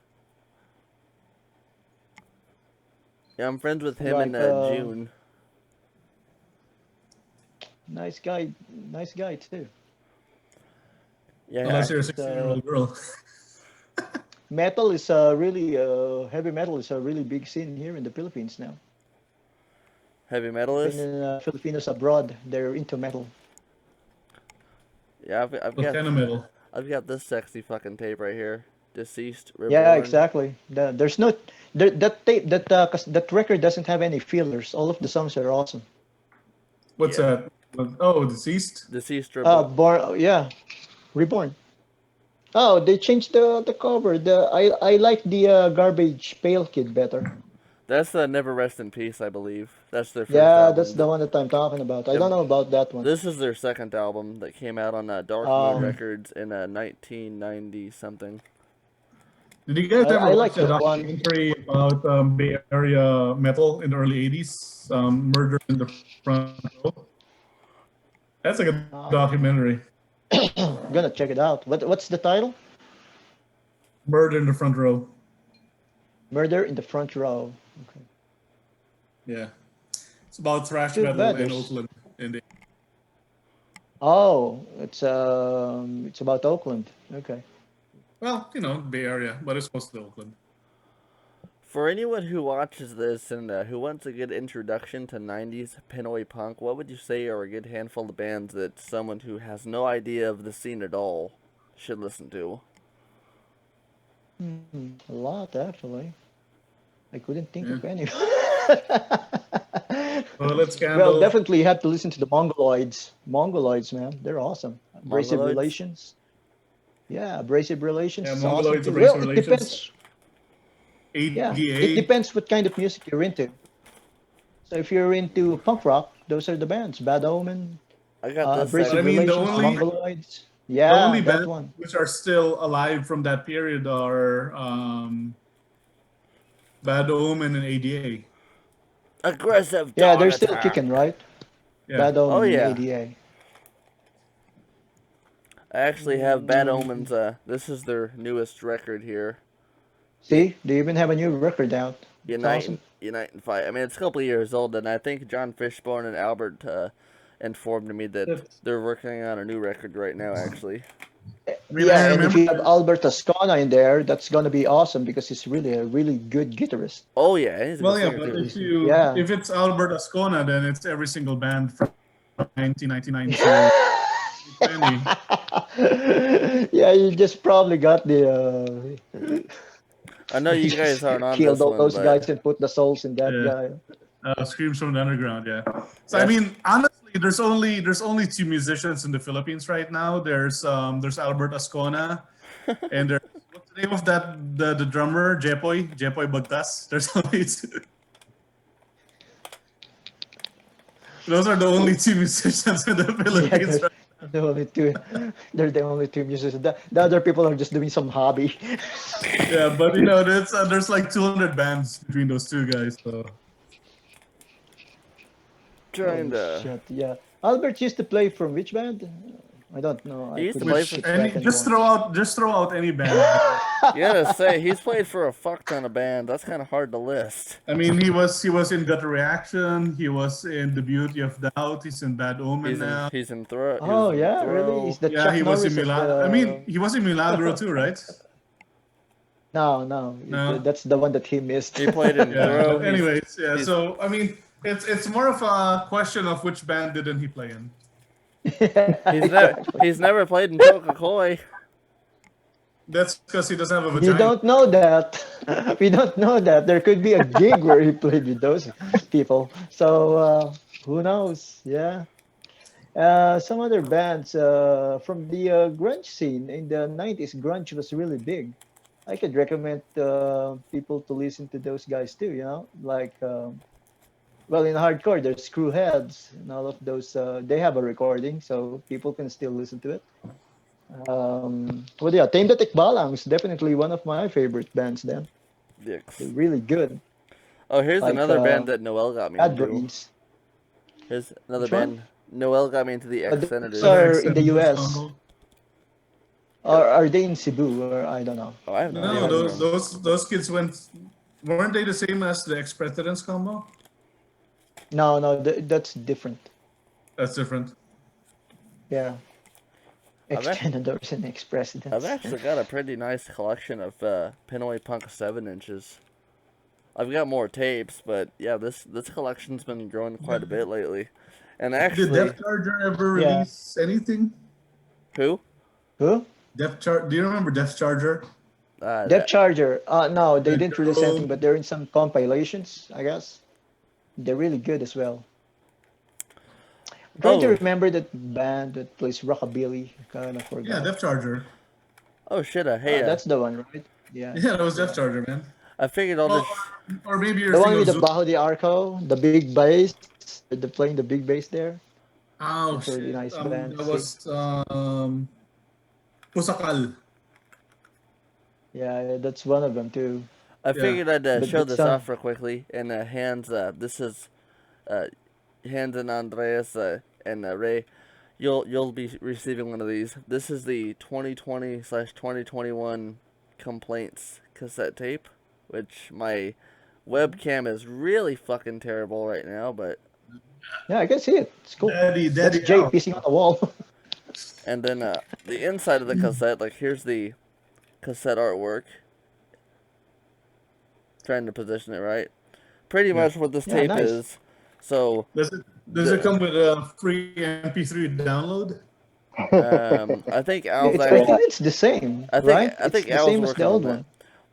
Yeah, I'm friends with him in Like, June. Nice guy too. Yeah, Unless you're a But, 16-year-old girl. metal is really heavy metal is a really big scene here in the Philippines now. heavy Even metalist. Filipinos abroad, they're into metal. Yeah, What kind of metal? I've got this sexy fucking tape right here. Deceased, Reborn. Yeah, exactly. There's no that tape that record doesn't have any fillers. All of the songs are awesome. What's Yeah. that? Oh, Deceased? Deceased, Reborn. Reborn. Oh, they changed the cover. I like the Garbage Pail Kid better. That's the Never Rest in Peace, I believe. That's their first Yeah, album. that's the one that I'm talking about. I Yeah, don't know about that one. This is their second album that came out on Dark Oh. Moon Records in 1990 something. Did you guys I ever like watch a that one. documentary about Bay Area metal in the early 80s? Murder in the Front Row? That's like a Oh. documentary. I'm gonna check it out. What's the title? Murder in the Front Row. Murder in the Front Row. Okay. Yeah. It's about thrash Too metal bad in there's- Oakland. In the, Oh, it's about Oakland. Okay. well, Bay Area, but it's mostly Oakland. For anyone who watches this and who wants a good introduction to 90s Pinoy punk, what would you say are a good handful of bands that someone who has no idea of the scene at all should listen to? A lot actually. I couldn't think of any. Well, let's Well, candle. definitely you have to listen to the Mongoloids. Mongoloids, man, they're awesome. Abrasive Mongoloids? Relations. Yeah, Abrasive Relations. Yeah, is Mongoloids, awesome too. Abrasive Well, it Relations. depends. Yeah, ADA. it depends what kind of music you're into. So if you're into punk rock, those are the bands. Bad Omen, I got this Abrasive But I mean, the Relations, only- Mongoloids. The Yeah, only that bands one. which are still alive from that period are Bad Omen and ADA. Aggressive Yeah, Dog they're still Attack. kicking, right? Yeah. Bad Omen Oh, yeah. and ADA. I actually have Bad Omens. This is their newest record here. See, they even have a new record out. It's Unite, awesome. Unite and Fight. I mean, it's a couple of years old, and I think John Fishbone and Albert informed me that they're working on a new record right now, actually. I mean, Yeah, I and if remember. you have Albert Ascona in there, that's gonna be awesome because he's really a really good guitarist. Oh, yeah. He's a Well, good yeah, singer, but too. if it's Albert Ascona, then it's every single band from 1999 to 2020. Yeah, you just probably got the I know you guys aren't on killed this all one, those but guys and put the souls in that Yeah. guy. Screams from the Underground, yeah. So I Yes. mean, honestly, there's only two musicians in the Philippines right now. There's Albert Ascona, and there's what's the name of the drummer Jepoy Bagtas. There's only two. Those are the only two musicians in the Philippines. Yeah, Right? the only two. They're the only two musicians. The other people are just doing some hobby. Yeah, but there's like 200 bands between those two guys. So trying Oh, to. shit, yeah. Albert used to play from which band? I don't know. He used to couldn't play keep for- track just anymore. throw out any band. You gotta say, he's played for a fuck ton of bands. That's kind of hard to list. I mean, he was in Gut Reaction. He was in The Beauty of Doubt. He's in Bad Omen now. He's in Throw. Oh yeah, really? He's the Yeah, Chuck he was in Norris of Milagro. the... I mean, he was in Milagro too, right? No, No. that's the one that he missed. He played in Yeah. Throw. But anyways, yeah. he's- So I mean, it's more of a question of which band didn't he play in? Exactly. He's never played in Coca-Cola. That's because he doesn't have a You vagina. don't know that. We don't know that. There could be a gig where he played with those people. So who knows? Yeah. Some other bands from the grunge scene in the 90s, grunge was really big. I could recommend people to listen to those guys too, like, well, in hardcore, there's Screwheads and all of those. They have a recording, so people can still listen to it. Well, yeah, Tame the Tikbalang is definitely one of my favorite bands then. They're Dicks. really good. Oh, here's Like another band that Noel got me Bad into. Brains. Here's another Which one? band. Noel got me into the Those Ex-Senators. are in the Senators US. combo. Or are they in Cebu? Or I don't know. Oh, I have no idea. No, where they're those kids weren't they the same as the ex-presidents combo? No, that's different. That's different. Yeah. I've act- Ex-senators and ex-presidents. I've actually got a pretty nice collection of Pinoy Punk 7-inches. I've got more tapes, but yeah, this collection's been growing quite a bit lately. And Did actually, Def Charger ever Yeah. release anything? who? Who? Do you remember Def Charger? Depth Charger. No, they Def didn't release Charger. anything, but they're in some compilations, I guess. They're really good as well. I'm trying to Oh. remember that band that plays rockabilly. Kind of forgot. Yeah, Def Charger. Oh shit! Hey, That's the one, right? Yeah. Yeah, that was Def Charger, man. I figured all Well, this. or maybe you're The one thinking with of the Zoom. Bajo de Arco, the big bass. They're playing the big bass there. Oh That's a really shit! nice band, That was Pusakal. Yeah, that's one of them too. I figured I'd But show it's, this off real quickly. And Hans, this is Hans and Andreas and Ray. You'll be receiving one of these. This is the 2020/2021 complaints cassette tape, which my webcam is really fucking terrible right now. But Yeah, I can see it. It's cool. Daddy, That's daddy. Jay out. pissing on the wall. and then the inside of the cassette, like here's the cassette artwork. Trying to position it right. Pretty much what this Yeah, tape nice. is. So Does it come with a free MP3 download? I think Al's I actually. think it's the same, I think right? I think It's the Al's same as working the on old that. one.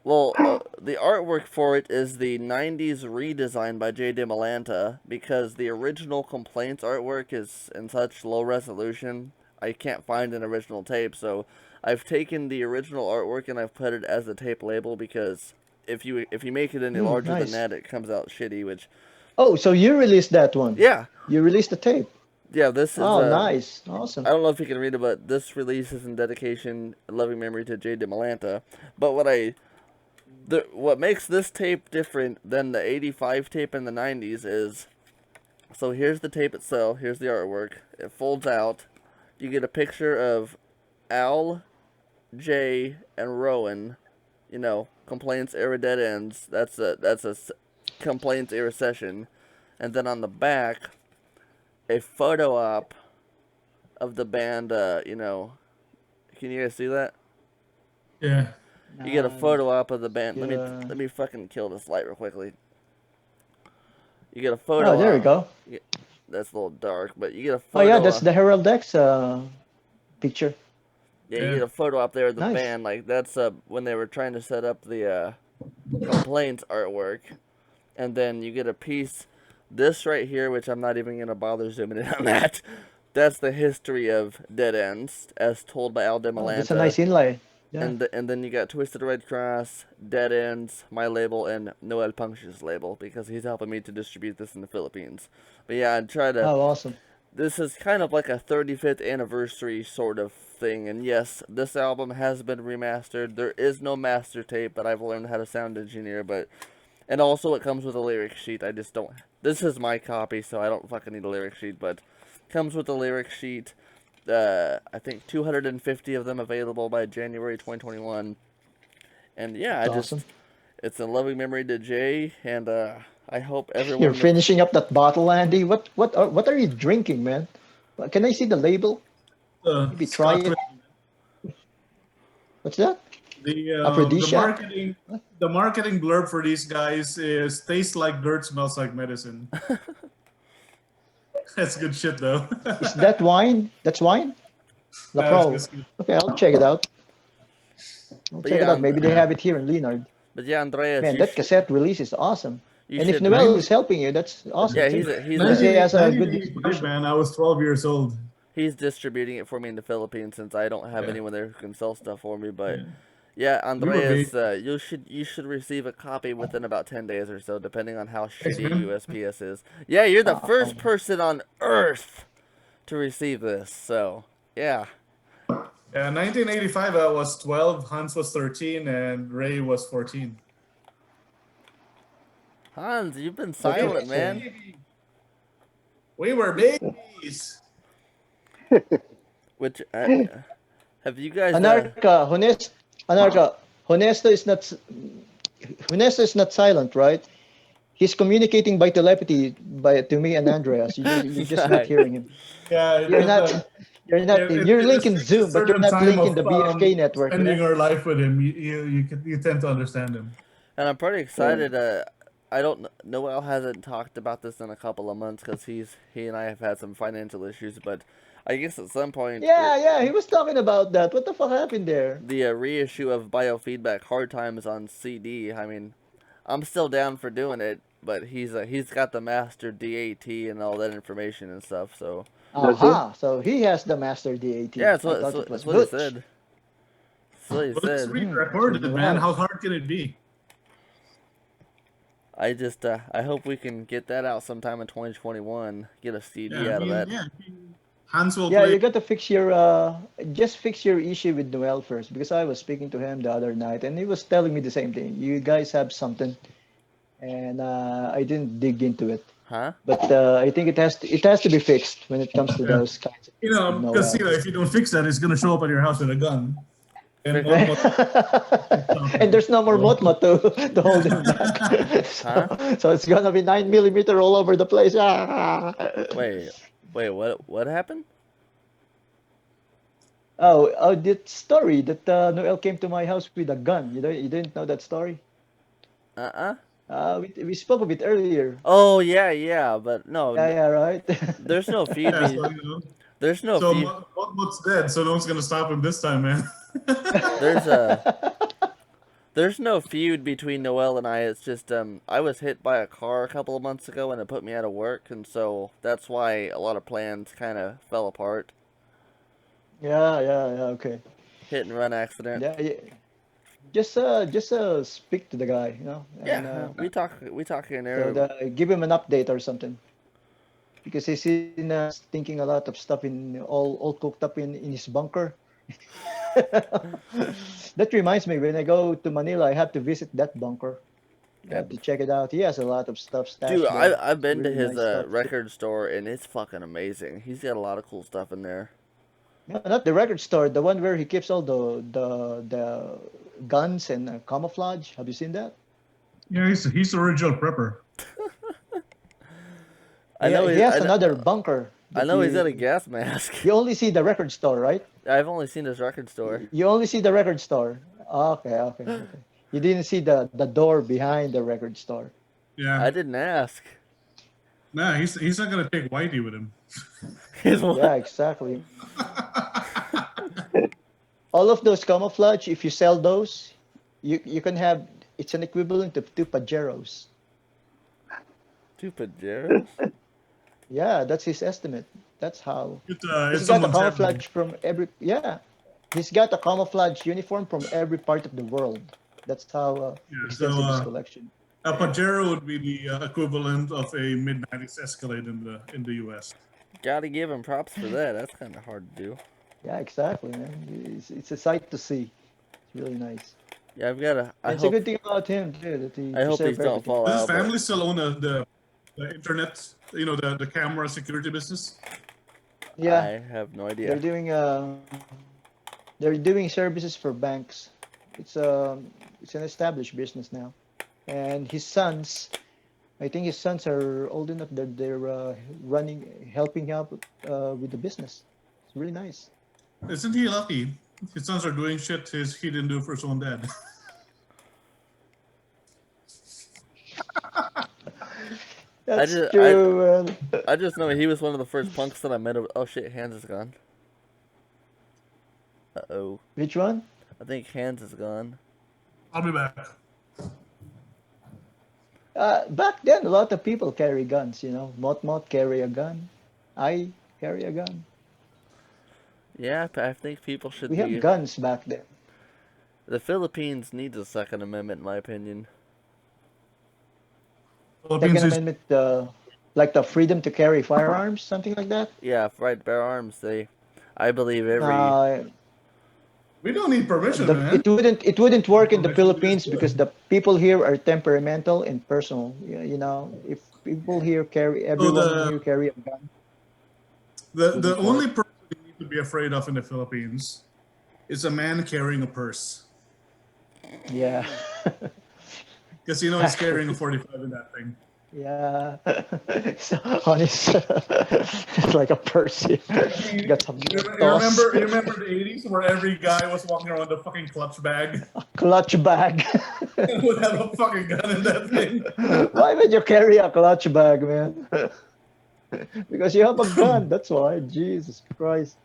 Well, the artwork for it is the 90s redesign by J. DeMolanta because the original Complaints artwork is in such low resolution, I can't find an original tape, so I've taken the original artwork and I've put it as a tape label because if you make it any larger nice. than that, it comes out shitty, which, Oh, so you released that one? yeah, You released the tape. this is, Oh, nice. Awesome. I don't know if you can read it, but this release is in dedication, loving memory to J. DeMolanta, but what makes this tape different than the 85 tape in the 90s is, so here's the tape itself, here's the artwork, it folds out, you get a picture of Al, Jay, and Rowan, complaints era dead ends, that's a complaints era session, and then on the back, a photo op of the band, can you guys see that? Yeah. You get a photo op of the band. Yeah. Let me fucking kill this light real quickly. You get a photo. Oh, there we op. go. That's a little dark, but you get a Oh, photo. yeah, that's op. the Herald X picture. Yeah, you Yeah. get a photo op there of the Nice. band. Like that's when they were trying to set up the complaints artwork, and then you get a piece. This right here, which I'm not even gonna bother zooming in on that. That's the history of Dead Ends, as told by Al Oh, DeMolanta. that's a nice inlay. Yeah. And then you got Twisted Red Cross, Dead Ends, my label, and Noel Puncture's label because he's helping me to distribute this in the Philippines. But yeah, I'd try to. Oh, awesome. This is kind of like a 35th anniversary sort of thing, and yes, this album has been remastered. There is no master tape, but I've learned how to sound engineer. And also it comes with a lyric sheet. I just don't. This is my copy, so I don't fucking need a lyric sheet, but comes with a lyric sheet. I think 250 of them available by January 2021. And yeah, That's awesome. it's a loving memory to Jay, and I hope everyone. You're finishing up that bottle, Andy. What are you drinking, man? Can I see the label? Maybe try Scotch it. What's that? The Aphrodisiac? marketing blurb for these guys is tastes like dirt, smells like medicine. That's good shit though. Is that wine? That's wine? La That's Pro. good. Okay, I'll check it out. I'll But check it yeah, out. Maybe they have it here in Leonard. but yeah, Andreas, Man, that cassette release is awesome. you And if should. Noel is helping you, that's awesome Yeah, too. he's Because he has a good 1985, distribution. man. I was 12 years old. he's distributing it for me in the Philippines since I don't have Yeah. anyone there who can sell stuff for me. But Yeah. yeah, We were Andreas, big. you should receive a copy within about 10 days or so, depending on how Thanks, shitty man. USPS is. Yeah, you're the Oh. first person on Earth to receive this. So yeah, Yeah, 1985, I was 12, Hans was 13, and Ray was 14. Hans, you've been Okay, silent, so- man. We were babies. Which have you guys? Anarka, Honesto is not silent, right? He's communicating by telepathy to me and Andreas. You're just not hearing him. Yeah, You're not. You're linking restricts a Zoom, but you're certain not time linking of, the BFK network. Spending Yeah? our life with him, you tend to understand him. And I'm pretty excited. I don't. Noel hasn't talked about this in a couple of months because he and I have had some financial issues. But I guess at some point, Yeah. He was talking about that. What the fuck happened there? the reissue of Biofeedback Hard Times on CD. I mean, I'm still down for doing it, but he's got the master DAT and all that information and stuff. So Aha. So he has the master DAT. yeah, that's I what thought that's it was what he Butch. said. That's what he But it's said. re-recorded, so man. wow. How hard can it be? I just I hope we can get that out sometime in 2021. Get a CD Yeah, out of that. yeah. Hans will Yeah, play. you got to fix your just fix your issue with Noel first because I was speaking to him the other night and he was telling me the same thing. You guys have something, and I didn't dig into it, Huh? but I think it has to be fixed when it comes to Yeah. those kinds of You things know, with because Noel. if you don't fix that, it's gonna show up at your house with a gun. And And there's no more Motma to hold him back. So it's gonna be 9mm all over the place. Wait, what happened? Oh, that story that Noel came to my house with a gun. You didn't know that story? We spoke of it earlier. Oh yeah, but no, Yeah, right. there's no feud. yeah, so, you know. There's no So feud. what's dead? So no one's gonna stop him this time, man. There's no feud between Noel and I. It's just I was hit by a car a couple of months ago and it put me out of work, and so that's why a lot of plans kind of fell apart. Yeah, okay. Hit and run accident. Yeah. Just speak to the guy, you know. And, Yeah, we talk in so there. give him an update or something. Because he's in thinking a lot of stuff in all cooked up in his bunker. That reminds me, when I go to Manila, I have to visit that bunker. I have to check it out. He has a lot of stuff stashed Dude, there. I've been to Really his nice stuff. record store and it's fucking amazing. He's got a lot of cool stuff in there. No, not the record store, the one where he keeps all the guns and camouflage. Have you seen that? Yeah, he's the original prepper. I know he has another bunker. I know he's got a gas mask. You only see the record store, right? I've only seen his record store. You only see the record store. Okay. You didn't see the door behind the record store. Yeah. I didn't ask. Nah, he's not gonna take Whitey with him. Yeah, exactly. All of those camouflage, if you sell those, you can have, it's an equivalent of 2 Pajeros. Stupid Jared. Yeah, that's his estimate. That's how. It's He's got a someone's camouflage from every, yeah. He's got a camouflage uniform from every part of the world. That's how Yeah, extensive his so, collection. a Pajero would be the equivalent of a mid-90s Escalade in the U.S. Gotta give him props for that. That's kind of hard to do. Yeah, exactly, man. It's a sight to see. It's really nice. Yeah, I've got to. It's a good thing about him too that he I hope these preserved don't everything. fall Does his out. but- family still own the internet, you know, the camera security business? Yeah, I have no idea. they're doing services for banks. It's an established business now, and his sons, I think his sons are old enough that they're helping out with the business. It's really nice. Isn't he lucky? his sons are doing shit he didn't do for his own dad. That's just- true, man. I just know he was one of the first punks that I met. Oh shit, Hans is gone. Uh-oh. Which one? I think Hans is gone. I'll be back. Back then, a lot of people carry guns. You know, Mot carry a gun. I carry a gun. Yeah, I think people should We be... have guns back then. The Philippines needs a Second Amendment, in my opinion. Philippines Second is Amendment, like the freedom to carry firearms, something like that. Yeah, right, bear arms, I believe every... we don't need permission, The, man. it wouldn't work in the Permission is Philippines good. because the people here are temperamental and personal. You know, if people here everyone here carry a gun. The only person you need to be afraid of in the Philippines is a man carrying a purse. Yeah, Because you know he's carrying a 45 in that thing. yeah. So on his, it's like a purse. You got some You toss. remember the 80s where every guy was walking around with a fucking clutch bag Clutch bag. and would have a fucking gun in that thing? Why would you carry a clutch bag, man? Because you have a gun. That's why. Jesus Christ.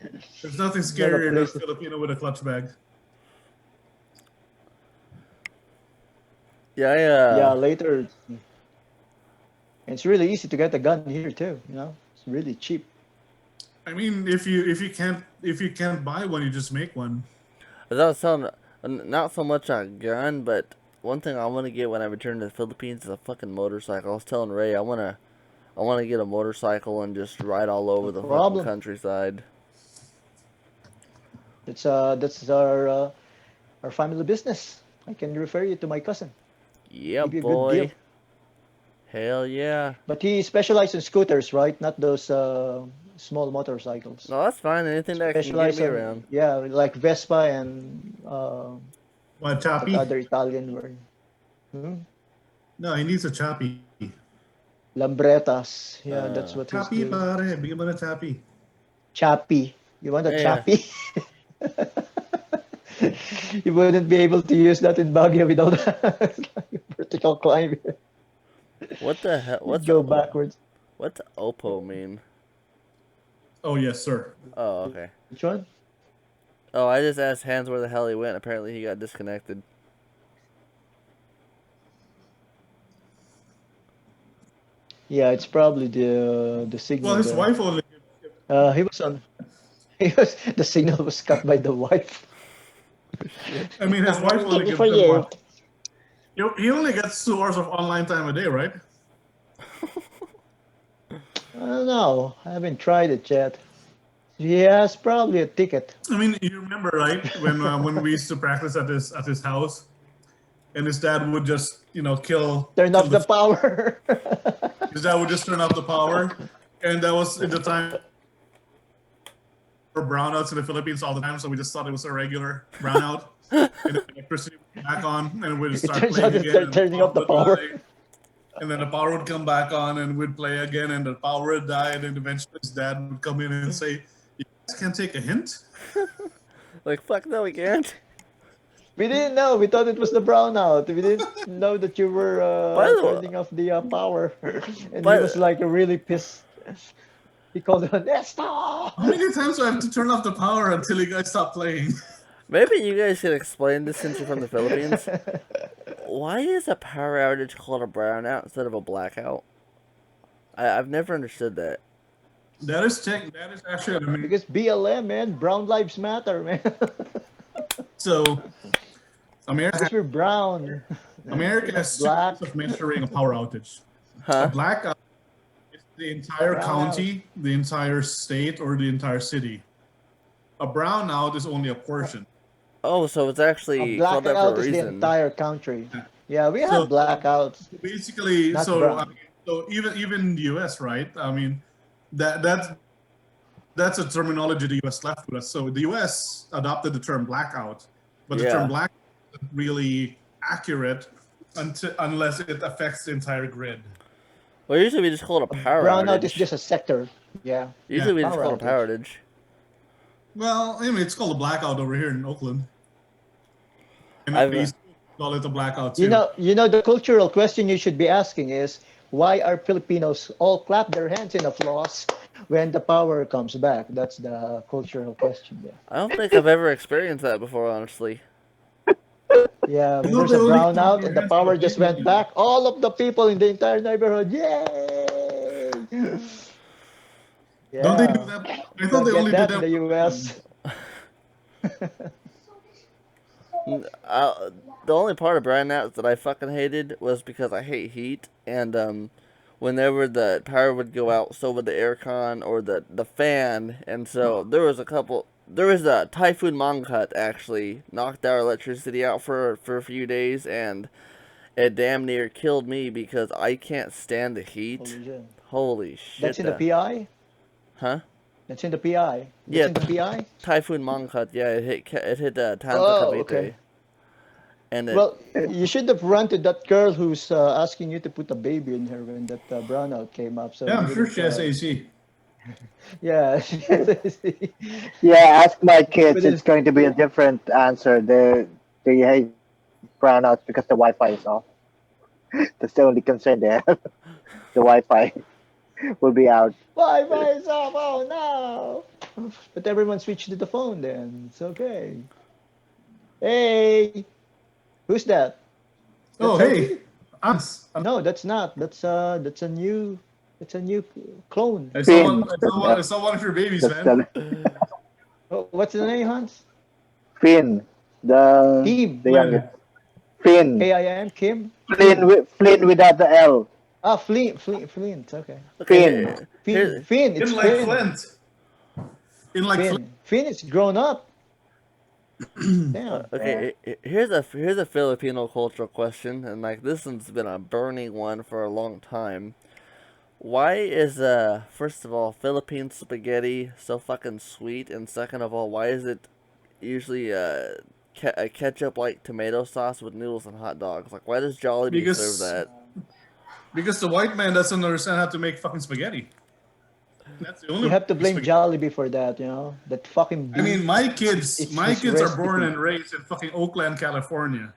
There's nothing Not a scarier than a place- Filipino with a clutch bag. Yeah, Yeah, later. And it's really easy to get a gun here too. You know, it's really cheap. I mean, if you can't buy one, you just make one. That sound not so much a gun, but one thing I want to get when I return to the Philippines is a fucking motorcycle. I was telling Ray I wanna get a motorcycle and just ride all over the fucking problem. countryside. That's our family business. I can refer you to my cousin. Yeah, Give you a good boy. deal. Hell yeah. But he specializes in scooters, right? Not those small motorcycles. No, that's fine. Anything that can get Specialize me on- around. Yeah, like Vespa and What, the choppy? other Italian word. No, he needs a choppy. Lambretas. Yeah, that's what he's Choppy, doing. pare. Bigyan mo na choppy. Chappy. You want a Yeah. chappy? You wouldn't be able to use that in Baguio without vertical climbing. What the hell? What's Go backwards. What's Oppo mean? Oh, yes, sir. Oh, okay. Which one? Oh, I just asked Hans where the hell he went. Apparently he got disconnected. Yeah, it's probably the signal. Well, his there. wife only. He was on. The signal was cut by the wife. I mean, his wife only gives for him you. what? He only gets 2 hours of online time a day, right? I don't know. I haven't tried it yet. He has probably a ticket. I mean, you remember, right, when we used to practice at his house, and his dad would just kill. Turn off kill the power. His dad would just turn off the power, and that was in the time for brownouts in the Philippines all the time. So we just thought it was a regular brownout, and the electricity would come back on, and we'd just It start turns playing out again. they're and turning off the would power. die, and then the power would come back on, and we'd play again, and the power would die, and then eventually his dad would come in and say, "You guys can't take a hint." Like, fuck no, we can't. We didn't know. We thought it was the brownout. We didn't know that you were By the way- turning off the power. And By- he was like really pissed. He called it Nestor. How many times do I have to turn off the power until you guys stop playing? Maybe you guys should explain this since you're from the Philippines. Why is a power outage called a brownout instead of a blackout? I've never understood that. That is actually. I mean, Because BLM, man, Brown Lives Matter, man. so America Because we're brown. has 2 Black. ways of measuring a power outage. A Huh? blackout is the entire Brownout. county, the entire state, or the entire city. A brownout is only a portion. Oh, so it's A actually called that blackout for a is the reason. entire country. Yeah, we So- have blackouts. Basically, Not so brown. I mean, so even in the U.S., right? I mean, that's a terminology the U.S. left with us. So the U.S. adopted the term blackout, but the Yeah. term blackout isn't really accurate unless it affects the entire grid. Well, usually we just call it a power Brownout outage. is just a sector. Yeah. Usually we Yeah, just power call it a power outage. outage. Well, I mean, it's called a blackout over here in Oakland. And I've we call it a blackout You too. know, the cultural question you should be asking is why are Filipinos all clap their hands in applause when the power comes back? That's the cultural question. Yeah. I don't think I've ever experienced that before, honestly. Yeah, I when thought there's they a only clap brownout their and the hands for the power just baby went leaving. back, all of the people in the entire neighborhood, yay! Don't they do Yeah, that? I thought don't they get only do that in that the for the US. women. The only part of brownouts that I fucking hated was because I hate heat, and whenever the power would go out, so would the aircon or the fan, and so there was a couple. There was a typhoon Mangkhut actually knocked our electricity out for a few days, and it damn near killed me because I can't stand the heat. Holy shit. Holy That's shit, in the PI? huh? That's in the PI. That's Yeah, in the PI? typhoon Mangkhut. Yeah, it hit Tanza Oh, okay. Cavite, and it. Well, you should have run to that girl who's asking you to put a baby in her when that brownout came up, so Yeah, you I'm sure wouldn't. she has AC. Yeah, Yeah, ask my kids. It's wouldn't. going to be a different answer. They hate brownouts because the Wi-Fi is off. That's the only concern they have. The Wi-Fi will be out. Wi-Fi is off. Oh no! But everyone switched to the phone. Then it's okay. Hey, who's that? That's Oh, hey, Sophie? Ans. No, that's not. That's a new. It's a new clone. Finn. I saw one of your babies, That's man. the Oh, what's the name, Hans? Finn. Kim. The youngest. Flynn. Finn. K-I-M. Kim. Flynn, Kim. Flynn without the L. Ah, Flint. Okay. Okay, Finn. here, Finn. In It's like Finn. Flint. In like Flint. Finn is grown up. Damn. Yeah. here's a Filipino cultural question, and like this one's been a burning one for a long time. Why is first of all Philippine spaghetti so fucking sweet, and second of all, why is it usually a ketchup like tomato sauce with noodles and hot dogs? Like, why does Jollibee serve Because that? because the white man doesn't understand how to make fucking spaghetti. That's the only You way have to to make blame spaghetti. Jollibee for that. You know that fucking I mean, beef. It's my his kids are born recipe. and raised in fucking Oakland, California,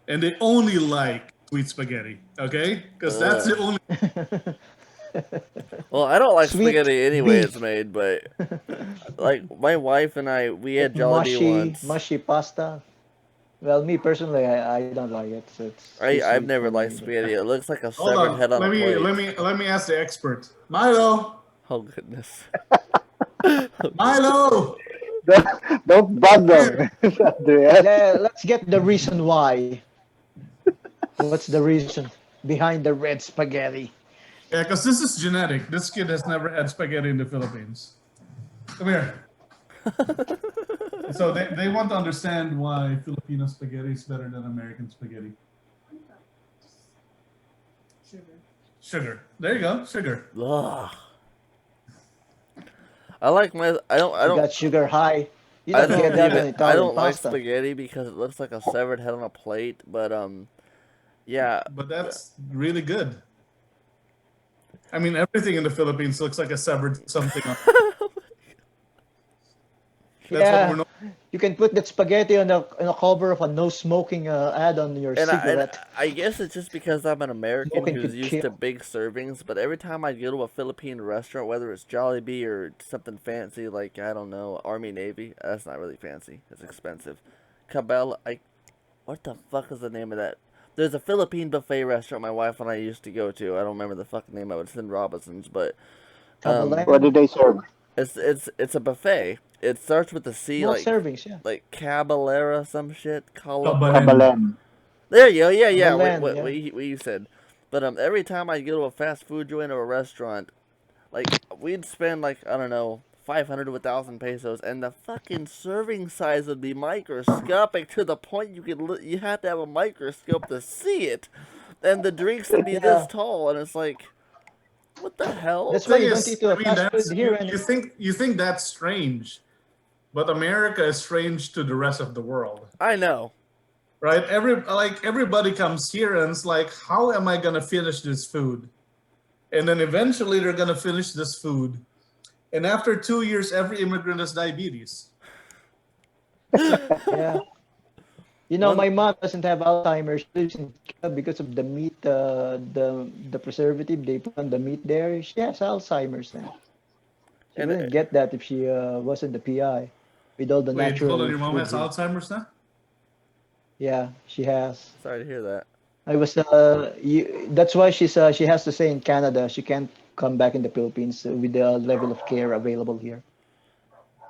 and they only like sweet spaghetti. Okay, because that's the Ugh. only. Well, I don't like Sweet spaghetti anyway it's beef. made, but like my wife and I, we had That Jollibee once. mushy pasta. Well, me personally, I don't like it. So it's too I've sweet never for liked me. But spaghetti. It looks like a Hold severed on, head on a plate. let me ask the expert, Milo. Oh goodness. Milo, Don't bug come here. them, Andreas. let's get the reason why. What's the reason behind the red spaghetti? Yeah, because this is genetic. This kid has never had spaghetti in the Philippines. Come here. So they want to understand why Filipino spaghetti is better than American spaghetti. Sugar. There you go. Sugar. Ugh. I like my. I You don't. got sugar high. You I don't don't get that even. on I Italian don't like pasta. spaghetti because it looks like a severed head on a plate. But yeah. But that's really good. I mean, everything in the Philippines looks like a severed something. That's what we're Yeah, known. you can put that spaghetti on a cover of a no smoking ad on your And cigarette. I guess it's just because I'm an American Smoking who's could used to kill. big servings. But every time I go to a Philippine restaurant, whether it's Jollibee or something fancy like I don't know Army Navy, that's not really fancy. It's expensive. Cabela, what the fuck is the name of that? There's a Philippine buffet restaurant my wife and I used to go to. I don't remember the fucking name of it. It's in Robinson's, but What Kabalan, did they serve? it's a buffet. It starts with the C, small servings, yeah. like Caballera some shit. Kabalan. Kabalan. There you go. Yeah. Kabalan, yeah. What you said. But every time I go to a fast food joint or a restaurant, like we'd spend like I don't know 500 to 1,000 pesos, and the fucking serving size would be microscopic to the point you have to have a microscope to see it, and the drinks would be this Yeah, tall, and it's like, what the hell? that's why Thing you don't is, eat to I a mean, fast food that's here you think that's strange, but America is strange to the rest of the world. I know. Right? Everybody comes here and it's like, how am I gonna finish this food? And then eventually they're gonna finish this food. And after 2 years, every immigrant has diabetes. Yeah. You know, One, my mom doesn't have Alzheimer's. She lives in Canada because of the meat, the preservative they put on the meat there. She has Alzheimer's now. She and wouldn't get that if she wasn't the PI with all the Wait, hold on. natural Your mom food has here. Alzheimer's now? Yeah, she has. sorry to hear that. I was that's why she has to stay in Canada. She can't come back in the Philippines with the level of care available here.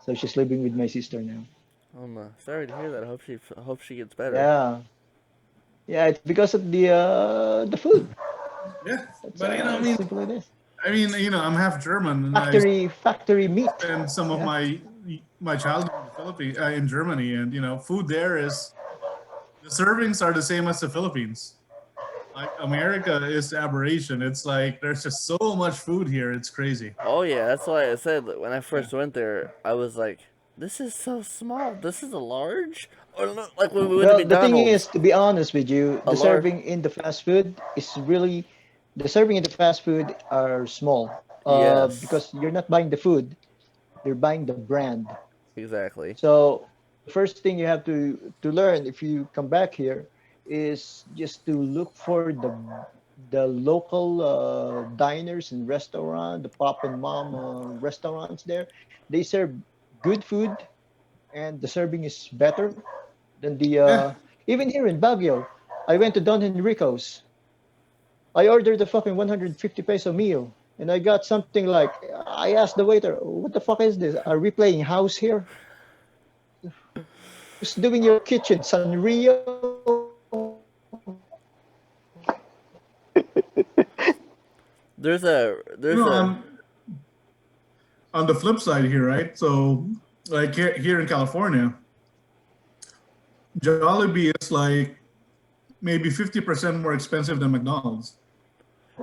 So she's living with my sister now. Sorry to hear that. I hope she gets better. Yeah. Yeah, it's because of the food. Yeah, That's but I as mean, simple it is. I'm half German, and I Factory meat. spent some of Yeah. my childhood in the Philippines, in Germany, and food there is the servings are the same as the Philippines. Like America is the aberration. It's like there's just so much food here. It's crazy. Oh yeah, that's why I said that when I Yeah. first went there, I was like, "This is so small. This is a large." Or no, like when we went to Well, the thing McDonald's, is, to be honest with you, a large. the serving in the fast food are small. Yes, Because you're not buying the food, you're buying the brand. exactly. So the first thing you have to learn if you come back here is just to look for the local diners and restaurant, the pop and mom restaurants there. They serve good food and the serving is better than the Yeah. even here in Baguio. I went to Don Enrico's. I ordered the fucking 150 peso meal and I got something like I asked the waiter, "What the fuck is this? Are we playing house here? Who's doing your kitchen, Sanrio?" You There's know, a on the flip side here, right? So, like here in California, Jollibee is like maybe 50% more expensive than McDonald's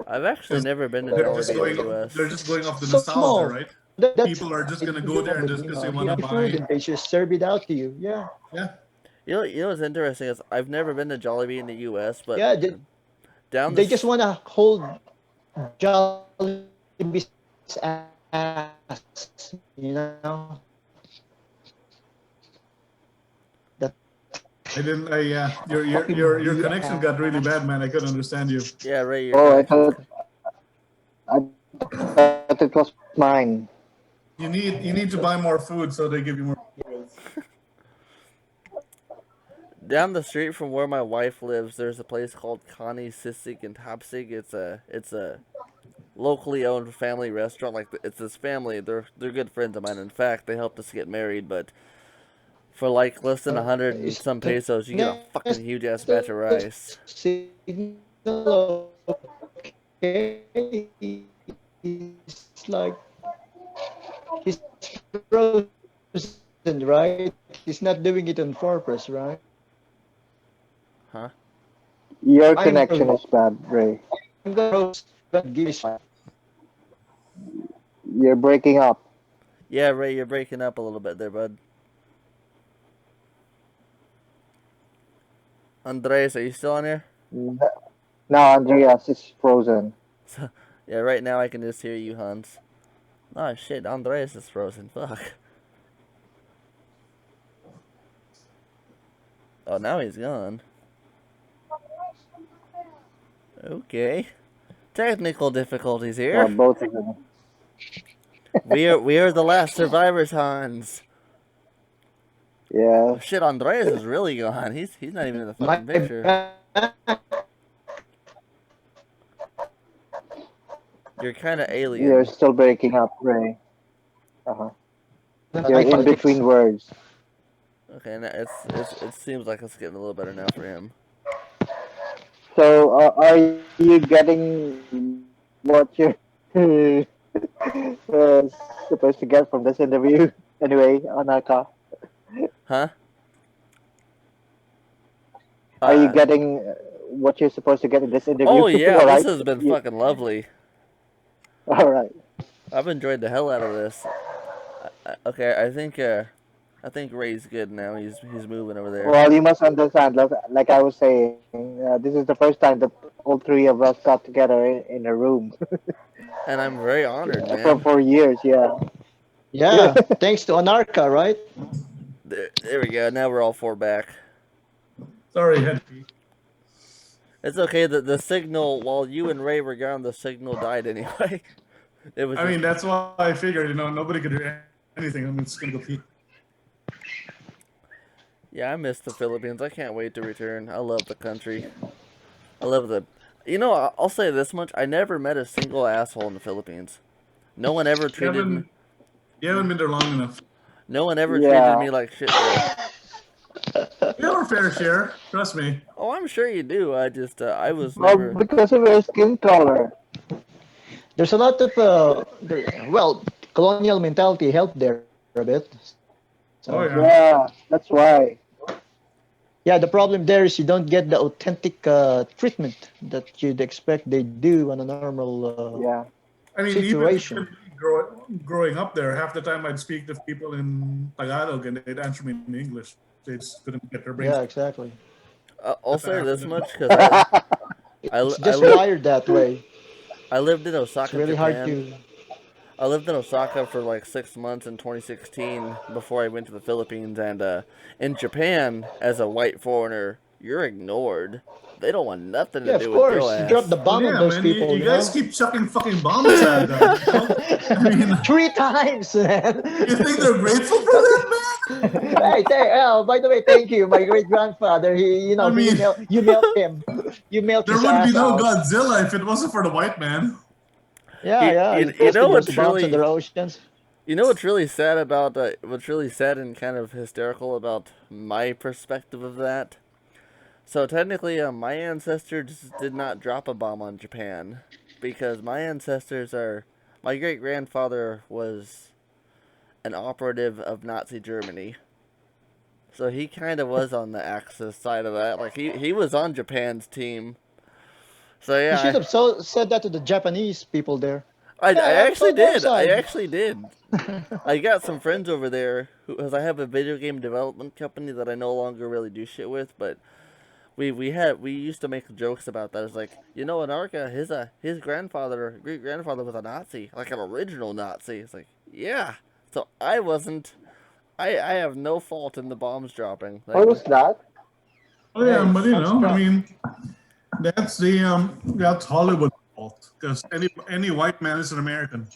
I've actually because never been to Uh, Jollibee in the they're U.S. just going off the so nostalgia, small. right? That's People are just it gonna go there with, just because they want to healthy food, buy. and they just serve it out to you. Yeah, Yeah, You know what's interesting is I've never been to Jollibee in the U.S., but yeah. down the They just sh- want to hold Jollibee's ass. That's I didn't. Yeah, fucking your the connection got really ass. bad, man. I couldn't understand you. yeah, Ray, your Oh, connection's I thought it was mine. You need to buy more food so they give you more euros. down the street from where my wife lives. There's a place called Connie Sissig and Topsig. It's a locally owned family restaurant. Like it's this family. They're good friends of mine. In fact, they helped us get married. But for like less than a hundred and It's some the pesos, you get a fucking next huge ass batch of rice. signal. Okay, it's like he's frozen, right? He's not doing it on purpose, right? Huh? Your I'm connection is bad, Ray. I'm gonna give you You're breaking up. Yeah, Ray, you're breaking up a little bit there, bud. Andres, are you still on here? Now Andreas is frozen. Yeah, right now I can just hear you, Hans. Oh shit, Andres is frozen. Fuck. Oh, now he's gone. Okay. Technical difficulties Yeah, here. both of them. We are the last survivors, Hans. Yeah. Oh, shit, Andreas is really gone. He's not even in the my fucking picture. bad. You're kind of You're alien. still breaking up, Ray. Uh-huh. You're My in politics. between words. Okay, now it seems like it's getting a little better now for him. So, are you getting what you're supposed to get from this interview? Anyway, Anarka, Huh? are you Uh, getting what you're supposed to get in this interview? oh yeah, All this right. has been fucking lovely. All right. I've enjoyed the hell out of this. Okay, I think Ray's good now. He's moving over there, Well, you must understand, like I was saying, this is the first time that all three of us got together in a room and I'm very honored, for man. for years. Yeah. Yeah, thanks to Anarka, right? There we go. Now we're all four back. Sorry, had to pee. It's okay. The signal, while you and Ray were gone, the signal died anyway. It was. I mean, that's why I figured, nobody could hear anything. I'm just gonna go pee. Yeah, I miss the Philippines. I can't wait to return. I love the country. I love the. I'll say this much: I never met a single asshole in the Philippines. No one ever treated me. You haven't been there long enough. No one ever Yeah. treated me like shit there. You have a fair share. Trust me. Oh, I'm sure you do. I was Well, never. because of your skin color. There's a lot of colonial mentality helped there a bit. So, Oh, yeah. Yeah, that's why. yeah, the problem there is you don't get the authentic treatment that you'd expect they do on a normal. Yeah. I mean, Situation. even growing up there, half the time I'd speak to people in Tagalog and they'd answer me in English. They just couldn't get their brains. Yeah, exactly. I'll say this much because I, It's just wired that way. I lived in It's Osaka, really Japan. hard to. I lived in Osaka for like 6 months in 2016 before I went to the Philippines. And in Japan, as a white foreigner, you're ignored. They don't want nothing to Yeah, do of with course. your You ass. drop the bomb on Yeah, those man, people. you guys keep chucking fucking bombs at them. I mean, 3 times, man. you think they're grateful for that, man? By the way, thank you. My great grandfather, I mean- you milked him. You milked There his would be ass no out. Godzilla if it wasn't for the white man. Yeah. You He tested know those what's bombs really- in the oceans. You know what's really sad about what's really sad and kind of hysterical about my perspective of that? So technically, my ancestors did not drop a bomb on Japan because my great grandfather was an operative of Nazi Germany. So he kind of was on the Axis side of that. Like he was on Japan's team. So You yeah, should have said that to the Japanese people there. I Yeah, actually on their did. I side. actually did. I got some friends over there because I have a video game development company that I no longer really do shit with, but we used to make jokes about that. It's like, Anarka, his great grandfather was a Nazi, like an original Nazi. It's like, yeah. So I wasn't. I have no fault in the bombs dropping. What was that? Oh yeah, Hey, but sounds I proud. mean, that's that's Hollywood fault because any white man is an American.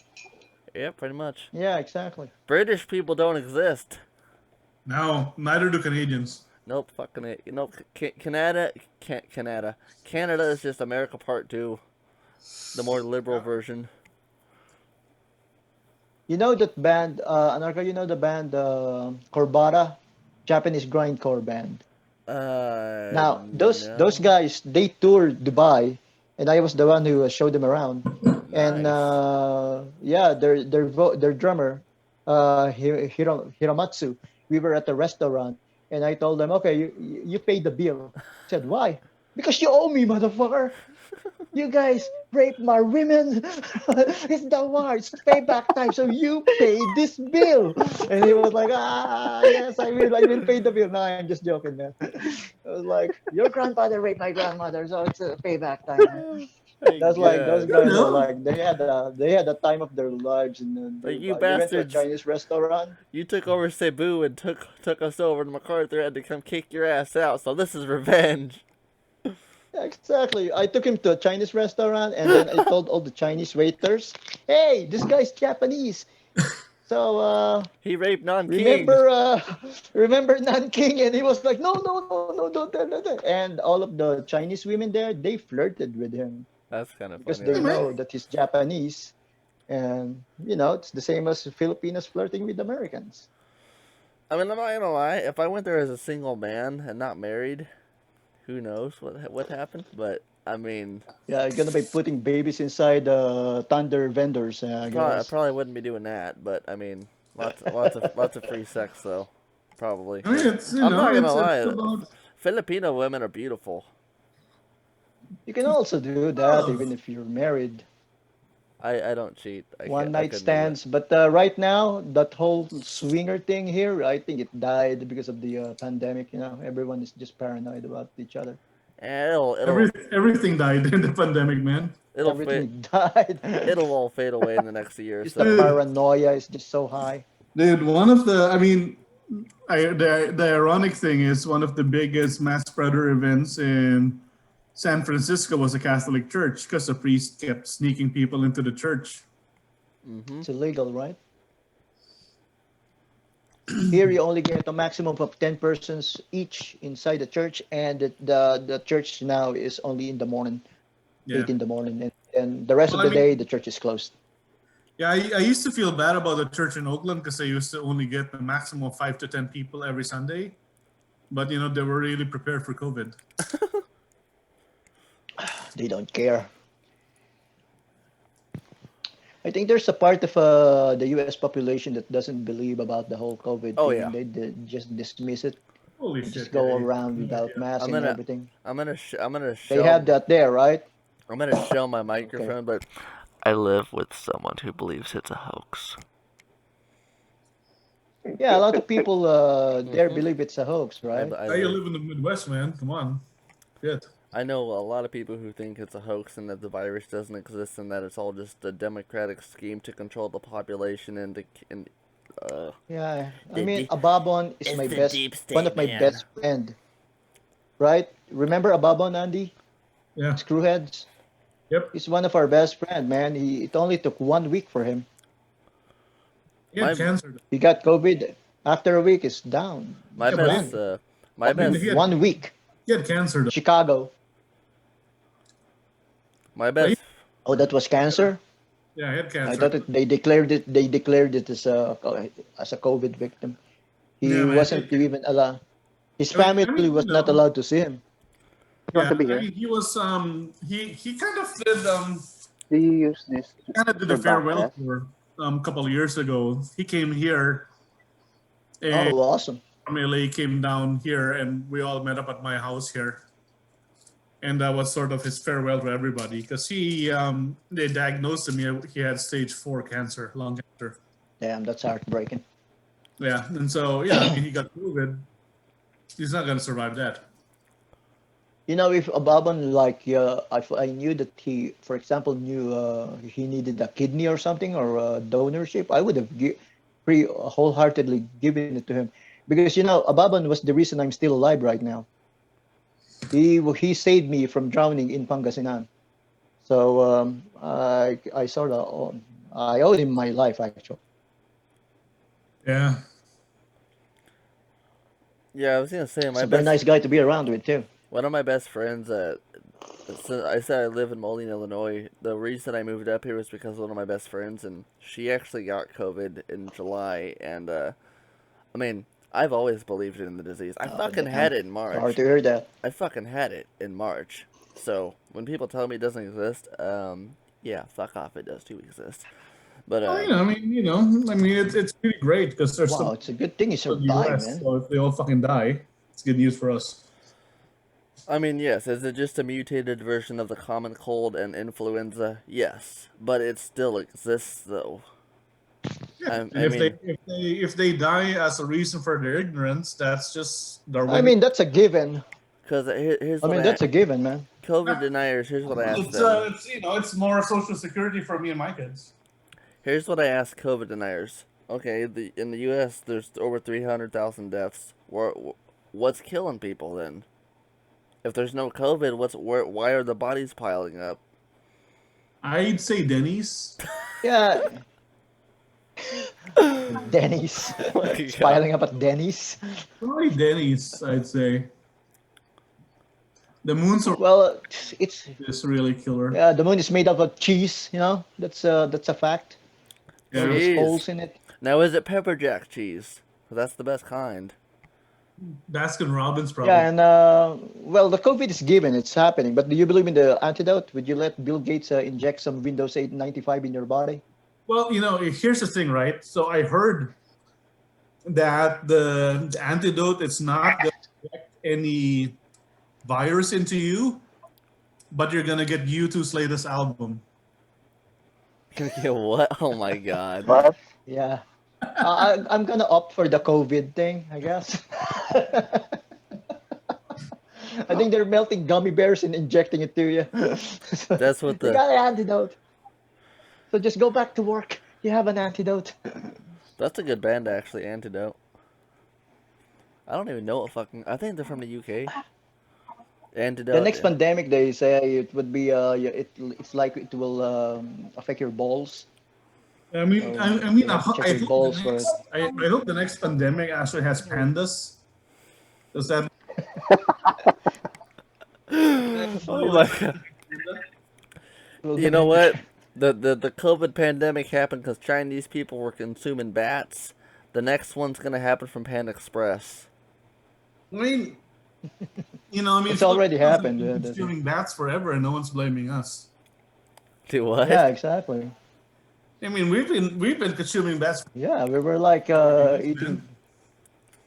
Yeah, pretty much. Yeah, exactly. British people don't exist. No, neither do Canadians. Nope, fucking it. Canada is just America Part 2, the more liberal version. You know that band, Anarka, you know the band Corbata? Japanese grindcore band. Now, those No. those guys, they toured Dubai, and I was the one who showed them around. And yeah, their drummer, Hiramatsu, we were at the restaurant, and I told them, okay, you pay the bill. He said, why? Because you owe me, motherfucker. You guys raped my women. It's the war. It's payback time. So you pay this bill. And he was like, yes, I will pay the bill. No, I'm just joking, man. I was like, your grandfather raped my grandmother, so it's a payback time. That's like those guys are like they had the time of their lives, and then Like, you we went to a bastards. Chinese restaurant. You took over Cebu and took us over, and MacArthur had to come kick your ass out. So this is revenge. Yeah, exactly. I took him to a Chinese restaurant, and then I told all the Chinese waiters, "Hey, this guy's Japanese." So He raped non-king. remember Nanking, and he was like, "No, don't tell that." And all of the Chinese women there, they flirted with him That's kind of because funny. they know that he's Japanese, and it's the same as Filipinos flirting with Americans. I mean, I'm not gonna lie. If I went there as a single man and not married, who knows what happened? But I mean, Yeah, you're gonna be putting babies inside Thunder vendors, I I guess. probably wouldn't be doing that. But I mean, lots of free sex though. Probably. I mean, it's I'm not gonna lie. it's about Filipino women are beautiful. You can also do that even if you're married. I don't cheat. One I night couldn't do that. stands. But right now, that whole swinger thing here, I think it died because of the pandemic. Everyone is just paranoid about each other. And it'll everything died in the pandemic, man. it'll fade, Everything died. it'll all fade away in the next year. Just So the paranoia is just so high. Dude, one of the, I mean, The ironic thing is one of the biggest mass spreader events in San Francisco was a Catholic church because the priest kept sneaking people into the church. Mm-hmm. It's illegal, right? Here you only get a maximum of 10 persons each inside the church, and the church now is only in the morning, Yeah. 8 in the morning, and the rest Well, of I the mean- day the church is closed. Yeah, I used to feel bad about the church in Oakland because they used to only get a maximum of 5 to 10 people every Sunday. But, they were really prepared for COVID. They don't care. I think there's a part of the U.S. population that doesn't believe about the whole COVID Oh, thing, yeah. and they just dismiss it. Holy They shit. just go yeah, around yeah. without masks I'm and gonna- everything. I'm gonna They show. have that there, right? I'm gonna show my microphone, but I live with someone who believes it's a hoax. Yeah, a lot of people there Mhm. believe it's a hoax, right? How you live in the Midwest, man? Come on. Shit. I know a lot of people who think it's a hoax and that the virus doesn't exist and that it's all just a democratic scheme to control the population Yeah, I The mean, deep- Ababon is it's my the best, deep state, one of my man. best friend, right? Remember Ababon, Andy? Yeah. Screwheads. Yep. He's one of our best friend, man. It only took 1 week for him. He had My- cancer. He got COVID. After a week, it's down. my Yeah, but best my mean, best he had- 1 week. He had cancer, though. Chicago. my best Oh, that was cancer. Yeah, he had cancer. I thought they declared it. They declared it as a COVID victim. He Yeah, man, wasn't even allowed. His I mean, family was not you know. allowed to see him. Want Yeah, to be I here? mean, he was he kind of did Do you use this kind of did a for farewell broadcast? tour a couple of years ago. He came here, and Oh, awesome. from LA came down here, and we all met up at my house here. And that was sort of his farewell to everybody because they diagnosed him. He had stage 4 cancer, lung cancer. Damn, that's heartbreaking. Yeah, and so I mean, he got COVID. He's not gonna survive that. You know, if Ababan, like, if I knew that he, for example, knew he needed a kidney or something or a donorship, I would have wholeheartedly given it to him. Because, Ababan was the reason I'm still alive right now. He saved me from drowning in Pangasinan. So I sort of, I owed him my life, actually. Yeah. Yeah, I was gonna say He's my a very best nice guy to be around with, too. one of my best friends. I said I live in Moline, Illinois. The reason I moved up here was because of one of my best friends, and she actually got COVID in July. And I mean, I've always believed in the disease. I fucking damn. had it in Sorry March. to hear that. I fucking had it in March. So when people tell me it doesn't exist, yeah, fuck off. It does too exist. But Well, I mean, it's really great because there's Wow, some it's a good thing he people in the survived, US, man. so if they all fucking die, it's good news for us. I mean, yes, is it just a mutated version of the common cold and influenza? Yes, but it still exists, though. Yeah. I mean, If they die as a reason for their ignorance, that's just I Darwinian. mean, that's a given. because here's I what mean, that's a given, man. COVID deniers. Here's what I asked It's them. it's more social security for me and my kids. Here's what I asked COVID deniers. Okay, in the U.S., there's over 300,000 deaths. What's killing people then? If there's no COVID, why are the bodies piling up? I'd say Denny's. Yeah. Denny's. Oh my It's God. piling up at Denny's. Probably Denny's, I'd say. The moon's Well, it's is really killer. yeah. The moon is made up of cheese. That's a fact. Yeah. There's Jeez. holes in it. Now, is it pepper jack cheese? 'Cause that's the best kind. Baskin Robbins probably. Yeah, and well, the COVID is given. It's happening. But do you believe in the antidote? Would you let Bill Gates inject some Windows 895 in your body? Well, here's the thing, right? So I heard that the antidote it's not going to inject any virus into you, but you're gonna get U2's latest album. Yeah, what? Oh my God. What? Yeah. I'm gonna opt for the COVID thing, I guess. I think they're melting gummy bears and injecting it to you. That's what You the got an antidote. So just go back to work. You have an antidote. that's a good band actually. Antidote. I don't even know what fucking. I think they're from the UK. The next Antidote. pandemic, they say it would be it's like it will affect your balls. So I mean, they have to check I your hope the balls for it. next, I hope the next pandemic actually has pandas. Does that Oh my god. Will You know gonna what? The COVID pandemic happened because Chinese people were consuming bats. The next one's gonna happen from Panda Express. I mean, I mean, It's already Filipinos have happened. been The thing. consuming bats forever, and no one's blaming us. Do what? Yeah, exactly. I mean, we've been consuming bats Yeah, we were like for years, eating.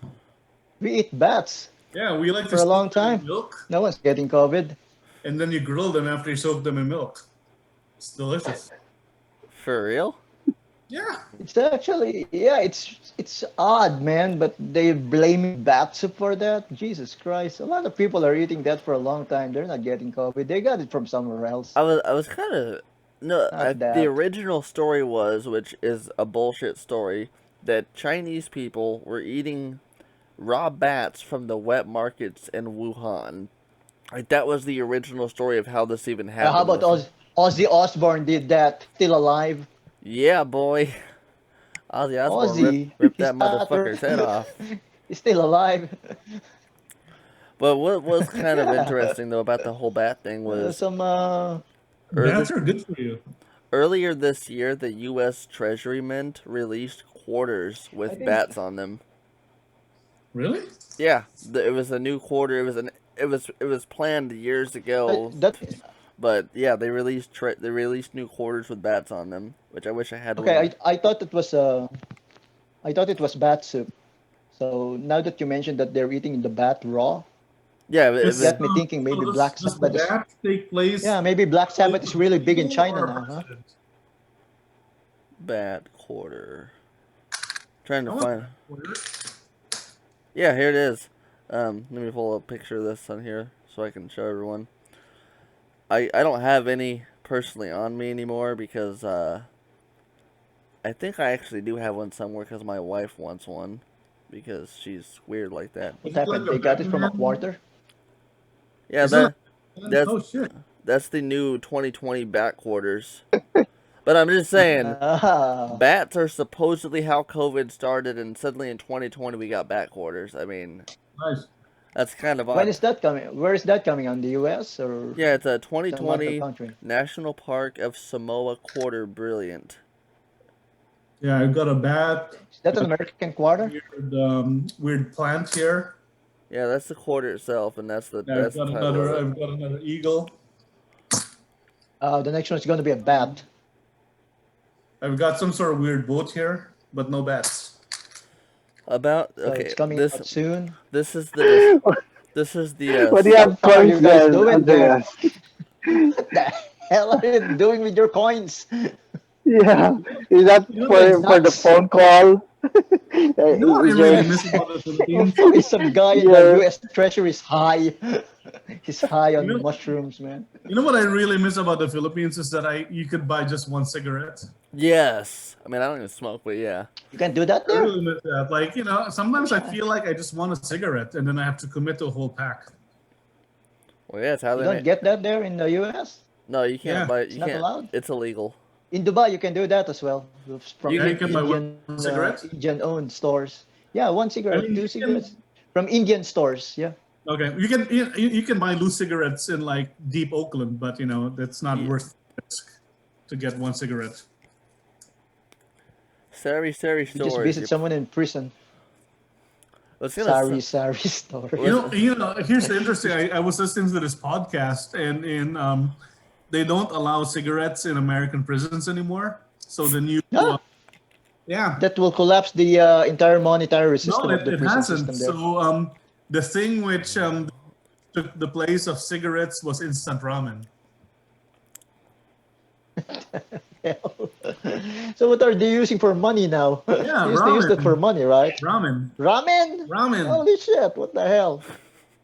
man. We eat bats Yeah, we like to for a soak long them in time. milk, No one's getting COVID. and then you grill them after you soak them in milk. It's delicious. For real? Yeah. It's actually yeah, it's odd, man, but they're blaming bats for that. Jesus Christ. A lot of people are eating that for a long time. They're not getting COVID. They got it from somewhere else. I was kind of no. Not The that. original story was, which is a bullshit story, that Chinese people were eating raw bats from the wet markets in Wuhan. Like that was the original story of how this even How happened. about Ozzy Osbourne did that? Still alive. Yeah, boy. Ozzy Osbourne Ozzy, ripped he's that not. motherfucker's head off. He's still alive. But what was kind of Yeah. interesting though about the whole bat thing was Some early, Bats are good for you. earlier this year the U.S. Treasury Mint released quarters I with think bats on them. Really? Yeah, it was a new quarter. It was planned years ago, that but yeah, they released new quarters with bats on them, which I wish I had okay. one. I thought it was bat soup. So now that you mentioned that they're eating the bat raw, Yeah, it it Does, was got me thinking so maybe does, Black does the Sabbath is bat take place yeah, maybe Black with Sabbath is really big in people China or a now, huh? president? bat quarter. Trying to I want find. that. Yeah, here it is. Let me pull a picture of this on here so I can show everyone. I don't have any personally on me anymore because I think I actually do have one somewhere because my wife wants one because she's weird like that. What Is it like happened? a They got it from a Batman? quarter? Yeah, Is it like that's oh shit. that's the new 2020 bat quarters. But I'm just saying, Ah, bats are supposedly how COVID started, and suddenly in 2020 we got bat quarters. I mean, Nice. that's kind of when odd. is that coming? Where is that coming on the US or Yeah, it's a some other 2020 country? National Park of Samoa quarter brilliant. Yeah, I've got a bat, Is that an American quarter? weird plant here. Yeah, that's the quarter itself, and Yeah, that's the title of it. I've got another eagle. The next one is going to be a bat. I've got some sort of weird boat here, but no bats. About So okay, it's coming out soon. this is the this is the What do you What have the are coins you guys there, doing there? Andreas? What the hell are you doing with your coins? Yeah, is that You know, Going for the nuts? phone call? you know what I Is really your miss about the Or Philippines? probably some guy in the your US Treasury is high. He's high You on know, mushrooms, man. you know what I really miss about the Philippines is that you could buy just one cigarette. yes. I mean, I don't even smoke, but yeah. You can do that I there? really miss that. Like, sometimes I feel like I just want a cigarette and then I have to commit to a whole pack. Well, yeah, it's how You they don't make. get that there in the US? No, you can't Yeah. buy. It's You not can't. allowed? It's illegal. In Dubai, you can do that as well. From You Yeah, you can. can buy one cigarette. Indian-owned stores. Yeah, one I cigarette, mean, two you can. cigarettes. From Indian stores, yeah. Okay, you can buy loose cigarettes in like deep Oakland, but that's not Yeah. worth the risk to get one cigarette. Sorry You just stores. visit someone in prison. It's gonna. Sorry store. Here's the interesting. I was listening to this podcast, and they don't allow cigarettes in American prisons anymore. So the new, Ah, yeah, that will collapse the entire monetary no, system of the it prison hasn't. system there. So the thing which took the place of cigarettes was instant ramen. So what are they using for money now? Yeah, They used to use that for ramen, money, right? ramen, Ramen? ramen. Holy shit, what the hell?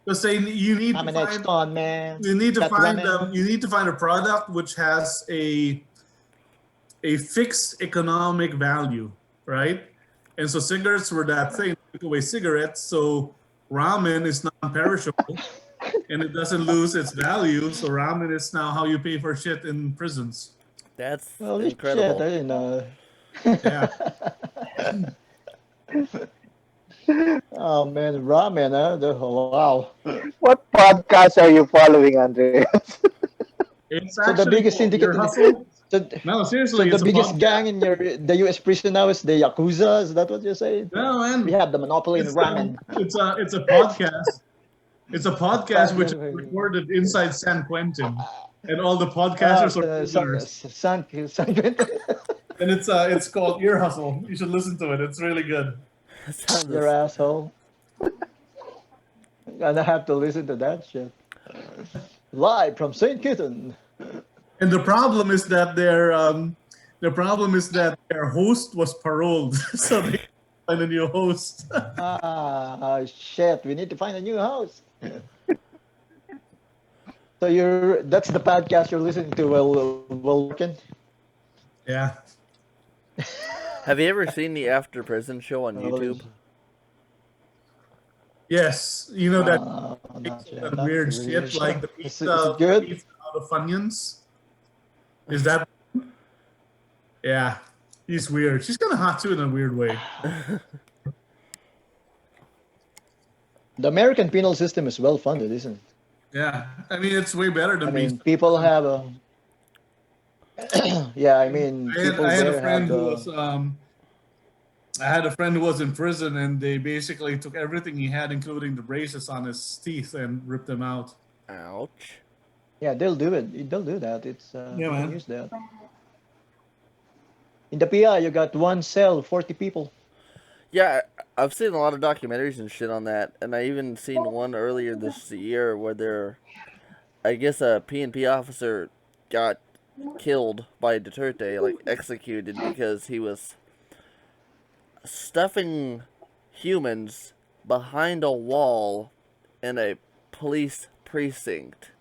Because I'm an ex-con, man. Got ramen. you need to find a product which has a fixed economic value, right? And so cigarettes were that thing. Took away cigarettes, so ramen is non-perishable and it doesn't lose its value. So ramen is now how you pay for shit in prisons. That's Holy shit! I incredible. didn't know. Yeah. Oh man, ramen, huh? Wow. What podcast are you following, Andreas? It's So the actually biggest called syndicate Ear in Hustle. so, No, so seriously, the it's a biggest gang podcast. in the U.S. prison now is the Yakuza. Is that what you're saying? No, We man. have the monopoly in ramen. It's a podcast. It's a podcast which is Podcast. recorded inside San Quentin, and all the Ah, podcasters are prisoners. San Quentin. And it's called Ear Hustle. You should listen to it. It's really good. That sounds Your asshole. Gonna have to listen to that shit. Live from Saint Kitts. And the problem is that their host was paroled, so they find a new host. Shit. We need to find a new house. So that's the podcast you're listening to while working. Yeah. Have you ever seen the After Prison show on YouTube? Yes. You know that Not yet, that not weird really. shit like the Is pizza, it good? pizza out of Funyuns. Is that? Yeah. He's weird. She's kind of hot too in a weird way. The American penal system is well funded, isn't it? Yeah. I mean, it's way better I than mean, me. people have a. Yeah, I mean, people I had a there friend have who the. was I had a friend who was in prison, and they basically took everything he had, including the braces on his teeth, and ripped them out. Ouch. Yeah, they'll do it. They'll do that. It's Yeah, they can man. use that. In the PI, you got one cell, 40 people. Yeah, I've seen a lot of documentaries and shit on that, and I even seen one earlier this year where I guess a PNP officer got killed by Duterte, like executed because he was stuffing humans behind a wall in a police precinct.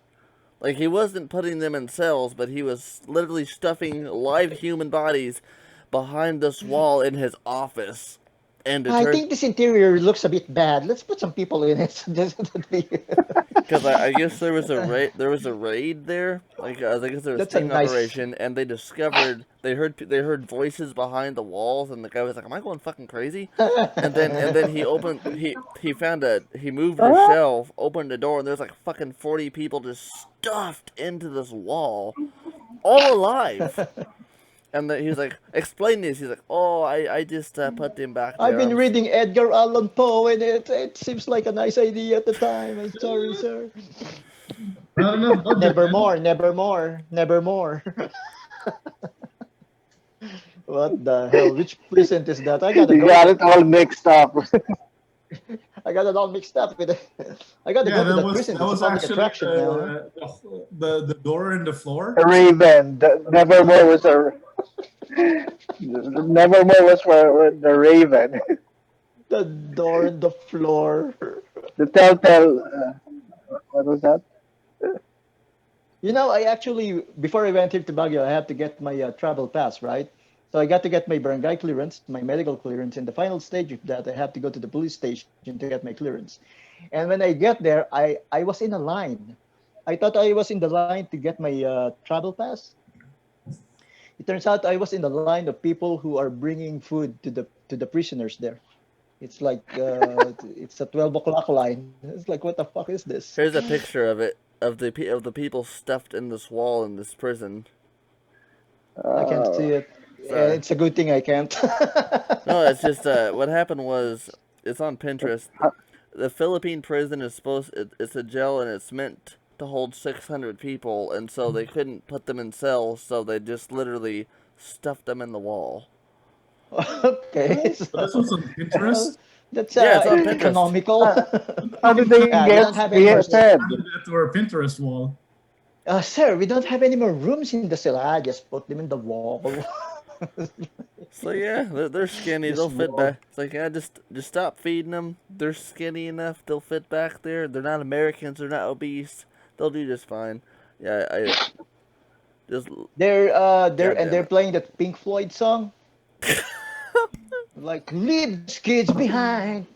Like, he wasn't putting them in cells, but he was literally stuffing live human bodies behind this wall in his office. And I think this interior looks a bit bad. Let's put some people in it. because I guess there was a raid there, like I guess there was a That's a sting nice. operation, and they discovered they heard voices behind the walls, and the guy was like, "Am I going fucking crazy?" And then he moved a shelf, opened the door, and there's like fucking 40 people just stuffed into this wall, all alive. And he was like, "Explain this." He's like, "Oh, I just put them back there." I've been reading Edgar Allan Poe, and it seems like a nice idea at the time. I'm sorry, sir. I don't know. Budget, man. Nevermore. What the hell? Which present is that? I gotta You go. got it all mixed up. I got it all mixed up with it. I gotta Yeah, go to that the was present. that It's a was public actually attraction now. the door in the floor. Raven. Nevermore was a. Nevermore was for the Raven. The door, the floor. The telltale. What was that? You know, I actually, before I went here to Baguio, I had to get my travel pass, right? So I got to get my barangay clearance, my medical clearance. In the final stage of that, I had to go to the police station to get my clearance. And when I get there, I was in a line. I thought I was in the line to get my travel pass. It turns out I was in the line of people who are bringing food to the prisoners there. It's like it's a 12 o'clock line. It's like, what the fuck is this? Here's a picture of it of the people stuffed in this wall in this prison. I can't see it. Sorry. It's a good thing I can't. No, it's just what happened was it's on Pinterest. The Philippine prison is it's a jail and it's meant to hold 600 people, and so they couldn't put them in cells, so they just literally stuffed them in the wall. Okay. So this was on Pinterest. That's Yeah, it's on Pinterest. economical. How did they Yeah, we don't get have any more. said? Added that to our Pinterest wall. Sir, we don't have any more rooms in the cell. Just put them in the wall. So yeah, they're skinny. This They'll fit wall. back. It's like, yeah, just stop feeding them. They're skinny enough. They'll fit back there. They're not Americans. They're not obese. They'll do just fine. Yeah, I just They're damn they're it. playing that Pink Floyd song. Like, leave these kids behind.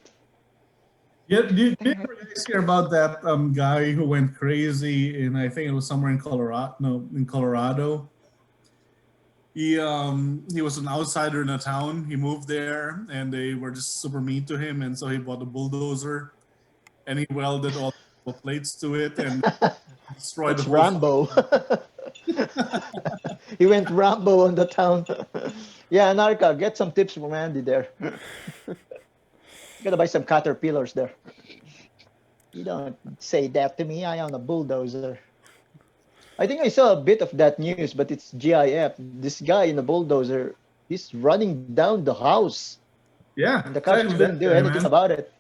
Yeah, did you ever guys hear about that guy who went crazy in, I think it was somewhere in Colorado? No, in Colorado. He was an outsider in a town. He moved there, and they were just super mean to him, and so he bought a bulldozer, and he welded all the plates to it and destroyed the That's whole. Rambo. He went Rambo on the town. Yeah, Anarka, get some tips from Andy there. Gotta buy some caterpillars there. You don't say that to me. I own a bulldozer. I think I saw a bit of that news, but it's GIF. This guy in the bulldozer, he's running down the house, Yeah, and the cops exactly couldn't that do guy, anything man. about it.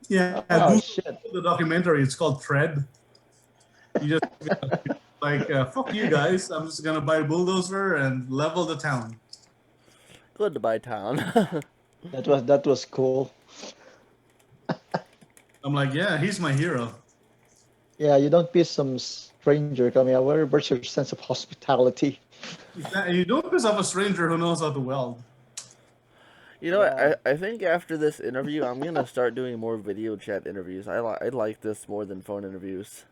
Yeah, Oh Google shit! the documentary. It's called Tread. You just like, fuck you guys. I'm just gonna buy a bulldozer and level the town. Goodbye, town. That was cool. I'm like, yeah, he's my hero. Yeah, you don't piss some stranger coming out. Where's your sense of hospitality? You don't piss off a stranger who knows how to weld. You know what? Yeah. I think after this interview, I'm gonna start doing more video chat interviews. I like this more than phone interviews.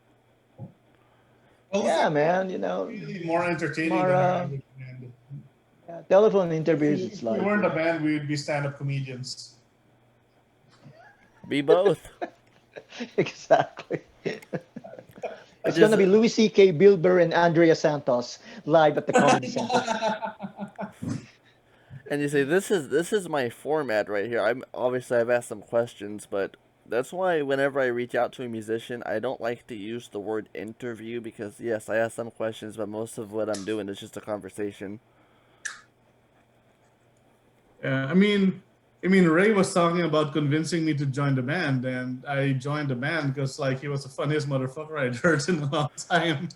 Well, Yeah, it's man. really more entertaining More than a band. yeah, telephone interviews. If It's we like weren't a band, we would be stand-up comedians. Be both. exactly. It's just- gonna be Louis C.K., Bill Burr, and Andrea Santos live at the Comedy Center. And you say this is my format right here. I've asked some questions, but that's why whenever I reach out to a musician, I don't like to use the word interview because yes, I ask some questions, but most of what I'm doing is just a conversation. I mean, Ray was talking about convincing me to join the band, and I joined the band because like he was the funniest motherfucker I'd heard in a long time.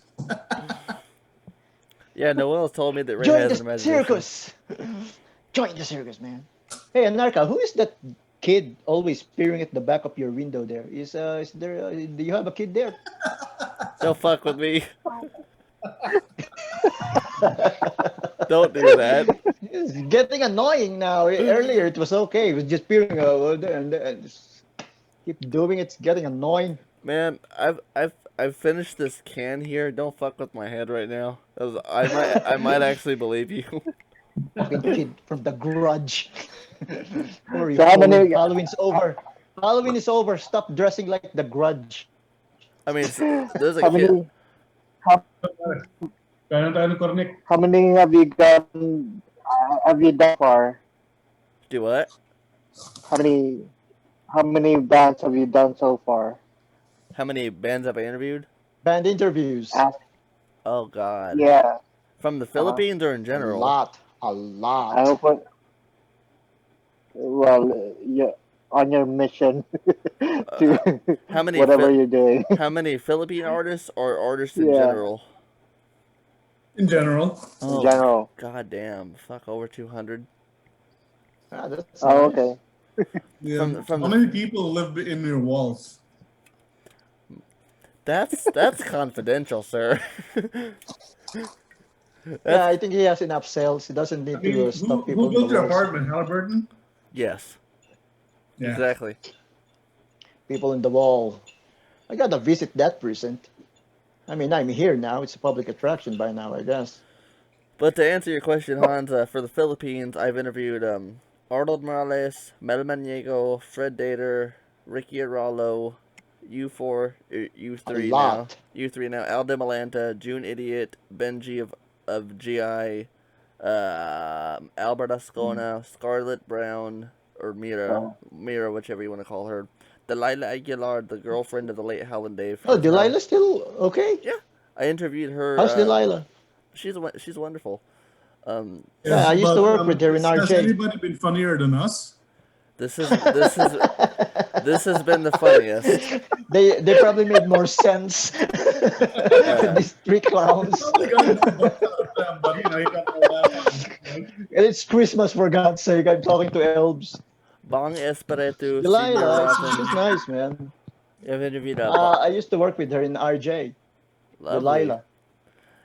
Yeah, Noel told me that Ray Join has the an imagination. circus. Join the circus, man. Hey, Anarka, who is that kid always peering at the back of your window there? Is there? Do you have a kid there? Don't fuck with me. Don't do that. It's getting annoying now. Earlier it was okay. It was just peering over there and just keep doing it. It's getting annoying. Man, I've finished this can here. Don't fuck with my head right now. I might actually believe you. Fucking kid from The Grudge. Who are you So how fooling? many- Halloween's over. Halloween is over. Stop dressing like The Grudge. I mean, there's a How kid. many? Kaya tayo ng cornic. How many have you done? Have you done far? Do what? How many? How many bands have you done so far? How many bands have I interviewed? Band interviews. Ask, Oh God. yeah, From the Philippines or in A general? lot. A I lot. hope. Well, yeah, on your mission to How many? whatever you're doing. How many Philippine artists or artists in Yeah. general? In general. In general. God damn. Fuck, over 200. Ah, that's Oh, nice. okay. Yeah. From How the- many people live in your walls? That's confidential, sir. Yeah, I think he has enough sales. He doesn't need I mean, to stop who people. built in the your walls. apartment? Halliburton? Yes. Yeah. Exactly. People in the wall. I gotta visit that precinct. I mean, I'm here now. It's a public attraction by now, I guess. But to answer your question, Hans, for the Philippines, I've interviewed Arnold Morales, Mel Maniego, Fred Dater, Ricky Aralo, U4, U3 A now, lot. U3 now, Al Demalanta, June Idiot, Benji of GI, Albert Ascona, Scarlett Brown, or Mira, whichever you want to call her, Delilah Aguilar, the girlfriend of the late Helen Dave. Oh, Delilah's still okay? Yeah, I interviewed her. How's Delilah? She's wonderful. Yeah, I used to work with her in Has RJ. anybody been funnier than us? This has been the funniest. They probably made more sense than these three clowns. Probably got more bucks out of them, but you know, you got more laughs. Right? And it's Christmas, for God's sake. I'm talking to elves. Bong Espiritu, Delilah, Senior she's nice, man. I've interviewed I used to work with her in RJ. lovely. Delilah.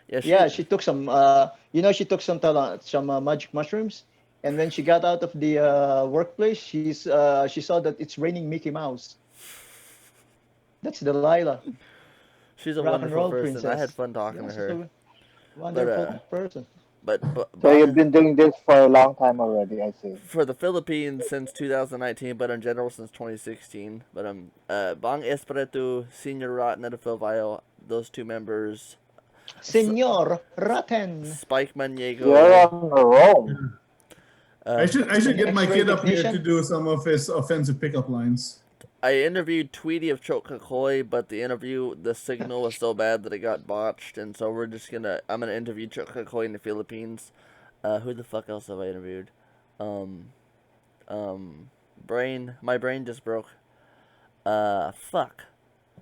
Yeah, She took some, she took some magic mushrooms, and when she got out of the workplace, she saw that it's raining Mickey Mouse. That's Delilah, She's a rock and wonderful roll person. I had princess. fun talking to Yes, she's her. a But wonderful person. So you've Bang, been doing this for a long time already, I see. for the Philippines since 2019, but in general since 2016. But Bang Espiritu, Senior Rot, Netafilvio, those two members, Senor Ratten, Spike You're Maniego. on a roll. I should an get my X-ray kid up here to technician. do some of his offensive pickup lines. I interviewed Tweety of Chokakoi, but the signal was so bad that it got botched, and so I'm gonna interview Chokakoi in the Philippines. Who the fuck else have I interviewed? My brain just broke. Fuck.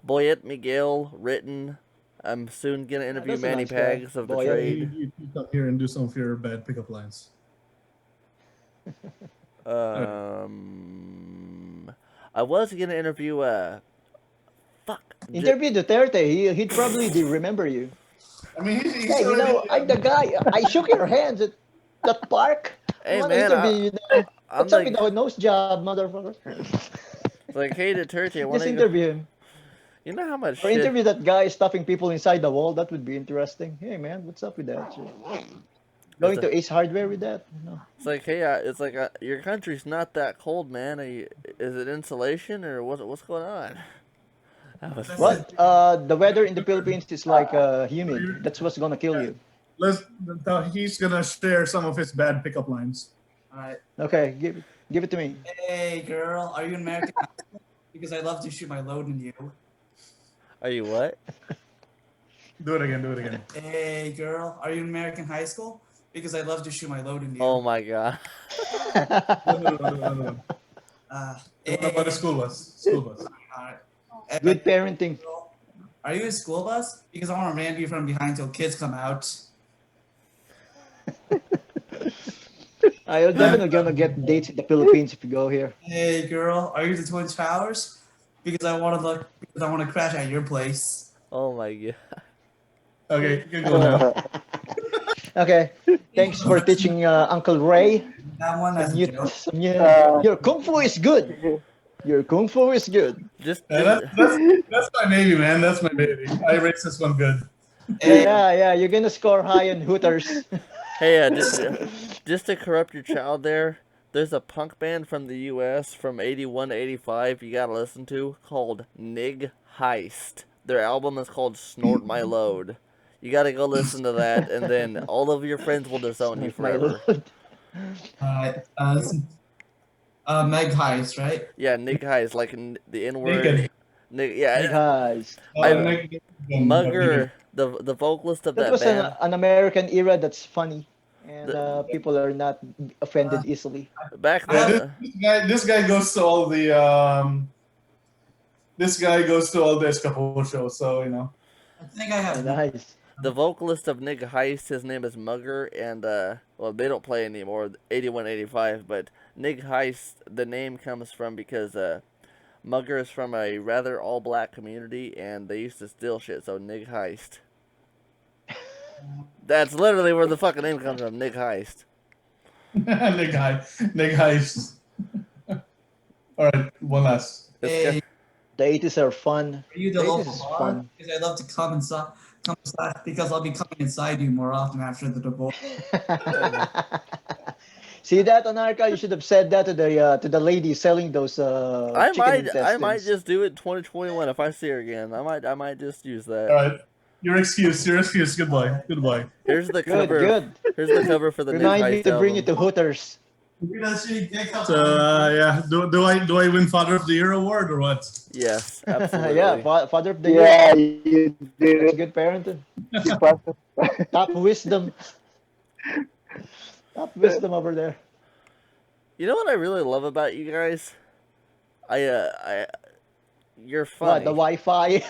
Boyet Miguel, written. I'm soon gonna interview that's a Manny nice guy. Pags of the Boyet. trade. You come here and do some of your bad pickup lines. I was gonna interview fuck. Interview Duterte. He'd probably remember you. I mean, he's Hey, you know, already. I'm the guy. I shook your hands at that park. I Hey want to man, interview you now. I'm What's up like, with the nose job, motherfucker? like, hey Duterte, I wanna Just go. interview him. You know how much Or shit. interview that guy stuffing people inside the wall. That would be interesting. Hey, man, what's up with that shit? Going to Ace Hardware with that? No. It's like, hey, your country's not that cold, man. Is it insulation or what's going on? That was What? The weather in the Philippines is like humid. That's what's gonna kill you. He's gonna share some of his bad pickup lines. All right. Okay, give it to me. Hey, girl, are you an American? Because I love to shoot my load in you. Are you what? Do it again. Do it again. Hey, girl, are you in American high school? Because I love to shoot my load in you. Oh my god. No. Hey, What about the school bus? School bus. all right. Hey, Good parenting. girl, are you in school bus? Because I want to ram you from behind till kids come out. You're definitely gonna get dates in the Philippines if you go here. Hey, girl, are you the Twin Towers? Because I want to crash at your place. Oh my god. Okay, you can go now. Okay, thanks for teaching Uncle Ray. That one as a joke. Your kung fu is good. Your kung fu is good. Just That's my baby, man. That's my baby. I raised this one good. Hey, Yeah, you're gonna score high on Hooters. hey, just to corrupt your child there. There's a punk band from the U.S. from 81 to 85 you gotta listen to called Nig Heist. Their album is called Snort My Load. You gotta go listen to that, and then all of your friends will disown you My forever. lord. Meg Heist, right? Yeah, Nig Heist, like the N-word. Naked. Nig, yeah, Guys, Mugger, the vocalist of that that was band. an American era that's funny, and people are not offended easily. Back Yeah, then, this guy goes to all the Escapo shows, so you know. I think I have. Nice. the vocalist of Nig Heist, his name is Mugger, and well, they don't play anymore, 81, 85, but Nig Heist, the name comes from because Mugger is from a rather all-black community, and they used to steal shit, so Nig Heist. That's literally where the fucking name comes from, Nig Heist. Nig Heist. All right, one last. Hey, The 80s are fun. are you the The 80s local is bar? fun. Because I love to come inside because I'll be coming inside you more often after the divorce. See that, Anarka? You should have said that to the lady selling those I chicken might intestines. just do it 2021 if I see her again. I might just use All that. right, your excuse. Goodbye. Here's the Good, cover. good. Here's the cover for the Nig Remind me Heist to bring you album. to Hooters. Yeah. Do I win Father of the Year award or what? Yes, absolutely. Yeah, father of the year. Yeah, you did That's it. good parenting. You passed it. Top wisdom. Top wisdom over there. You know what I really love about you guys? You're What, funny. the Wi-Fi?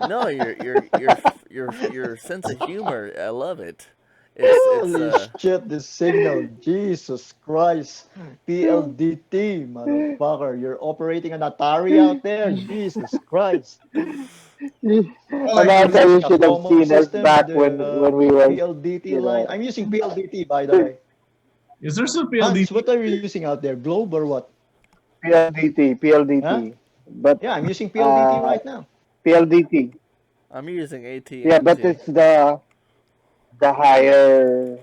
No, your sense of humor. I love it. It's Holy shit, this signal. Jesus Christ. PLDT, motherfucker. You're operating an Atari out there? Jesus Christ. Anarka, you should have seen us back when we were. PLDT you know. line. I'm using PLDT, by the way. Is there some Hans, PLD? what are you using out there? Globe or what? PLDT. Huh? But Yeah, I'm using PLDT right now. PLDT. I'm using Yeah, but AT&T. it's the higher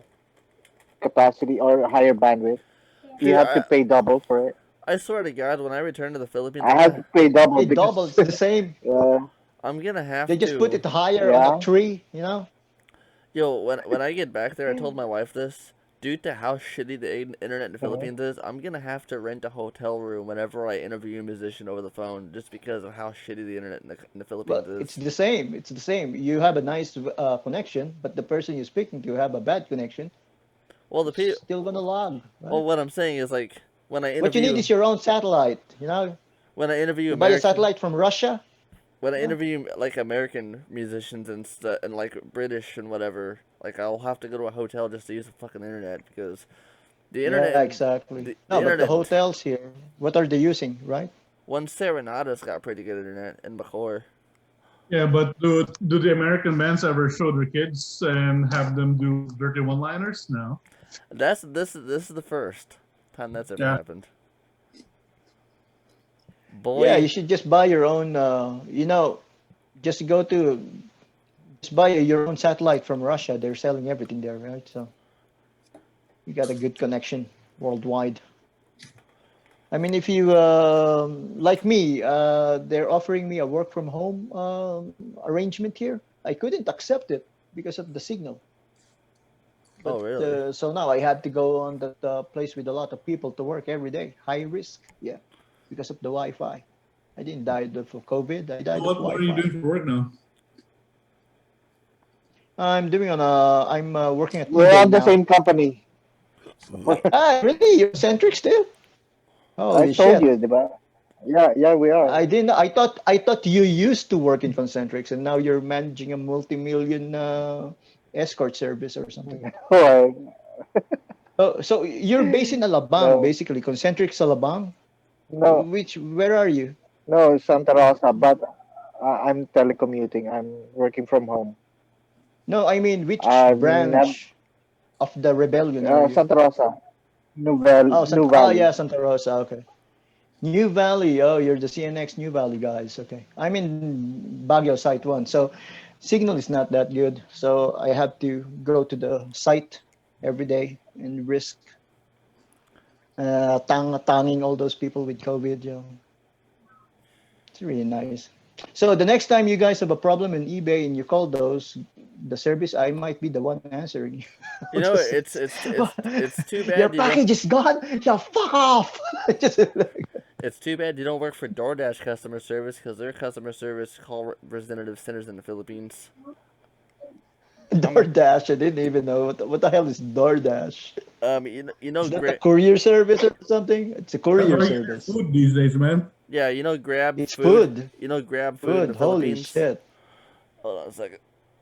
capacity or higher bandwidth. You Dude, have to pay double for it. I swear to God, when I return to the Philippines, I have to pay double Hey, double, because it's the same. I'm gonna They have just put it to. higher on the yeah. tree, you know? Yo, when I get back there, I told my wife this. Due to how shitty the internet in the Philippines is, I'm gonna have to rent a hotel room whenever I interview a musician over the phone, just because of how shitty the internet in the Philippines Well, it's is. the same. It's the same. You have a nice connection, but the person you're speaking to have a bad connection. Well, It's still gonna lag, well, right? what I'm saying is like What you need is your own satellite. You know, when I interview you buy a American satellite from Russia. when I Yeah, interview like American musicians and stuff and like British and whatever, like I'll have to go to a hotel just to use the fucking internet because the yeah, internet exactly. the No, but the internet hotels here, what are they using, right? one Serenada's got pretty good internet in Bacoor. Yeah, but do the American bands ever show their kids and have them do dirty one-liners? No. This is the first time that's ever Yeah. happened. Yeah, Boy, you should just buy your own. Just go to just buy your own satellite from Russia. They're selling everything there, right? So you got a good connection worldwide. I mean, if you like me, they're offering me a work from home arrangement here. I couldn't accept it because of the signal. But oh really? so now I had to go on that place with a lot of people to work every day. High risk, yeah, because of the Wi-Fi. I didn't die of COVID. I died of What are you Wi-Fi. doing for work now? I'm working at We're eBay on the now. same company. Ah, really? You're centric still? I Holy told shit. you, diba? Yeah, we are. I didn't. I thought you used to work in Concentrics, and now you're managing a multi-million escort service or something. Or So you're based in Alabang, no, basically. Concentrics Alabang. no, Where are you? no, Santa Rosa. But I'm telecommuting. I'm working from home. No, I mean which I've never branch of the rebellion are you? Santa Rosa, Oh, New Yeah, Valley. Santa Rosa. Okay. New Valley. Oh, you're the CNX New Valley guys. Okay. I'm in Baguio Site 1. So signal is not that good. So I have to go to the site every day and risk tanging all those people with COVID. It's really nice. So the next time you guys have a problem in eBay and you call the service, I might be the one answering. You know, it's too Your bad you don't. package is gone. Yeah, fuck off. Just like, It's too bad you don't work for DoorDash customer service because their customer service call representative centers in the Philippines. DoorDash. I didn't even know what the hell is DoorDash. You know, Is that a courier service or something? It's a That's courier how you get service. food these days, man. yeah, you know, Grab It's Food. food. You know, Grab Food in Food. the Holy Philippines. shit. Hold on a second.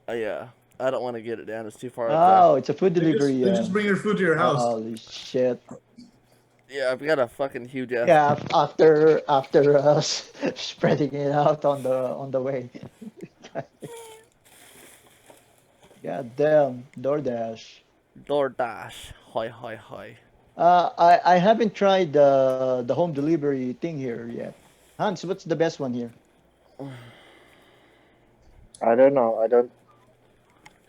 Yeah, I don't want to get it down. It's too far up there. Oh, it's a food delivery. They Yeah. just bring your food to your house. Holy shit. Yeah, I've got a fucking huge ass. Yeah, after us spreading it out on the way. God damn, DoorDash. DoorDash. Hoi, hoi, hoi. I haven't tried the home delivery thing here yet. Hans, what's the best one here? I don't know. I don't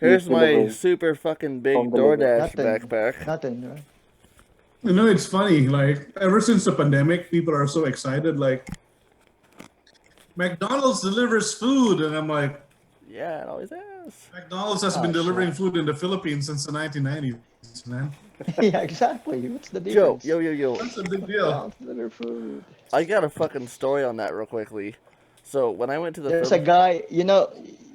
use Here's my delivery, super fucking home big delivery. DoorDash Nothing. backpack. Nothing, right? You know, it's funny. Like ever since the pandemic, people are so excited. Like McDonald's delivers food, and I'm like, Yeah, it always is. McDonald's has Oh, been delivering shit. food in the Philippines since the 1990s, man. Yeah, exactly. What's the Yo, difference? yo. That's a big deal. Don't deliver food. I got a fucking story on that real quickly. So when I went to the There's a guy,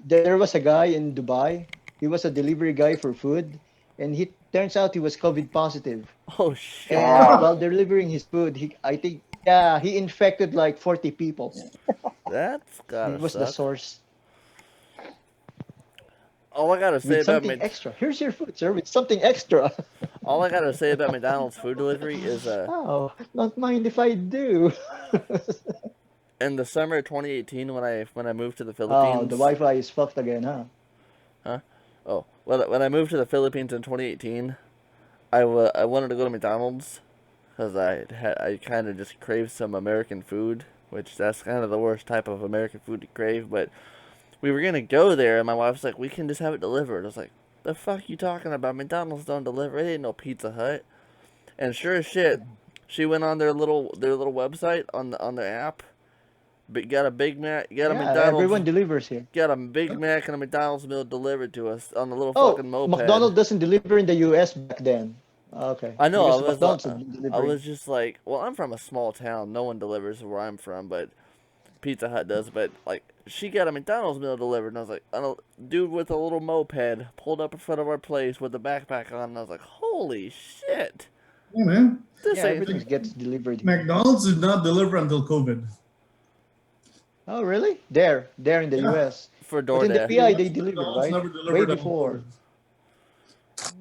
there was a guy in Dubai. He was a delivery guy for food, and he turns out he was COVID positive. oh shit, And Ah, while delivering his food, I think, yeah, he infected like 40 people. that's He gotta was the suck. source All I gotta say with about something extra. Here's your food, sir, with something extra. all I gotta say about McDonald's food delivery is Oh, don't mind if I do. in the summer of 2018 when I moved to the Oh, the Philippines. Wi-Fi is fucked again, huh? Huh? Oh, when I moved to the Philippines in 2018, I wanted to go to McDonald's, because I kind of just craved some American food, which that's kind of the worst type of American food to crave. But we were gonna go there, and my wife's like, "We can just have it delivered." I was like, "The fuck you talking about? McDonald's don't deliver. It ain't no Pizza Hut." And sure as shit, she went on their little website on their app. But got a Big Mac, got a Yeah, McDonald's, everyone delivers here. got a Big Mac and a McDonald's meal delivered to us on a little Oh, fucking moped. McDonald's doesn't deliver in the U.S. back then. Okay. I know. Because McDonald's has been I delivering. was just like, well, I'm from a small town. No one delivers where I'm from, but Pizza Hut does. But like, she got a McDonald's meal delivered, and I was like, a dude with a little moped pulled up in front of our place with a backpack on, and I was like, holy shit! Yeah, man. This Yeah, ain't everything gets delivered here. McDonald's did not deliver until COVID. Oh, really? There in the Yeah. U.S. for But in the DoorDash. PI, they delivered, McDonald's right? never Way delivered until before. COVID.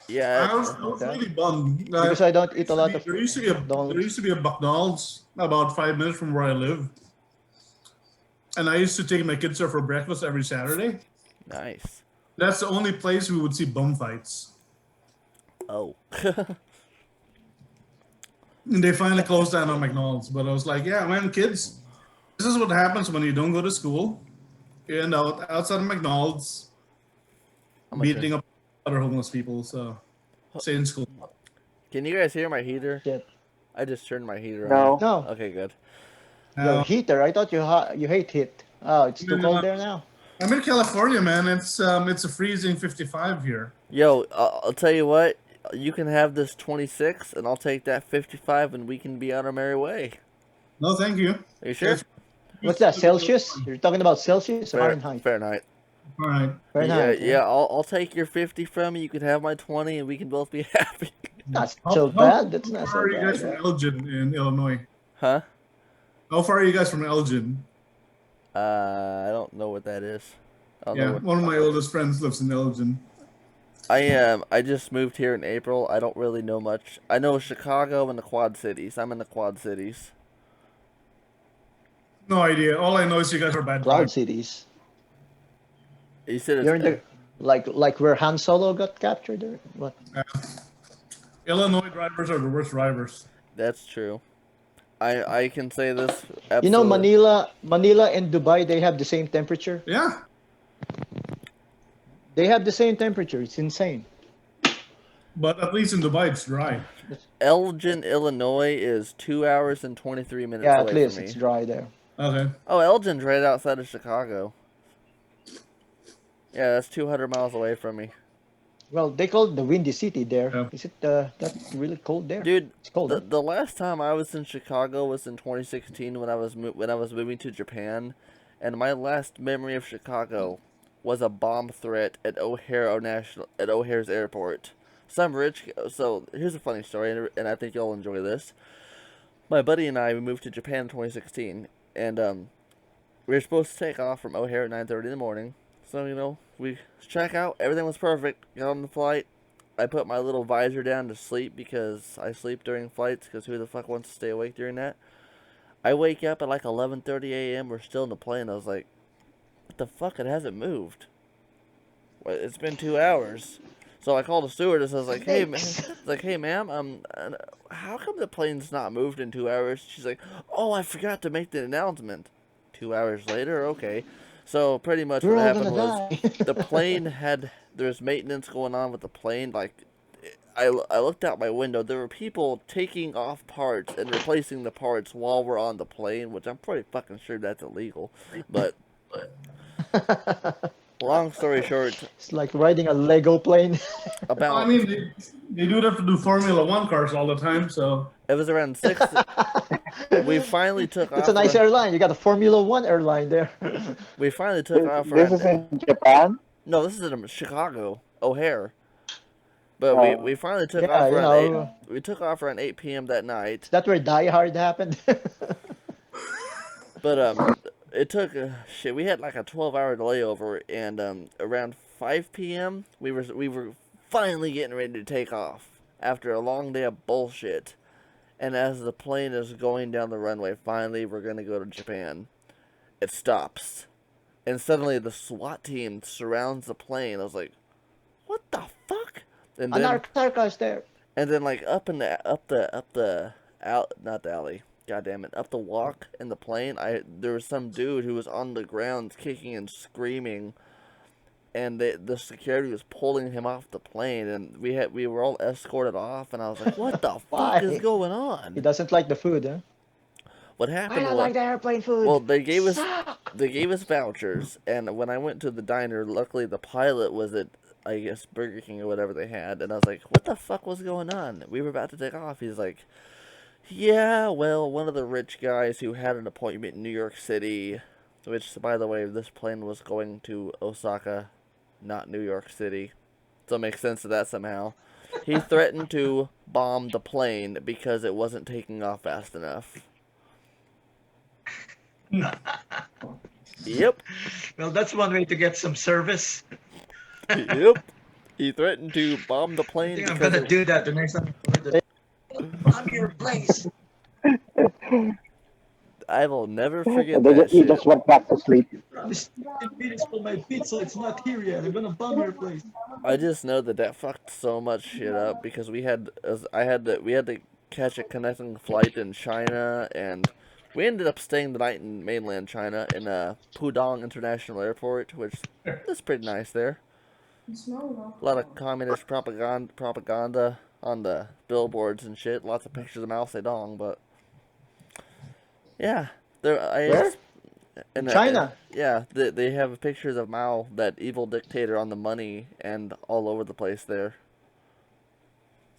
Yeah, I was Okay. really bummed. Because I don't eat a lot of There used to be a McDonald's about 5 minutes from where I live, and I used to take my kids there for breakfast every Saturday. nice. That's the only place we would see bum fights. Oh, And they finally closed down on McDonald's, but I was like, yeah, man, kids, this is what happens when you don't go to school. You end out outside of McDonald's I'm gonna beating up other homeless people. So stay in school. can you guys hear my heater? Shit. I just turned my heater No. on. No, Okay, good. your Now, heater. I thought you hate heat. Oh, it's too cold there now. I'm in California, man. It's a freezing 55 here. Yo, I'll tell you what. You can have this 26, and I'll take that 55, and we can be on our merry way. No, thank you. Are you sure? What's that? Celsius? You're talking about Celsius or Fahrenheit? Fahrenheit. All right. Fahrenheit. Yeah. I'll take your 50 from you. You can have my 20, and we can both be happy. Not How- so how bad. That's not far so are you guys bad. from Elgin in Illinois? Huh? How far are you guys from Elgin? I don't know what that is. I don't know Yeah, what, one of my oldest friends lives in Elgin. I just moved here in April. I don't really know much. I know Chicago and the Quad Cities. I'm in the Quad Cities. No idea. All I know is you guys are bad Cloud drivers. cities. You said You're in the like where Han Solo got captured or what? Illinois drivers are the worst drivers. That's true. I can say this. You know, absolutely. Manila and Dubai, they have the same temperature. Yeah. They have the same temperature. It's insane. But at least in Dubai, it's dry. Elgin, Illinois is 2 hours and 23 minutes Yeah, away at least from me. it's dry there. Okay. Oh, Elgin's right outside of Chicago. Yeah, that's 200 miles away from me. Well, they call it the Windy City there. Yeah. Is it that really cold there? Dude, It's cold. huh? the last time I was in Chicago was in 2016 when I was moving to Japan, and my last memory of Chicago was a bomb threat at O'Hare's airport. So here's a funny story, and I think you'll enjoy this. My buddy and I, we moved to Japan in 2016, and we were supposed to take off from O'Hare at 9:30 in the morning. So we check out, everything was perfect. Got on the flight. I put my little visor down to sleep because I sleep during flights. Because who the fuck wants to stay awake during that? I wake up at like 11:30 a.m. We're still in the plane. I was like, what the fuck? It hasn't moved. It's been 2 hours. So I called the stewardess. I was like, hey, ma'am, how come the plane's not moved in 2 hours? She's like, oh, I forgot to make the announcement. 2 hours later, okay. So pretty much We're what all happened gonna was die. the plane there was maintenance going on with the plane. Like, I looked out my window. There were people taking off parts and replacing the parts while we're on the plane, which I'm pretty fucking sure that's illegal. But long story short, It's like riding a Lego plane. about I mean, they do have to do Formula One cars all the time, so. it was around 6. We finally took off. It's a nice airline. You got a Formula One airline there. We finally took off This is around. in Japan. No, this is in Chicago, O'Hare. But Oh. we finally took Yeah, off you around know. 8. We took off around 8 p.m. that night. Is that where Die Hard happened? But it took shit. We had like a 12-hour layover, and around 5 p.m. we were finally getting ready to take off after a long day of bullshit. And as the plane is going down the runway, finally we're gonna go to Japan. It stops, and suddenly the SWAT team surrounds the plane. I was like, "What the fuck?" And then Anarka is there. And then like up in the up the out not the alley, god damn it, up the walk in the plane, there was some dude who was on the ground kicking and screaming, and the security was pulling him off the plane, and we were all escorted off, and I was like, what the fuck is Why? going He on? doesn't like the food, huh? What I happened don't was, like the airplane food. well, Suck. they gave us vouchers, and when I went to the diner, luckily the pilot was at, I guess, Burger King or whatever they had, and I was like, what the fuck was going on? We were about to take off. He's like, yeah, well, one of the rich guys who had an appointment in New York City, which, by the way, this plane was going to Osaka, not New York City, so it makes sense of that somehow. He threatened to bomb the plane because it wasn't taking off fast enough. Yep. Well, that's one way to get some service. Yep. He threatened to bomb the I plane think I'm because gonna do that the next time. Bomb your place. I will never forget And then that he shit. just went back to sleep. Promise 10 minutes for my pizza. It's not here yet. I'm gonna bomb your place. I just know that fucked so much shit up because we had to catch a connecting flight in China, and we ended up staying the night in mainland China in Pudong International Airport, which is pretty nice there. A lot of communist propaganda on the billboards and shit. Lots of pictures of Mao Zedong, but yeah, Where? in China. yeah, they have pictures of Mao, that evil dictator, on the money and all over the place there.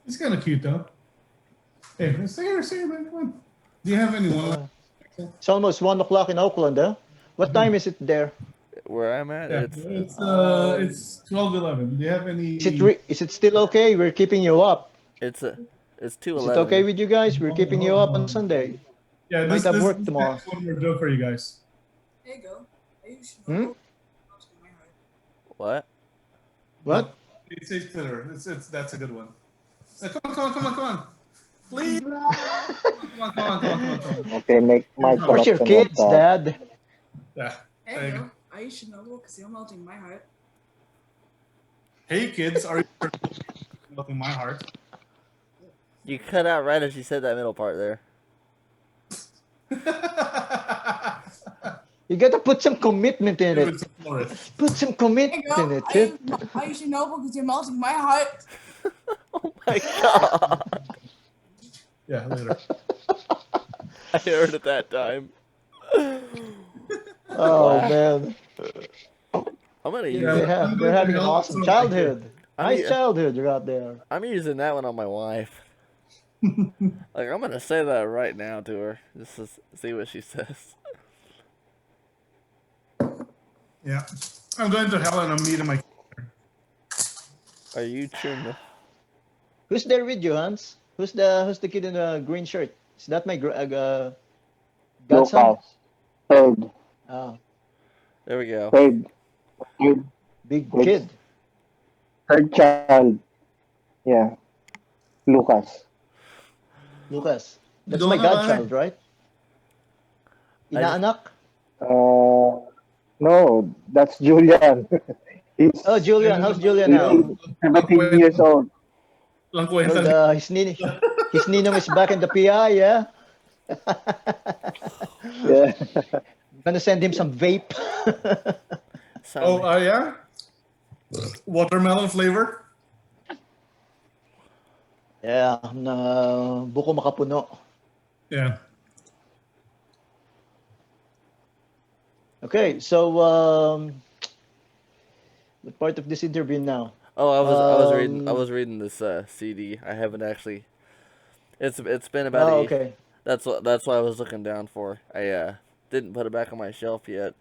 It's kind of cute though. Hey, stay here, man. Come on. Do you have anyone? It's almost 1 o'clock in Oakland, huh? What time is it there? Where I'm at, Yeah, it's 12:11. Do you have any? Is it still okay? We're keeping you up. it's 2:11. Is it okay with you guys? We're keeping you up on Sunday. Yeah, Might have work this tomorrow. next one we're doing for you guys. There you go. You should Hmm? know. What? What? It's Twitter. That's a good one. Come on. Please. Come on. Okay, make my Where's your selection kids, of that. Dad? Yeah. There you go. You should know because you're melting my heart. Hey kids, are you melting my heart? You cut out right as you said that middle part there. You gotta put some commitment in it. Put some commitment in it, kid. You should know because you're melting my heart. Oh my god! Yeah, later. I heard it that time. Oh man, I'm gonna use Yeah. they're having an awesome childhood. I'm Nice u- childhood you're out there. I'm using that one on my wife. Like, I'm gonna say that right now to her, just to see what she says. Yeah. I'm going to hell and I'm meeting my. Are you chewing? Who's there with you, Hans? Who's the kid in the green shirt? Is that my godson? Lucas. Third. Oh, There we go. Third big Which- kid. third child. Yeah. Lucas. Lucas. That's Don't my know, godchild, right? Inaanak? No, that's Julian. He's Oh, Julian. How's Julian now? 17 years old. Lang Well, kwenta. his ninong is back in the PI, yeah? Yeah. I'm gonna send him some vape. Sound- Yeah? Watermelon flavor? Yeah, buko makapuno. Yeah. Okay, so what part of this interview now? Oh, I was reading this CD. I haven't actually. It's been about Oh, a. okay. That's what I was looking down for. I didn't put it back on my shelf yet.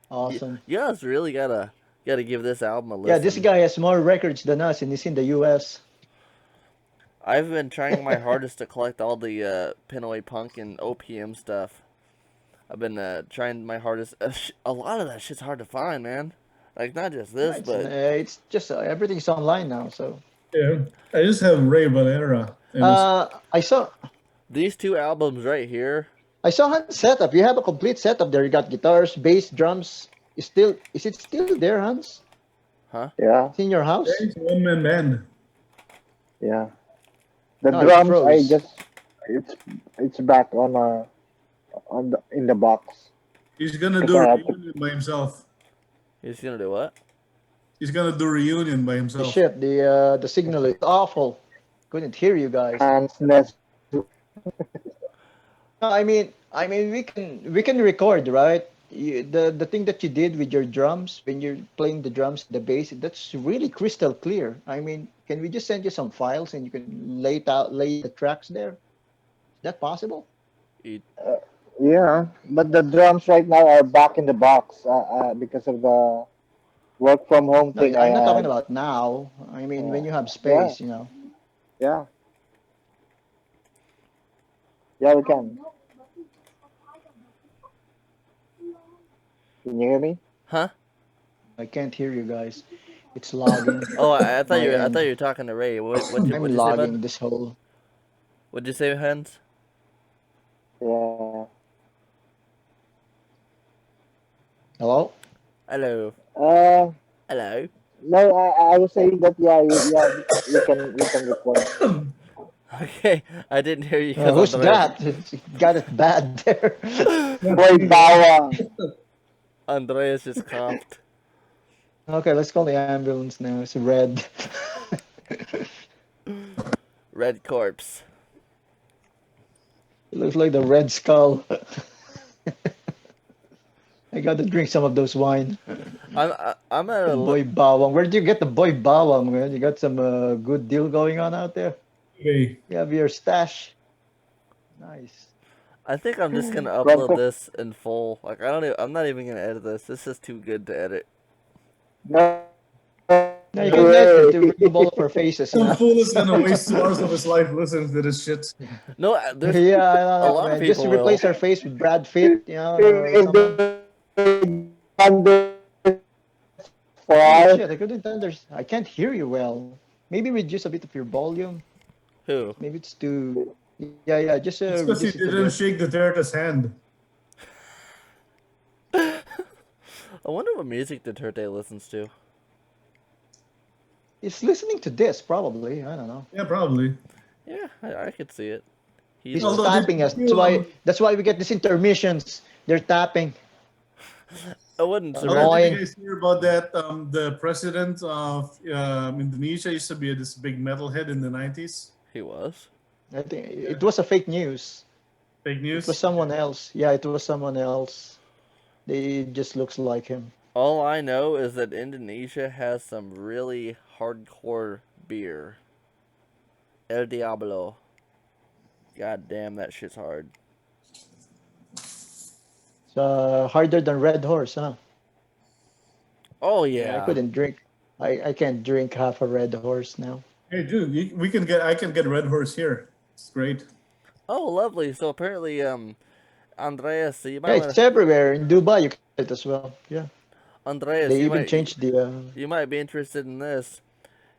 Awesome. You guys really gotta give this album a listen. Yeah, this guy has more records than us, and he's in the U.S. I've been trying my hardest to collect all the Pinoy punk and OPM stuff. I've been trying my hardest. A lot of that shit's hard to find, man. Like, not just this, but It's just everything's online now. So Yeah. I just have Ray Valera. I saw these two albums right here. Hans' setup. You have a complete setup there. You got guitars, bass, drums. Is it still there, Hans? Yeah. It's in your house? It's a one-man band. Yeah. The No, it drums, I froze. just it's back on the in the box He's gonna because do a I had to. reunion by himself. He's gonna do what? He's gonna do a reunion by The himself. shit, the signal is awful. Couldn't hear you guys. Handsness. No, I mean, we can record, right? The thing that you did with your drums when you're playing the drums, the bass, that's really crystal clear. I mean, can we just send you some files and you can lay the tracks there? Is that possible? He, Yeah, but the drums right now are back in the box because of the work from home No, thing I I'm not talking had. about now. I mean, when you have Yeah, space. yeah, yeah. We can. Can you hear me? huh? I can't hear you guys. It's logging Oh, I thought my you. I thought end. you were talking to Ray. I'm What'd you say, bud? logging this whole. What'd you say, Hans? Yeah. Hello? Hello. Uh, Hello. no, I was saying that yeah, we can record. Okay, I didn't hear you because Who's Andreas. that? Got it bad there. Boy Bawang. Andreas just coughed. Okay, let's call the ambulance now. It's red. Red corpse. It looks like the Red Skull. I gotta drink some of those wine. I'm at The a. boy bawang. Where did you get the boy bawang, man? You got some good deal going on out there? Okay. You have your stash. Nice. I think I'm just gonna From upload this in full. Like I don't. I'm not even gonna edit this. This is too good to edit. No Now you can edit to way. remove all of our faces. Some fool is gonna waste 2 hours of his life listeing to this shit. No, there's Yeah, I a don't know, lot of man. Just people to will. replace our face with Brad Pitt, or If someone. they done this Holy far, shit, I can't hear you well. Maybe reduce a bit of your volume. Who? Maybe it's too. Yeah, just It's because he reduce it a didn't bit. shake Duterte's hand. I wonder what music Duterte listens to. He's listening to this, probably. I don't know. Yeah, probably. Yeah, I could see it. He's Although, tapping us. That's why we get these intermissions. They're tapping. I wouldn't although surprise. did you Annoying. guys hear about that? The president of Indonesia used to be this big metalhead in the 90s. He was. I think it was a fake news. Fake It was news. someone else. Yeah, it was someone else. They just looks like him. All I know is that Indonesia has some really hardcore beer. El Diablo. God damn, that shit's hard. It's harder than Red Horse, huh? Oh Yeah, I yeah. couldn't drink. I can't drink half a Red Horse now. Hey, dude, I can get Red Horse here. It's great. Oh, lovely. So apparently, Andreas, you Yeah, might want it's to. everywhere. In Dubai, you can get it as well. Yeah. Andreas, They even changed the. you might be interested in this.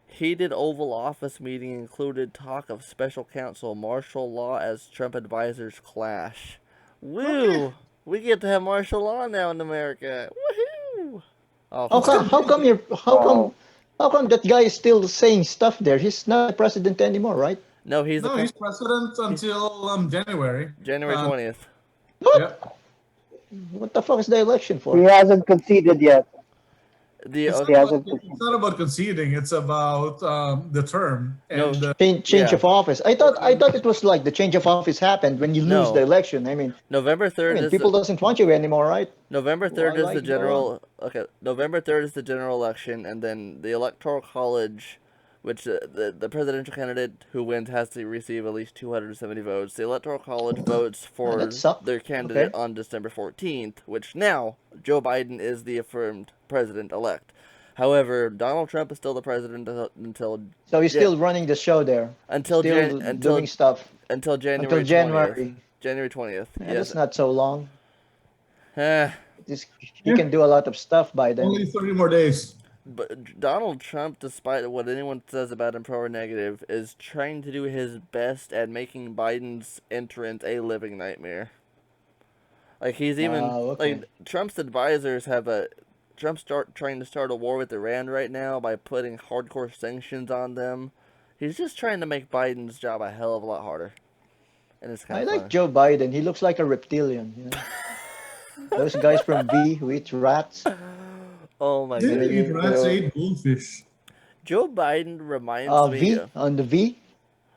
Heated Oval Office meeting included talk of special counsel martial law as Trump advisors clash. Woo! Okay. We get to have martial law now in America. Woohoo! Oh, How fuck. come? How come you're? How come? wow. How come that guy is still saying stuff there? He's not the president anymore, right? No, he's No, he's president until January. January 20th. What? Yeah. What the fuck is the election He for? hasn't conceded yet. The It's uh, He not about hasn't. it's not about conceding. It's about the term No. and Change Yeah. of office. I thought it was like the change of office happened when you lose the No. election. I mean, November 3rd is people doesn't want you anymore, right? November 3rd is Why the go on? general. Okay, November 3rd is the general election, and then the electoral college, which the presidential candidate who wins has to receive at least 270 votes. The electoral college votes Oh, that for sucked. their candidate Okay. on December 14th, which now Joe Biden is the affirmed president elect. However, Donald Trump is still the president So he's Ja- still running the show there, until still doing stuff until until January 20th. January. January 20th. Yeah, Yes. that's not so long. Eh, This, he Yeah. can do a lot of stuff by then. only 30 more days. But Donald Trump, despite what anyone says about him, pro or negative, is trying to do his best at making Biden's entrance a living nightmare. Like he's even Oh, okay. like Trump's advisors have a Trump's trying to start a war with Iran right now by putting hardcore sanctions on them, He's just trying to make Biden's job a hell of a lot harder, and it's kind I of like fun. Joe Biden. He looks like a reptilian. You know, those guys from V who eat rats. Oh my Didn't god, eat rats, Uh, they ate goldfish. Joe Biden reminds me V of on the V.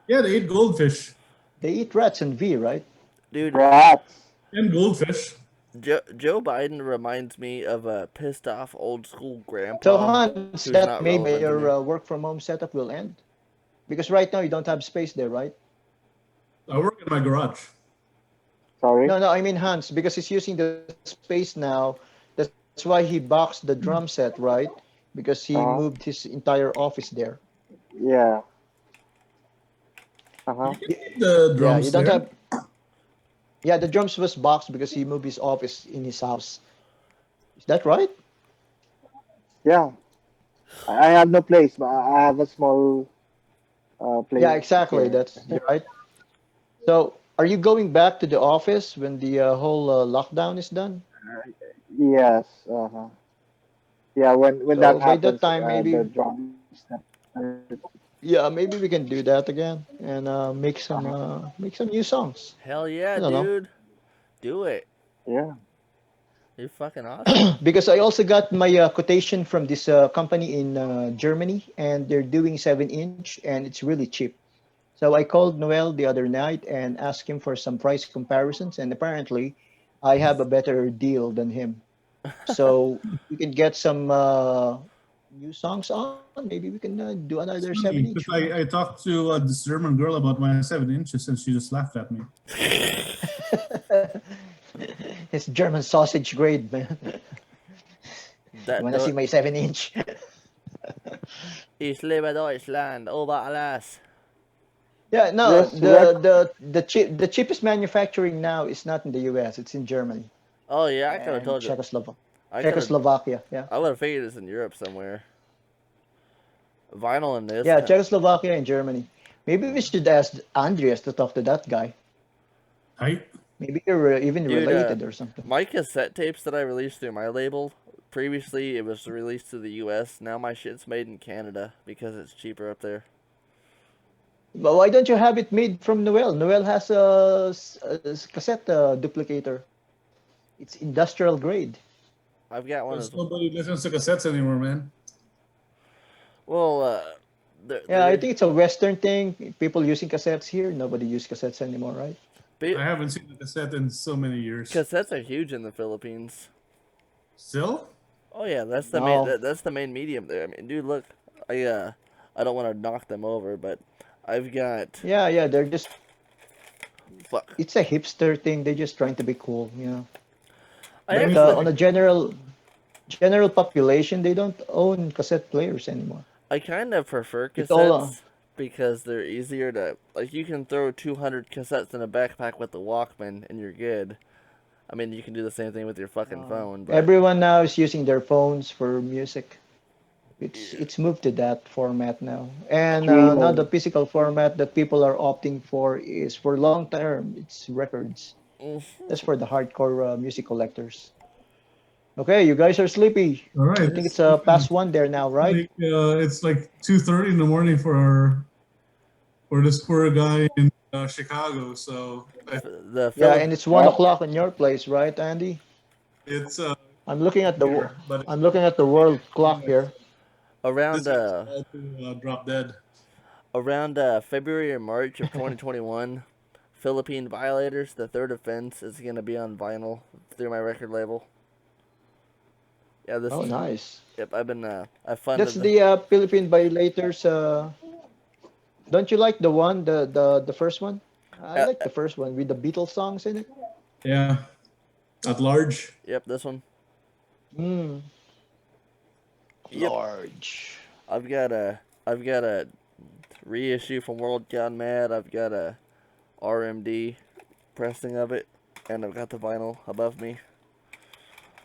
Yeah, they ate goldfish They eat rats in V, right? dude. Rats. and goldfish. Joe Biden reminds me of a pissed off old school So grandpa Hans, who's that not maybe relevant to me. your work from home setup will end because right now you don't have space there, right? I work in my garage. Sorry. No, I mean Hans because he's using the space now. That's why he boxed the drum set, right? Because he moved Uh-huh. his entire office there. Yeah. You Uh-huh. can keep the Yeah, you drums don't there. have. Yeah, the drums was boxed because he moved his office in his house. Is that right? Yeah. I have no place, but I have a small Yeah, place exactly. here. That's you're right. So, are you going back to the office when the whole lockdown is done? Yes. Uh-huh. Yeah. When So that by that happens, time, the maybe drums. yeah, maybe we can do that again and Uh-huh. make some new songs. Hell yeah, I don't know. dude, do it. Yeah. You're fucking awesome. Because I also got my quotation from this company in Germany, and they're doing 7 inch, and it's really cheap. So I called Noel the other night and asked him for some price comparisons, and apparently, I have a better deal than him. So we can get some new songs on. Maybe we can do another It's seven funny inch. because Why not? I talked to this German girl about my 7 inches and she just laughed at me. It's German sausage grade, man. You That wanna see do my 7 inch? Ich liebe Deutschland over alles. Yeah, no, Just work. the cheapest manufacturing now is not in the US, it's in Germany Oh yeah, I could have and told you. I could have. Czechoslovakia. Yeah. I would have figured it's in Europe somewhere. Vinyl in this. Yeah, Czechoslovakia and Germany. Maybe we should ask Andreas to talk to that guy. I Maybe you're even Dude, related or something. my cassette tapes that I released through my label. Previously, it was released to the U.S. Now my shit's made in Canada because it's cheaper up there. But why don't you have it made from Noel? Noel has a cassette duplicator. It's industrial grade. I've got one There's as well. nobody listens to cassettes anymore, man. Well, Yeah, I think it's a Western thing. People using cassettes here. Nobody uses cassettes anymore, right? I haven't seen a cassette in so many years. cassettes are huge in the Philippines. Still? Oh yeah, that's the No. that's the main medium there. I mean, dude, look, I don't want to knock them over, but I've got Yeah, they're just. fuck. It's a hipster thing. They're just trying to be cool, you know. I But actually on a general population, they don't own cassette players anymore. I kind of prefer It's all cassettes because they're easier to like. You can throw 200 cassettes in a backpack with the Walkman and you're good. I mean, you can do the same thing with your fucking phone, but everyone now is using their phones for music. It's moved to that format now, and now the Streaming. physical format that people are opting for is for long term. It's records. That's for the hardcore music collectors. Okay, you guys are sleepy. All I right. think it's past one there now, right? It's like 2:30 in the morning for this poor guy in Chicago. So the Yeah, Philip and it's one Right? o'clock on your place, right, Andy? it's I'm looking at here, but I'm looking at the world clock here. around this guy's about to drop dead. around February or March of 2021, Philippine Violators, the third offense, is gonna be on vinyl through my record label. Yeah, this Oh, is. nice. Yep, I That's funded the. the Philippine Violators. Don't you like the one, the first one? I Uh, like the first one with the Beatles songs in it. Yeah, at large. yep, this one. Mm, Yep, large. I've got a reissue from World Gone Mad. I've got a RMD pressing of it, and I've got the vinyl above me.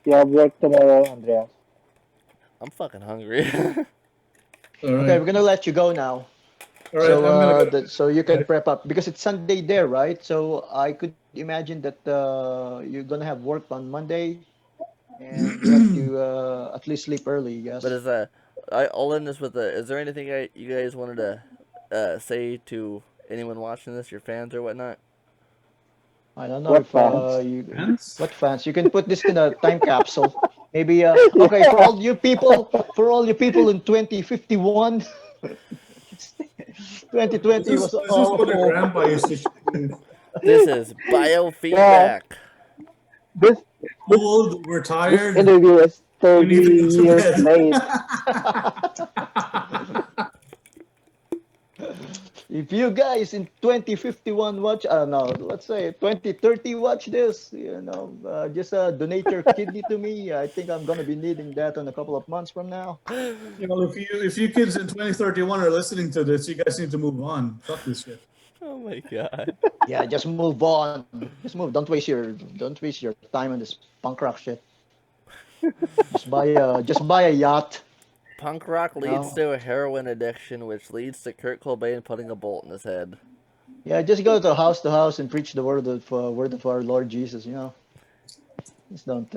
You have work tomorrow, Andreas. I'm fucking hungry. All Okay, right. we're gonna let you go now. All right. So I'm gonna go. so you can prep up because it's Sunday there, right? So I could imagine that you're gonna have work on Monday, and you have to at least sleep early. but Yes. I'll end this with a. Is there anything you guys wanted to say to anyone watching this, your fans or whatnot? I don't know What if fans? you Friends? what fans. You can put this in a time capsule. Maybe okay for all you people, in 2051. 2020 was This is what your awful. grandpa used to show you. This is Yeah, biofeedback. this this Old, we're this tired, interview is we 30 need to go to years bed. late. If you guys in 2051 watch, I don't know, let's say 2030 watch this, just donate your kidney to me. I think I'm gonna be needing that in a couple of months from now. If you kids in 2031 are listening to this, you guys need to move on. Fuck this shit. Oh my god. Yeah, just move on. Just move. Don't waste your time on this punk rock shit. Just buy a yacht. Punk rock You leads know. to a heroin addiction, which leads to Kurt Cobain putting a bolt in his head. Yeah, just go to house and preach the word of our Lord Jesus. Just don't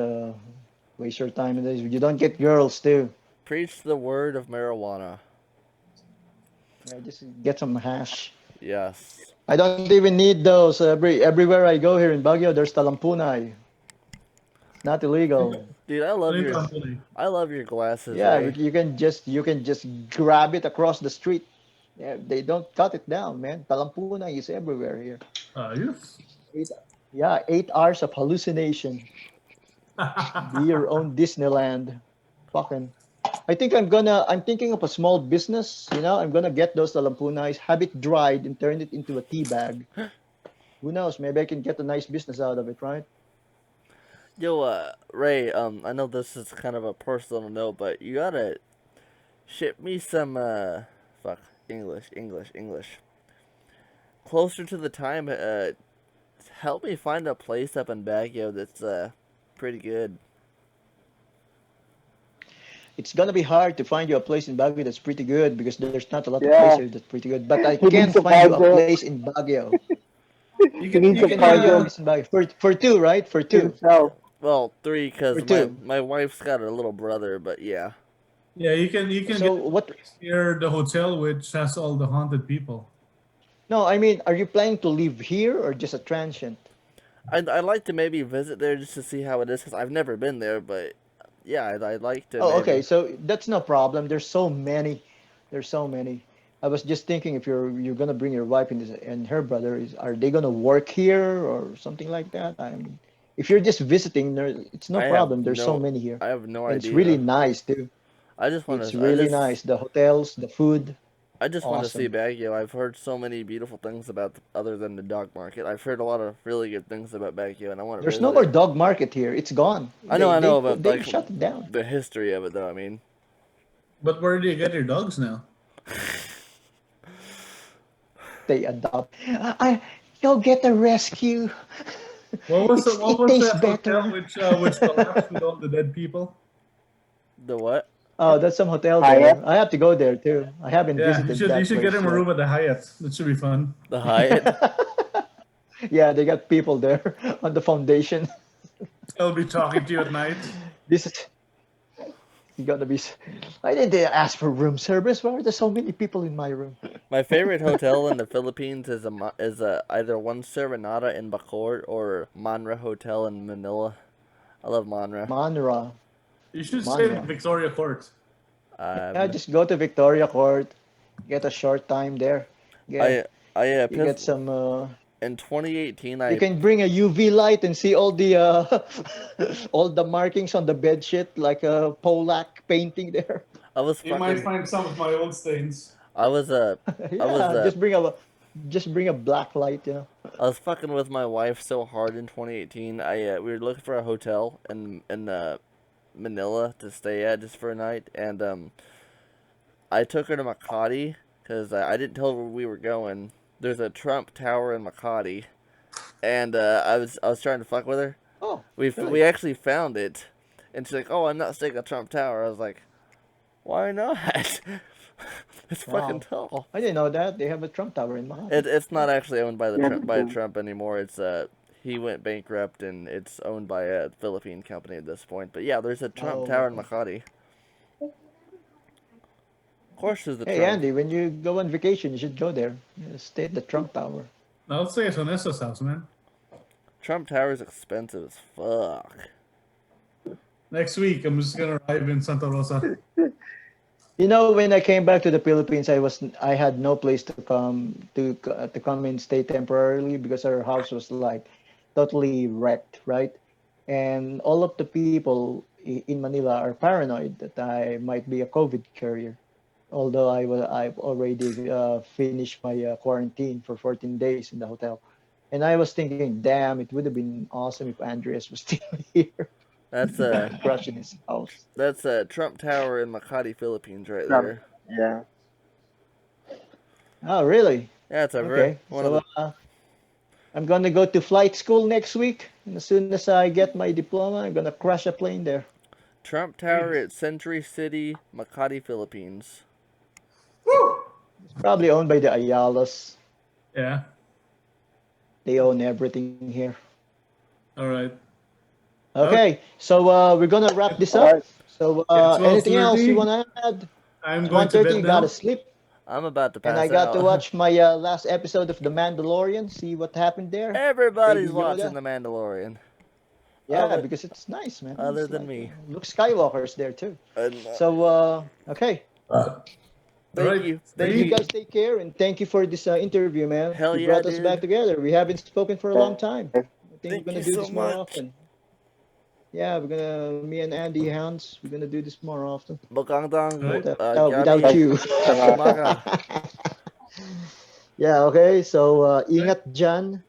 waste your time in this. You don't get girls too. Preach the word of marijuana. Yeah, just get some hash. Yes. I don't even need those. Everywhere I go here in Baguio, there's talampunay. It's not illegal. Dude, I love your glasses, Yeah, Ray. you can just grab it across the street. Yeah, they don't cut it down, man. Talampunay is everywhere here. Yes. Eight, yeah, 8 hours of hallucination. Be your own Disneyland. Fucking. I'm thinking of a small business. I'm gonna get those talampunais, have it dried, and turn it into a tea bag. Who knows? Maybe I can get a nice business out of it, right? Yo, Ray, I know this is kind of a personal note, but you gotta ship me some, fuck, English. Closer to the time, help me find a place up in Baguio that's, pretty good. It's gonna be hard to find you a place in Baguio that's pretty good because there's not a lot of places Yeah, here that's pretty good. But I he can needs a find you a partner. place in Baguio. You He can needs you I a can can find you a partner place in Baguio for two, right? For two, himself. Well, three, for because two. my wife's got a little brother, but yeah. yeah, you can So get what? near the hotel which has all the haunted people. No, I mean, are you planning to live here or just a transient? I'd like to maybe visit there just to see how it is, because I've never been there, but yeah, I'd like to Oh, okay. maybe. So that's no problem. There's so many. There's so many. I was just thinking if you're gonna bring your wife and her brother, are they gonna work here or something like that? I mean, if you're just visiting, it's no problem. There's so many here, I have no and it's really idea. nice too. I just want It's to, I really just, nice. The hotels, the food, I just want to see awesome. Baguio. I've heard so many beautiful things about other than the dog market. I've heard a lot of really good things about Baguio, and I want to There's no more visit. dog market here. It's gone. I know about They like shut it down. the history of it, though. I mean, But where do you get your dogs now? They adopt. Go get a rescue. What It was tastes that hotel better. which collapsed with all the dead people? the what? Oh, that's some hotel Hyatt. there. I have to go there too. I haven't Yeah, visited you that should get place him a yet. room at the Hyatt. That should be fun. The Hyatt. Yeah, they got people there on the foundation. I'll be talking to you at night. This is gonna be. I didn't ask for room service. Why are there so many people in my room? My favorite hotel in the Philippines is either one Serenata in Bacoor or Manra Hotel in Manila. I love Manra. Manra, You should stay in Manra. Victoria Court. Yeah, just go to Victoria Court. Get a short time there. Yeah, I I you get pissed some. in 2018. You can bring a UV light and see all the all the markings on the bed sheet like a Polak painting there. I was You might fucking find some of my old stains. I was I was Yeah, just bring a black light. I was fucking with my wife so hard in 2018. We were looking for a hotel in Manila to stay at just for a night, and I took her to Makati because I didn't tell her where we were going. There's a Trump Tower in Makati, and I was trying to fuck with her. Oh, We really? actually found it, and she's like, "Oh, I'm not staying at Trump Tower." I was like, "Why not? It's fucking Wow. tall." I didn't know that they have a Trump Tower in Makati. It's not actually owned by Yeah, By Trump anymore. It's he went bankrupt and it's owned by a Philippine company at this point. But yeah, there's a Trump Oh, Tower in okay. Makati. Of course there's the Hey, Trump. Andy, when you go on vacation, you should go there. Stay at the Trump Tower. No, let's say it's Vanessa's house, man. Trump Tower is expensive as fuck. Next week, I'm just gonna arrive in Santa Rosa. You know, when I came back to the Philippines, I had no place to come and stay temporarily because our house was like totally wrecked, right? And all of the people in Manila are paranoid that I might be a COVID carrier. Although I've already finished my quarantine for 14 days in the hotel, and I was thinking, damn, it would have been awesome if Andreas was still here, That's crushing his house. Trump Tower in Makati, Philippines, right Trump. there. Yeah. Oh, really? Yeah, it's a Okay. one of So the. I'm gonna go to flight school next week, and as soon as I get my diploma, I'm gonna crash a plane there. Trump Tower at Century City, Makati, Philippines. It's probably owned by the Ayalas. Yeah. They own everything here. All right. Okay, so we're gonna wrap this up. Alright. So It's anything else you 12:30. wanna add? I'm It's going to 1:30. bed You now. gotta sleep. I'm about to And pass I got to out. watch my last episode of The Mandalorian, see what happened there. Everybody's Baby Yoda. watching The Mandalorian. Yeah, other- because it's nice, man. other It's than like, me. Luke Skywalker's there too. And, So, okay. thank Right. you. Thank you guys. Take care, and thank you for this interview, man. Hell You yeah, brought us dude. back together. We haven't spoken for a long time. I think Thank we're gonna you do so this more much. often. Yeah, me and Andy Hans, we're gonna do this more often. Magandang Right. Without gabi. you. Umaga. Yeah, okay. So, ingat dyan.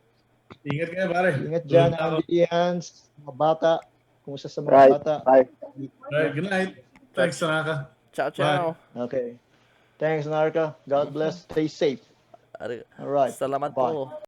Ingat kayo, pare. Ingat dyan, Good out. Andy Hans. Mga bata. Kumusta sa mga Right. bata? Bye. Right. Good night. Thanks, Tanaka. Ciao, ciao. Okay. Thanks, Anarka. God bless. Stay safe. All right. Salamat Bye. po.